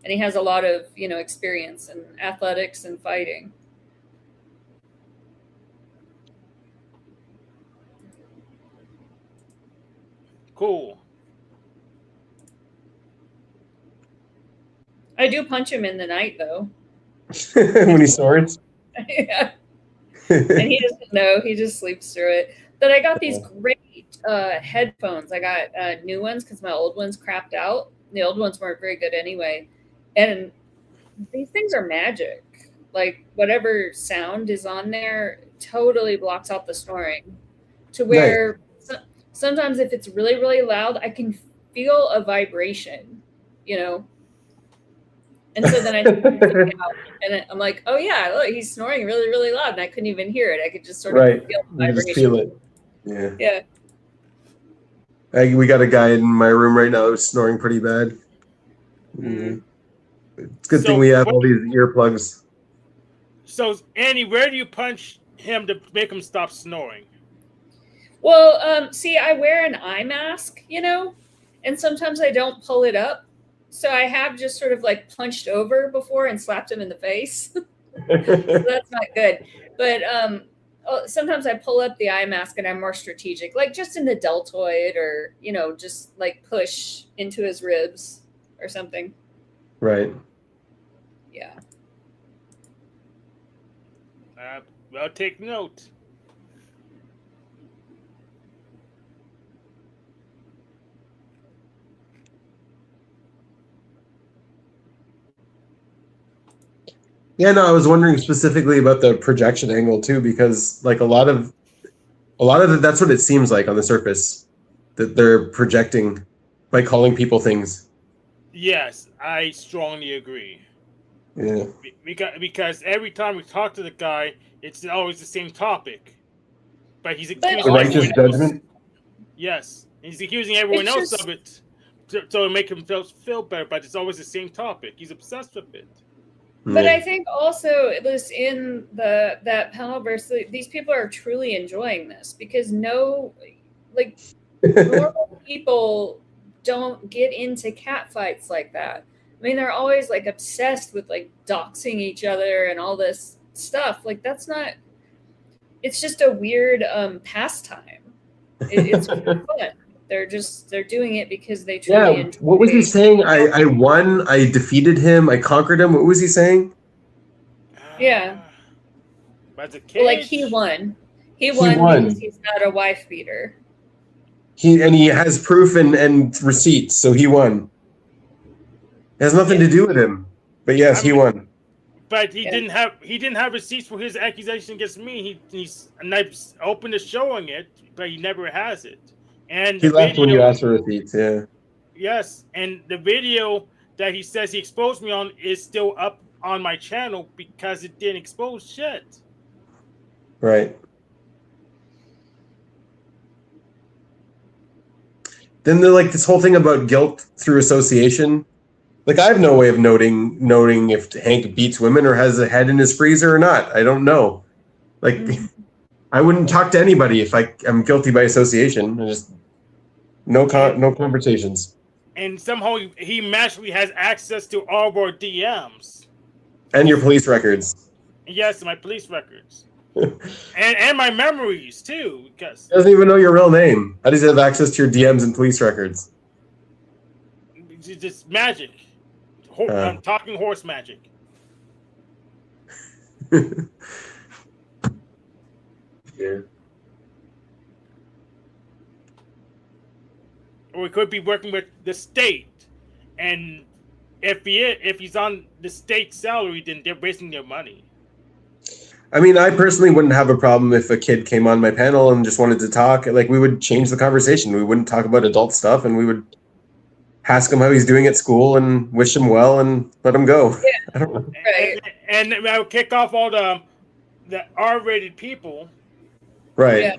And he has a lot of, you know, experience in athletics and fighting. Cool. I do punch him in the night, though. When he swords? Yeah. And he doesn't know. He just sleeps through it. But I got these great headphones. I got new ones because my old ones crapped out. The old ones weren't very good anyway. And these things are magic. Like, whatever sound is on there totally blocks out the snoring to where sometimes if it's really, really loud, I can feel a vibration, you know? And so then I take it out and I'm like, oh yeah, look, he's snoring really, really loud. And I couldn't even hear it. I could just sort of feel the You vibration. just feel it. Yeah. Yeah. We got a guy in my room right now who's snoring pretty bad. Mm. It's a good thing we have all these earplugs. So, Annie, where do you punch him to make him stop snoring? Well, see, I wear an eye mask, you know, and sometimes I don't pull it up. So I have just sort of like punched over before and slapped him in the face. So that's not good. But sometimes I pull up the eye mask and I'm more strategic, like just in the deltoid or, you know, just like push into his ribs or something. Right. Yeah. Well, take note. Yeah, no, I was wondering specifically about the projection angle too, because like a lot of it, that's what it seems like on the surface, that they're projecting by calling people things. Yes, I strongly agree. Yeah. Because every time we talk to the guy, it's always the same topic. But he's accusing The righteous judgment? Yes. He's accusing everyone else of it to make him feel better, but it's always the same topic. He's obsessed with it. But I think also it was in that panel verse, these people are truly enjoying this because normal people don't get into cat fights like that. I mean, they're always like obsessed with like doxing each other and all this stuff. Like that's not. It's just a weird pastime. It's fun. They're doing it because they truly enjoy. What was he saying? I won. I defeated him. I conquered him. What was he saying? Yeah. But the kid, like he won. He won because he's not a wife beater. He has proof and receipts, so he won. It has nothing to do with him. But yes, he won. But he didn't have receipts for his accusation against me. And I opened to showing it, but he never has it. And he left when you asked for receipts, yeah. Yes, and the video that he says he exposed me on is still up on my channel because it didn't expose shit. Right. Then they're like this whole thing about guilt through association. Like I have no way of noting if Hank beats women or has a head in his freezer or not. I don't know. Like I wouldn't talk to anybody if I'm guilty by association. I just no conversations. And somehow he magically has access to all of our DMs. And your police records. Yes, my police records. and my memories too. Because he doesn't even know your real name. How does he have access to your DMs and police records? It's just magic. I'm talking horse magic. Yeah. Or we could be working with the state, and if he's on the state salary, then they're wasting their money. I mean, I personally wouldn't have a problem if a kid came on my panel and just wanted to talk. Like, we would change the conversation. We wouldn't talk about adult stuff, and we would ask him how he's doing at school and wish him well and let him go. Yeah. I don't know. Right. And I would kick off all the R-rated people. Right. Yeah.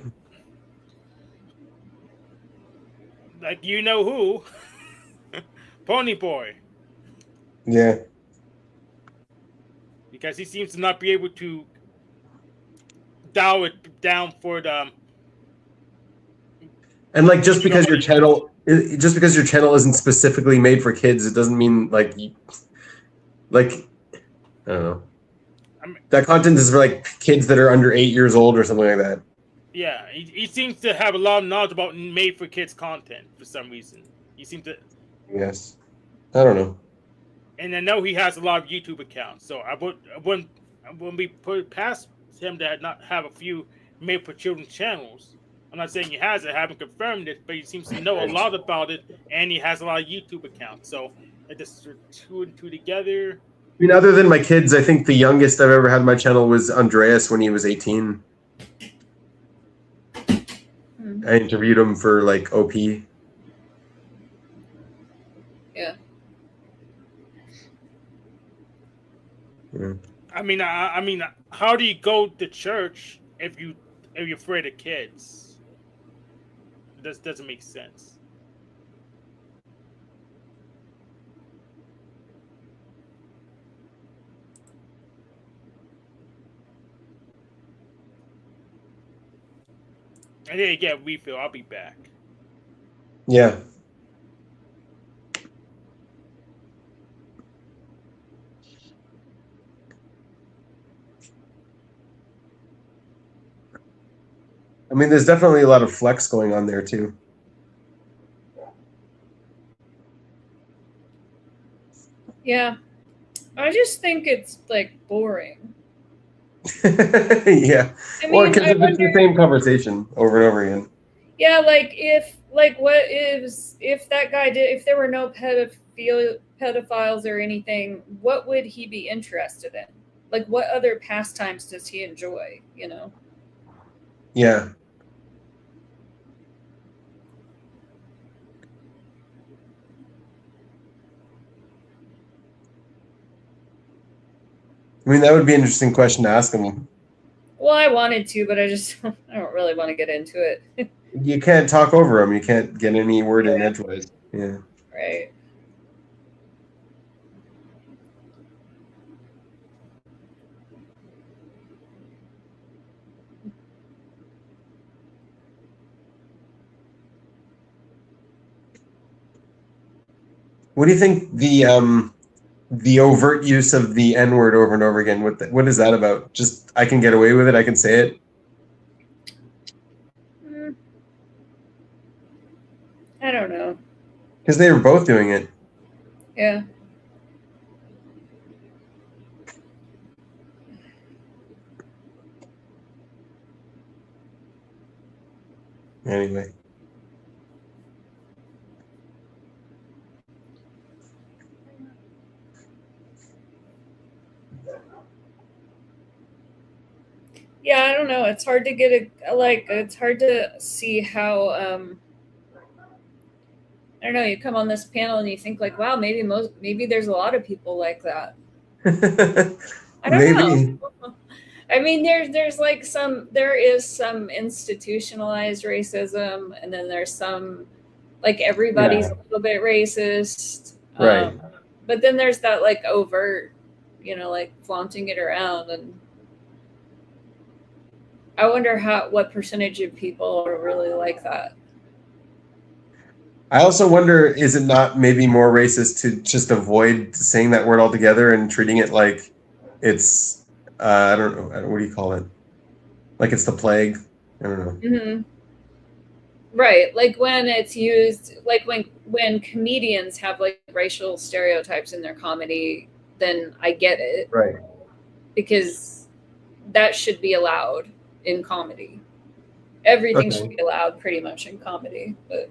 Like, you know who? Pony Boy. Yeah. Because he seems to not be able to dial it down for the. And like, just because your channel isn't specifically made for kids, it doesn't mean like I don't know. That content is for like kids that are under 8 years old or something like that. Yeah, he seems to have a lot of knowledge about made for kids content for some reason. He seems to. Yes. I don't know. And I know he has a lot of YouTube accounts, so I wouldn't be put past him to not have a few made for children channels. I'm not saying he has it, I haven't confirmed it, but he seems to know a lot about it, and he has a lot of YouTube accounts. So I just two and two together. I mean, other than my kids, I think the youngest I've ever had on my channel was Andreas when he was 18. I interviewed him for like OP. Yeah. Yeah. I mean, how do you go to church if you're afraid of kids? This doesn't make sense. And then again, refill. I'll be back. Yeah. I mean, there's definitely a lot of flex going on there too. Yeah. I just think it's like boring. Yeah. I Well, mean, because I it's wonder. the same conversation over and over again. Yeah, like what if that guy did, if there were no pedophiles or anything, what would he be interested in? Like, what other pastimes does he enjoy? You know? Yeah. I mean, that would be an interesting question to ask him. Well, I wanted to, but I don't really want to get into it. You can't talk over him. You can't get any word in edgewise. Yeah. Right. What do you think the overt use of the N word over and over again? What is that about? Just I can get away with it. I can say it. I don't know. Because they were both doing it. Yeah. Anyway. Yeah, I don't know. It's hard to get it's hard to see how I don't know, you come on this panel and you think like, wow, maybe there's a lot of people like that. I don't know. I mean, there is some institutionalized racism, and then there's some, like, everybody's a little bit racist. Right. But then there's that like overt, like flaunting it around, and I wonder what percentage of people are really like that. I also wonder, is it not maybe more racist to just avoid saying that word altogether and treating it like it's, I don't know, what do you call it? Like it's the plague? I don't know. Mm-hmm. Right. Like when it's used, like when comedians have like racial stereotypes in their comedy, then I get it. Right. Because that should be allowed in comedy. Everything should be allowed pretty much in comedy, but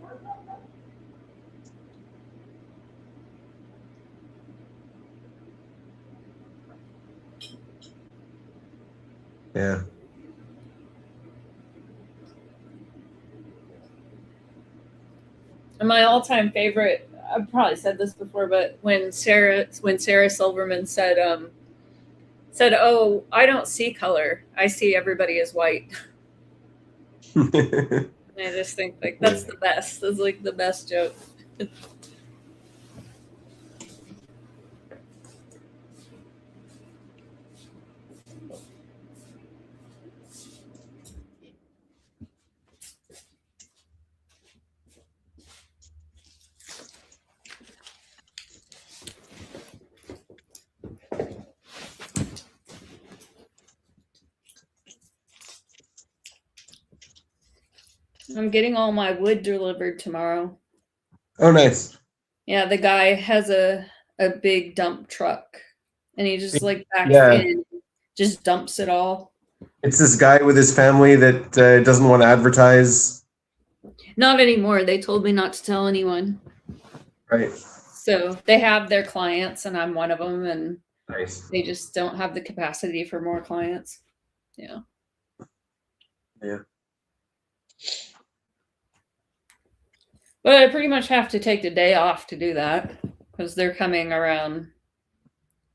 yeah. And my all-time favorite, I've probably said this before, but when Sarah Silverman said, "Oh, I don't see color. I see everybody as white." I just think like that's the best. That's like the best joke. I'm getting all my wood delivered tomorrow. Oh, nice. Yeah, the guy has a big dump truck, and he just like backs in, just dumps it all. It's this guy with his family that doesn't want to advertise. Not anymore. They told me not to tell anyone. Right. So they have their clients, and I'm one of them, and nice. They just don't have the capacity for more clients. Yeah. Yeah. But I pretty much have to take the day off to do that because they're coming around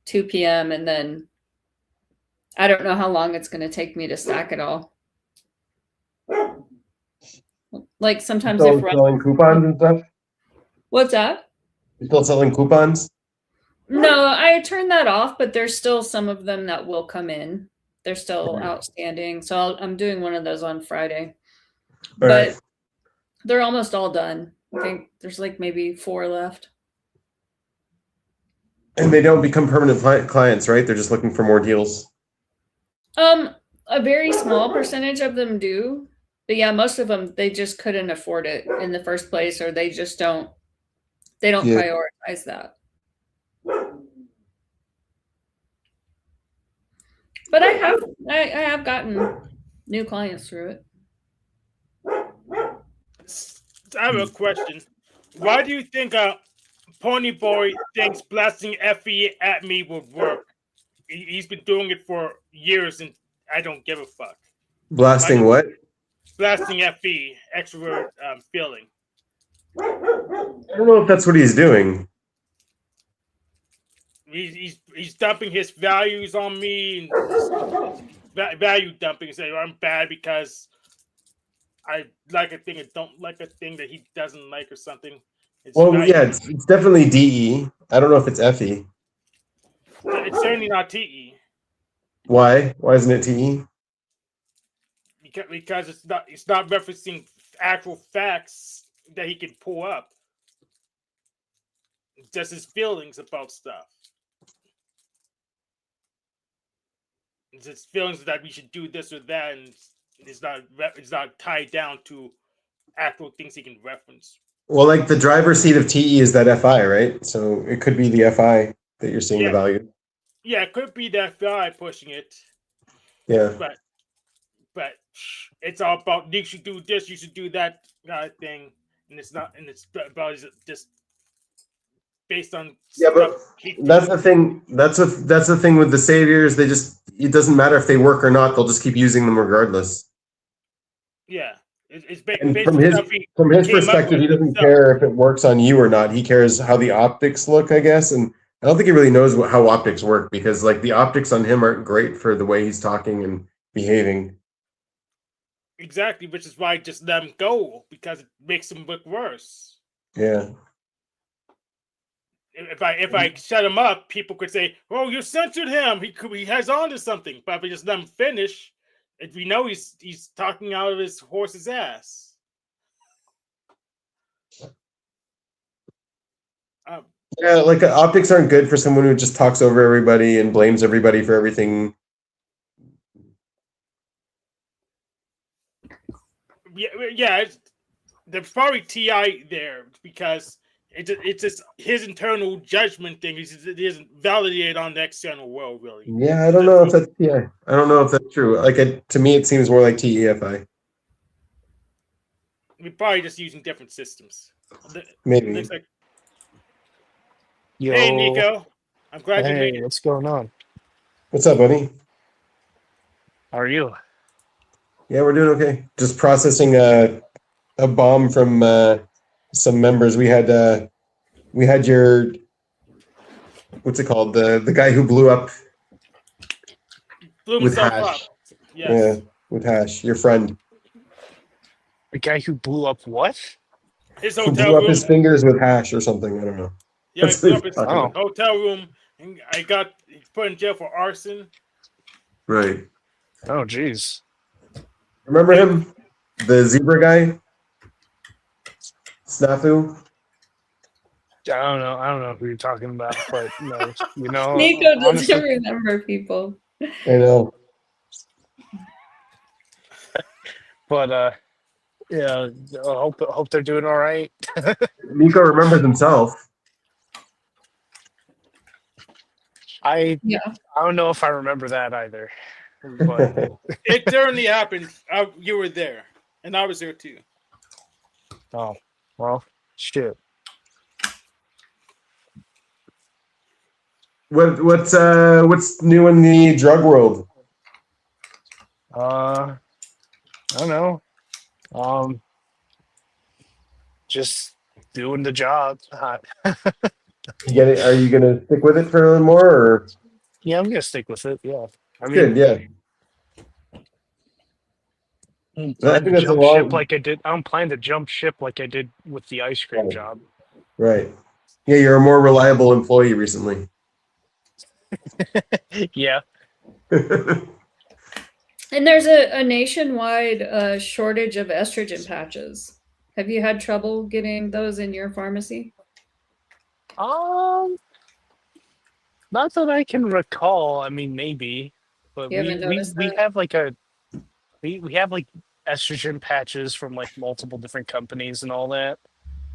2 p.m. and then I don't know how long it's going to take me to stack it all. Like sometimes Still if selling coupons and stuff? what's that? You still selling coupons? No, I turned that off, but there's still some of them that will come in. They're still outstanding. So I'm doing one of those on Friday. All But right. they're almost all done. I think there's like maybe 4 left. And they don't become permanent clients, right? They're just looking for more deals. A very small percentage of them do. But yeah, most of them they just couldn't afford it in the first place, or they just don't prioritize that. But I have gotten new clients through it. I have a question. Why do you think Ponyboy thinks blasting FE at me would work? He's been doing it for years, and I don't give a fuck. Blasting what? Blasting FE, extrovert feeling. I don't know if that's what he's doing. He's dumping his values on me, and value dumping. Saying I'm bad because I like a thing and don't like a thing that he doesn't like or something. It's definitely DE. I don't know if it's FE. It's certainly not TE. Why? Why isn't it TE? Because it's not referencing actual facts that he can pull up. It's just his feelings about stuff. It's his feelings that we should do this or that, and it's not tied down to actual things he can reference. Well, like the driver's seat of TE is that FI, right? So it could be the FI that you're seeing the value. Yeah, it could be the FI pushing it. Yeah. But it's all about you should do this, you should do that kind of thing, and it's not, and it's about just based on but that's the thing. That's the thing with the saviors. It doesn't matter if they work or not. They'll just keep using them regardless. Yeah, it's and from his perspective, he doesn't care if it works on you or not. He cares how the optics look, I guess. And I don't think he really knows how optics work because like the optics on him aren't great for the way he's talking and behaving. Exactly, which is why I just let him go because it makes him look worse. Yeah. If I shut him up, people could say, "Oh, you censored him. He has on to something." But if I just let him finish, we know he's talking out of his horse's ass. Yeah, like optics aren't good for someone who just talks over everybody and blames everybody for everything. Yeah, there's probably TI there because it's just his internal judgment thing. It isn't validated on the external world, really. Yeah, I don't know if that's TI. I don't know if that's true. Like to me, it seems more like TEFI. We're probably just using different systems. Maybe. Like, Yo. hey, Nico. I'm glad you made it. What's going on? What's up, buddy? How are you? Yeah, we're doing okay. Just processing a bomb from some members. We had your what's it called? The guy who blew up with hash. Yes. Yeah, with hash. Your friend. The guy who blew up what? His Who hotel blew up room. his fingers with hash or something. I don't know. Yeah, he blew up his Oh. hotel room, and he's put in jail for arson. Right. Oh, jeez. Remember him? The zebra guy? Snafu? I don't know who you're talking about, but no, Nico doesn't honestly, remember people. I know. but yeah, I hope they're doing all right. Nico remembers himself. I Yeah. don't know if I remember that either. But It certainly happened. You were there, and I was there too. oh well, shit. What's new in the drug world? I don't know. Just doing the job. You get it? Are you gonna stick with it for more, or Yeah, I'm gonna stick with it. Yeah, I good? mean, Yeah, I don't I plan think to that's a jump ship long. like I did. I don't plan to jump ship like I did with the ice cream job. Right. Yeah, you're a more reliable employee recently. Yeah. And there's a nationwide shortage of estrogen patches. Have you had trouble getting those in your pharmacy? Um, Not that I can recall. I mean, maybe, but You haven't noticed we that? have like we have like estrogen patches from like multiple different companies and all that.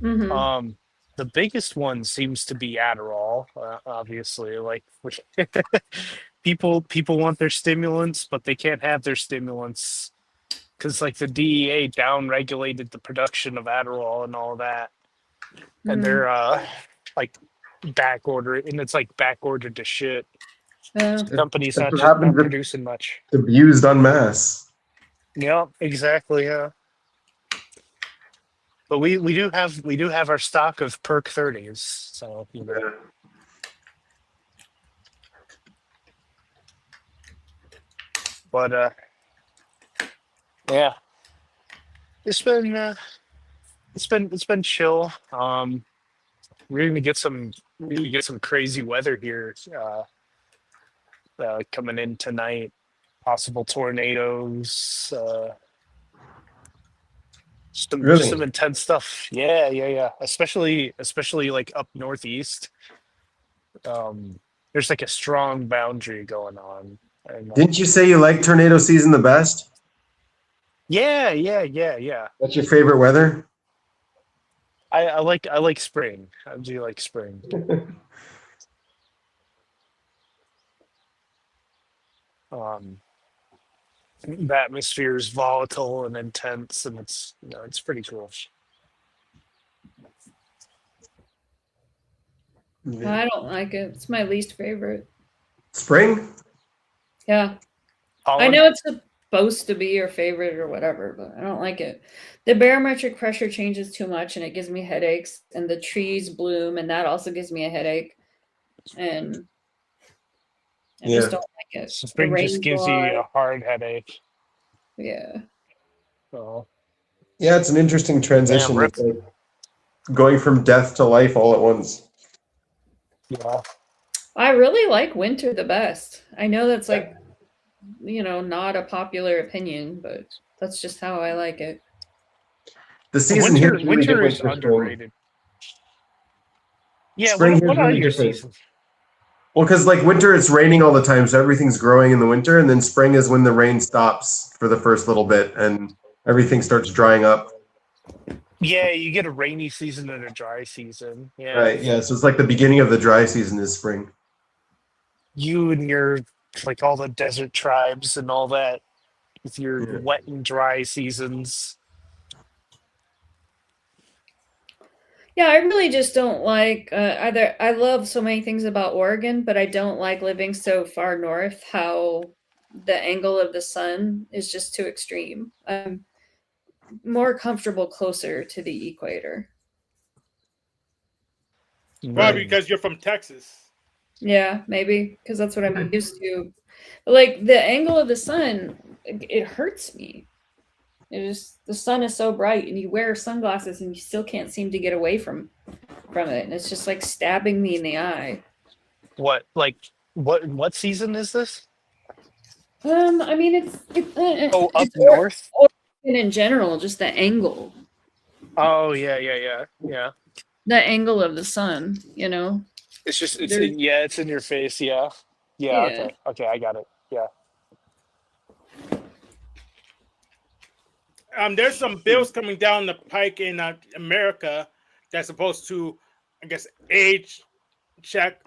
Mm-hmm. The biggest one seems to be Adderall, obviously. Like, which people want their stimulants, but they can't have their stimulants because like the DEA down regulated the production of Adderall and all that, and they're like back order, and it's like back ordered to shit. Company's That's not what just happens not if producing much. it's abused en masse. Yeah, exactly. Yeah, but we do have our stock of perk 30s, so you know. Yeah. But yeah, it's been it's been chill. We're gonna get some crazy weather here coming in tonight. Possible tornadoes. Just some Really? intense stuff. Yeah. Especially like up northeast. There's like a strong boundary going on. And Didn't you say you like tornado season the best? yeah. That's your favorite weather? I like spring. I do like spring. Um, the atmosphere is volatile and intense, and it's it's pretty cool. I don't like it. It's my least favorite. Spring? Yeah. I Colin? know it's supposed to be your favorite or whatever, but I don't like it. The barometric pressure changes too much and it gives me headaches, and the trees bloom and that also gives me a headache. And I just Yeah. don't like it. The Spring just rain's a gives you a lot. hard headache. Yeah. So Yeah, it's an interesting damn, transition. rip. It's like going from death to life all at once. Yeah. I really like winter the best. I know that's like, not a popular opinion, but that's just how I like it. The season here is really Winter different is for spring. underrated. Yeah, Spring here is what are really your different. seasons? Well, because like winter, it's raining all the time, so everything's growing in the winter, and then spring is when the rain stops for the first little bit, and everything starts drying up. Yeah, you get a rainy season and a dry season. Yeah. Right. Yeah. So it's like the beginning of the dry season is spring. You and your like all the desert tribes and all that with your Yeah. wet and dry seasons. Yeah, I really just don't like either. I love so many things about Oregon, but I don't like living so far north. How the angle of the sun is just too extreme. I'm more comfortable closer to the equator. Probably Mm. because you're from Texas. Yeah, maybe because that's what I'm used to. But like the angle of the sun, it hurts me. It just the sun is so bright, and you wear sunglasses, and you still can't seem to get away from it, and it's just like stabbing me in the eye. What season is this? I mean, Oh, up it's north? Oregon in general, just the angle, Oh yeah. the angle of the sun. It's just There's it's in your face. Yeah. Yeah. yeah. Okay. I got it. Yeah. There's some bills coming down the pike in America that's supposed to, I guess, age check,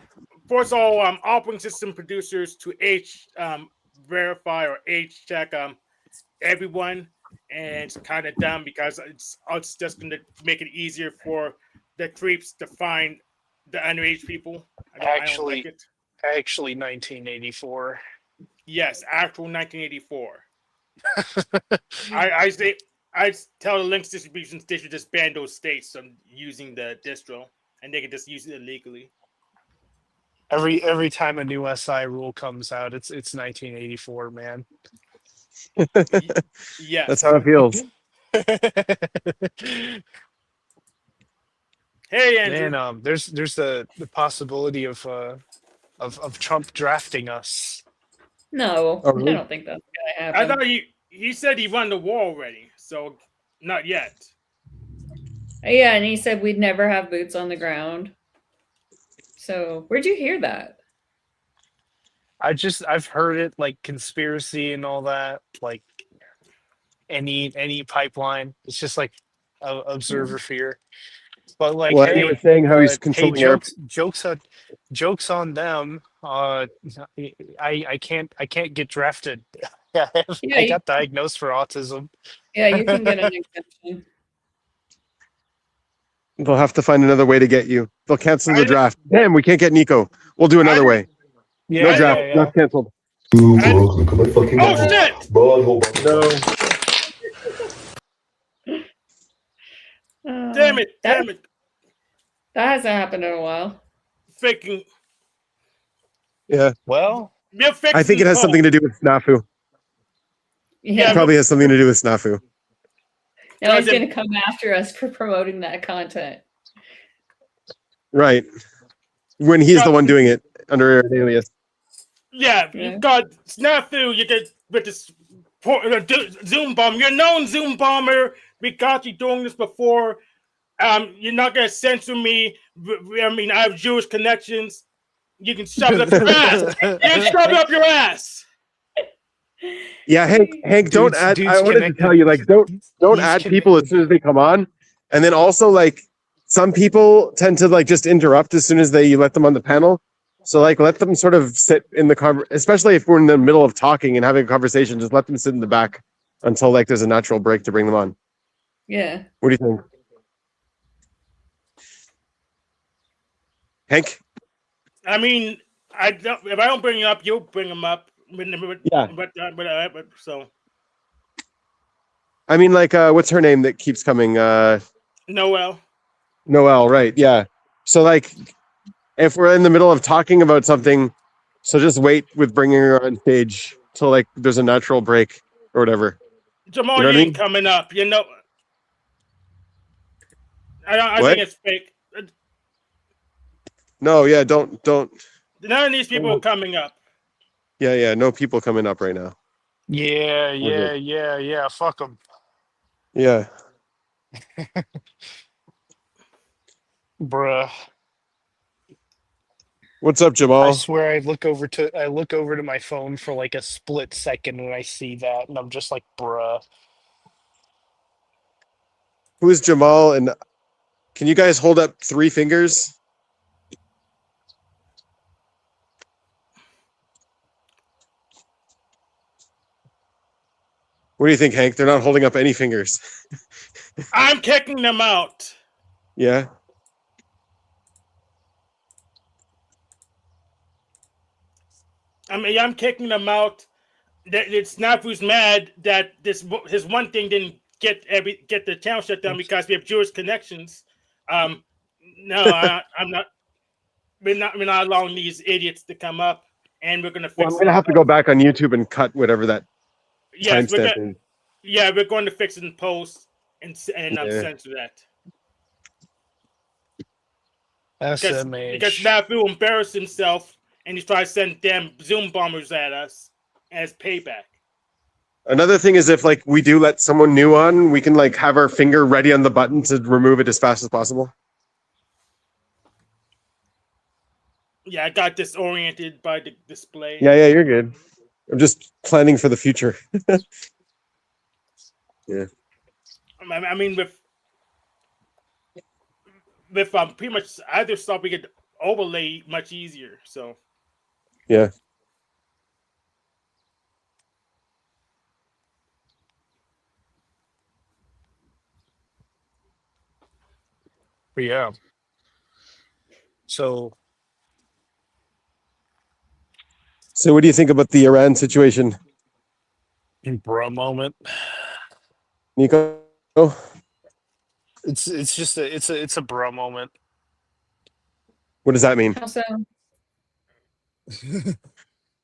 force all operating system producers to age verify or age check everyone, and it's kind of dumb because it's just going to make it easier for the creeps to find the underage people. I don't like it. Actually, 1984. Yes, actual 1984. I say I tell the Linux distributions they should just ban those states from using the distro, and they can just use it illegally. Every time a new SI rule comes out, it's 1984, man. Yes, That's how it feels. Hey, Andrew. Man, there's the possibility of Trump drafting us. No, Oh, really? I don't think that's gonna I happen. thought he said he won the war already, so not yet. Yeah, and he said we'd never have boots on the ground. So where'd you hear that? I've heard it like conspiracy and all that, like any pipeline. It's just like observer fear. But like, Well, he was saying how he's hey, controlling air. jokes on them. I can't get drafted. Yeah, Yeah, I got diagnosed for autism. Yeah, you can get an exemption. They'll have to find another way to get you. They'll cancel the I- draft. Damn, we can't get Nico. We'll do another way. Yeah, No draft. yeah. Draft canceled. Oh shit! No. Damn it! Damn it! That hasn't happened in a while. Faking. Yeah. Well, We're fixing I think it has something to do with Snafu. Yeah, It probably has something to do with Snafu. now he's gonna come after us for promoting that content. Right. When he's the one doing it under an alias. Yeah, Yeah. you got snafu. You get with this Zoom bomb. You're known Zoom bomber. We got you doing this before. You're not gonna censor me. I mean, I have Jewish connections. You can shove it up your ass. You can shove it up your ass. Yeah, Hank, don't add. dude's I wanted to connected. tell you, like, don't He's add people as soon as they come on, and then also like some people tend to like just interrupt as soon as you let them on the panel. So like, let them sort of sit in the especially if we're in the middle of talking and having a conversation. Just let them sit in the back until like there's a natural break to bring them on. Yeah. What do you think, Hank? I mean, if I don't bring you up, you'll bring them up. Yeah. But so I mean, like, what's her name that keeps coming? Noel. Noelle, right? Yeah. So like, if we're in the middle of talking about something, so just wait with bringing her on stage till like there's a natural break or whatever. Jamal, You know what I ain't mean? coming up. You know, I What? think it's fake. No, yeah, don't. None of these people are coming up. Yeah, no people coming up right now. Yeah. Fuck them. Yeah. Bruh. What's up, Jamal? I swear I look over to my phone for like a split second when I see that, and I'm just like, bruh. Who is Jamal? And can you guys hold up 3 fingers? What do you think, Hank? They're not holding up any fingers. I'm kicking them out. Yeah. I mean, I'm kicking them out. That Snafu's mad that his one thing didn't get the channel shut down because we have Jewish connections. No, I'm not. We're not allowing these idiots to come up, and we're gonna fix. Well, I'm gonna have to go back on YouTube and cut whatever that Yes, timestamp is. yeah, we're going to fix it in post and Yeah. censor that. SMH. Because Snafu embarrassed himself and he's trying to send damn Zoom bombers at us as payback. Another thing is if like we do let someone new on, we can like have our finger ready on the button to remove it as fast as possible. Yeah, I got disoriented by the display. Yeah, you're good. I'm just planning for the future. Yeah. I mean, with pretty much either stuff we could overlay much easier. So Yeah. Yeah. So So what do you think about the Iran situation? Bro moment. Nico? It's just it's a bro moment. What does that mean? How so?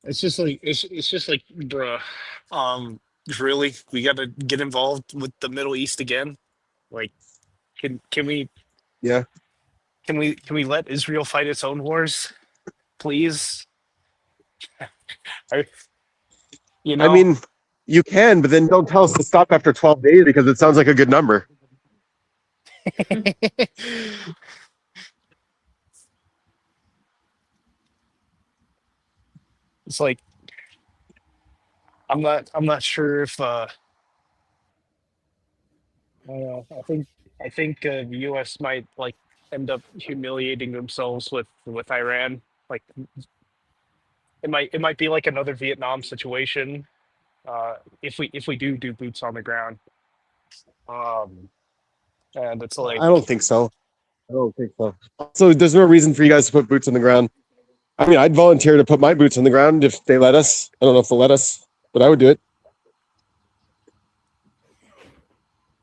It's just like it's just like, bruh. Really, we got to get involved with the Middle East again. Like, can we Yeah. can we let Israel fight its own wars, please? I, you I know, mean, you can, but then don't tell us to stop after 12 days because it sounds like a good number. it's like I'm not sure if I don't know. I think the U.S. might like end up humiliating themselves with Iran. Like it might be like another Vietnam situation if we do boots on the ground. And it's I don't like, think so. I don't think so. So there's no reason for you guys to put boots on the ground. I mean, I'd volunteer to put my boots on the ground if they let us. I don't know if they'll let us, but I would do it.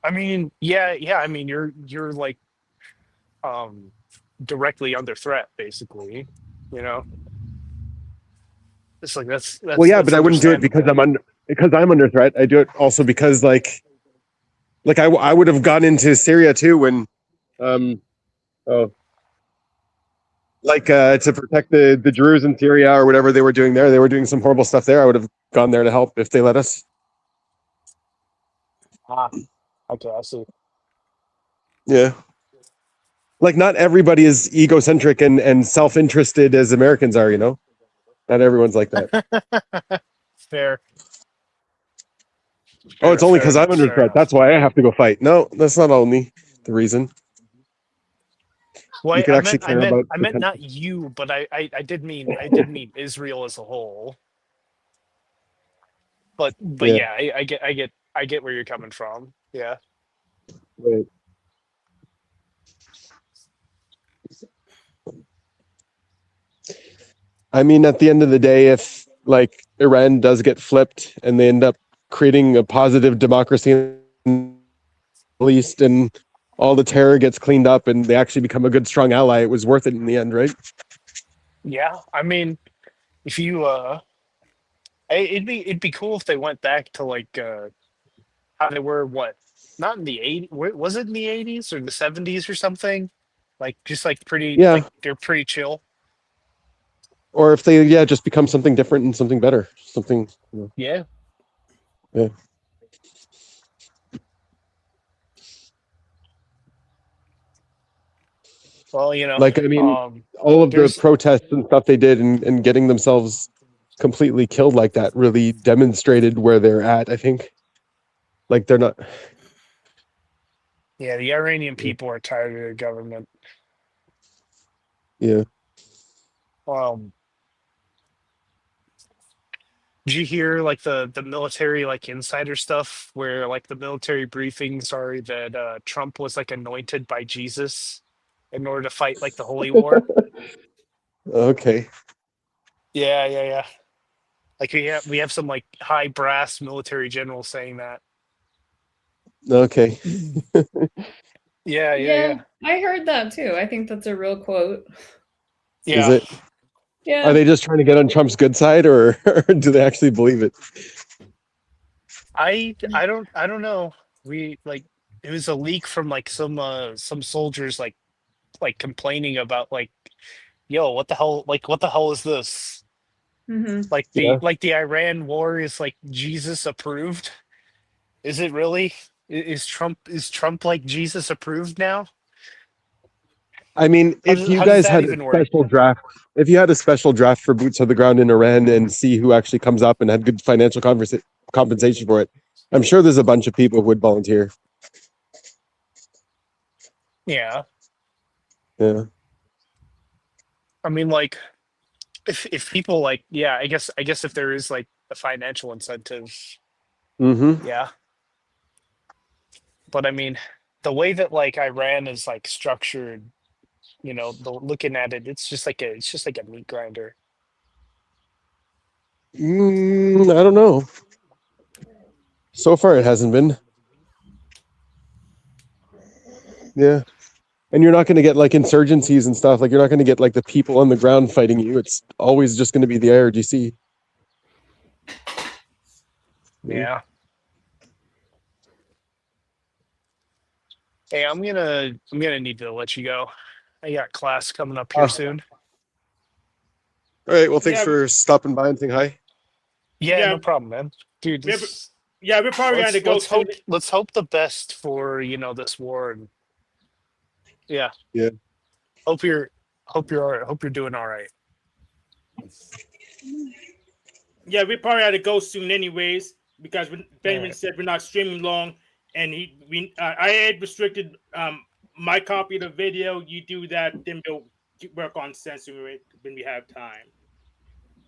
I mean, yeah. I mean, you're like directly under threat, basically. You know, it's like that's Well, that's yeah, that's but I wouldn't do it understandable. because I'm under threat. I do it also because like I would have gone into Syria too when um oh like to protect the Druze in Syria or whatever they were doing there. They were doing some horrible stuff there. I would have gone there to help if they let us. Ah, okay, I see. Yeah. Like not everybody is egocentric and self-interested as Americans are, you know? Not everyone's like that. Fair, Oh, it's fair, only fair because I'm enough, under fair threat. enough. That's why I have to go fight. No, that's not only the reason. Well, You could actually care about I the meant not country. you, but I did mean Israel as a whole. But Yeah. yeah, I get where you're coming from. Yeah. Right. I mean, at the end of the day, if like Iran does get flipped and they end up creating a positive democracy in the Middle East and all the terror gets cleaned up and they actually become a good, strong ally, it was worth it in the end, right? Yeah, I mean, if you it'd be cool if they went back to like how they were, what, not in the 80s, was it in the 80s or the 70s or something, like just like pretty, Yeah. like they're pretty chill. Or if they, yeah, just become something different and something better. Something, Yeah. yeah. Well, Like, I mean, all of the there's protests and stuff they did and getting themselves completely killed like that really demonstrated where they're at, I think. Like, they're not, yeah, the Iranian people are tired of their government. yeah. um did you hear like the military like insider stuff where like the military briefings are that Trump was like anointed by Jesus in order to fight like the holy war? Okay. Yeah. Like we have some like high brass military generals saying that. Okay. Yeah. Yeah, I heard that too. I think that's a real quote. Is Yeah. it? Yeah. Are they just trying to get on Trump's good side or, or do they actually believe it? I don't know. We like it was a leak from like some soldiers like complaining about like, yo, what the hell is this? Hmm. Like the Yeah. like the Iran war is like Jesus approved. Is it really? Is Trump like Jesus approved now? I mean, if you How does guys that had a even work? special draft, if you had a special draft for boots on the ground in Iran and see who actually comes up and had good financial compensation for it, I'm sure there's a bunch of people who would volunteer. Yeah. Yeah. I mean, like, if people like, yeah, I guess if there is like a financial incentive, Mm-hmm. yeah. But I mean, the way that like Iran is like structured, looking at it, it's just like a meat grinder. I don't know. So far, it hasn't been. Yeah. And you're not going to get like insurgencies and stuff. Like you're not going to get like the people on the ground fighting you. It's always just going to be the IRGC. Yeah. Hey, I'm gonna need to let you go. I got class coming up here soon. All right. Well, thanks Yeah. for stopping by and saying hi. Yeah, Yeah. no problem, man. Dude, Yeah, this, Yeah, we're probably going to go soon. let's hope the best for this war, and yeah. Yeah. Hope you're doing all right. Yeah, we probably had to go soon, anyways, because Benjamin said we're not streaming long, and I had restricted my copy of the video. You do that, then we'll work on censoring it when we have time.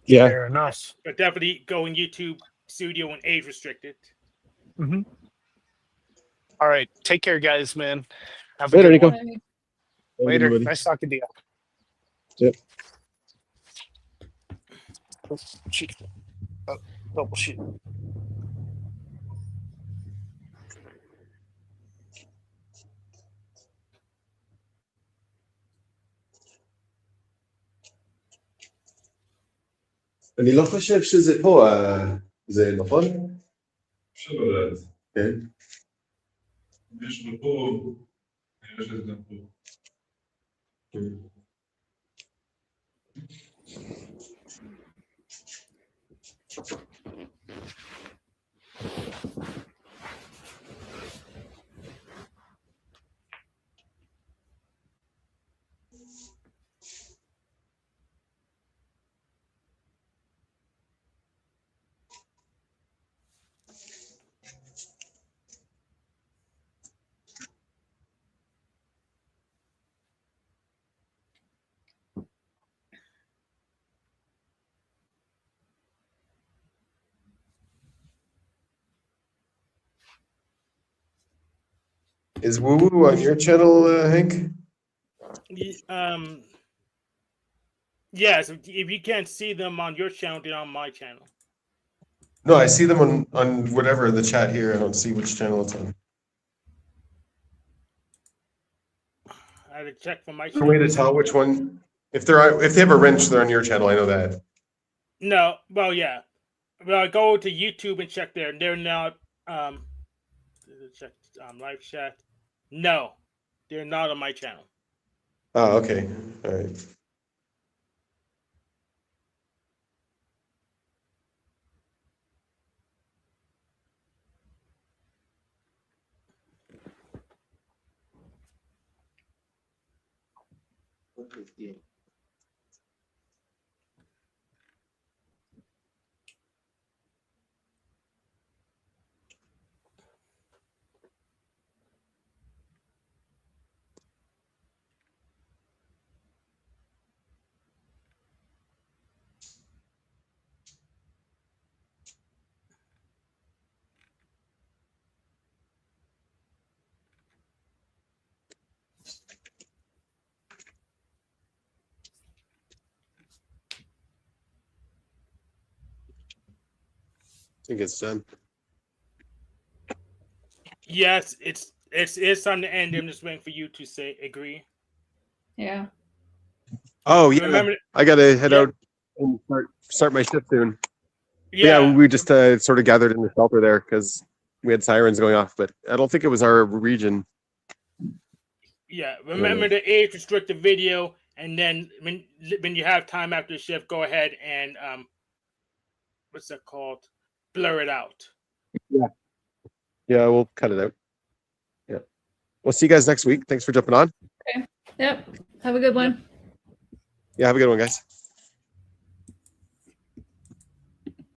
Yeah. Fair enough. But definitely go in YouTube Studio and age restricted. Mm-hmm. All right, take care, guys, man. Have a Later, good Nico. one. Later. Nice talking to you. Yep. Oh, shit. Oh, double shit. אני לא חושב שזה פה, זה נכון? אפשר לדעת. כן. יש לו פה, יש את זה גם פה. Is Woo Woo on your channel, Hank? Yes, if you can't see them on your channel, they're on my channel. No, I see them on whatever the chat here. I don't see which channel it's on. I had to check for my Is there a way to tell which one? If they have a wrench, they're on your channel. I know that. No, well, yeah. Well, I go to YouTube and check there. They're not check live chat. No, they're not on my channel. Oh, okay. All right. I think it's done. Yes, it's time to end. I'm just waiting for you to say agree. Yeah. Oh yeah, Remember, I gotta head out and start my shift soon. yeah, We just sort of gathered in the shelter there because we had sirens going off, but I don't think it was our region. yeah. Remember the age restricted video, and then when you have time after the shift, go ahead and what's that called? Blur it out. Yeah, we'll cut it out. Yeah, we'll see you guys next week. Thanks for jumping on. Okay. Yep. Have a good one. Yeah, have a good one, guys.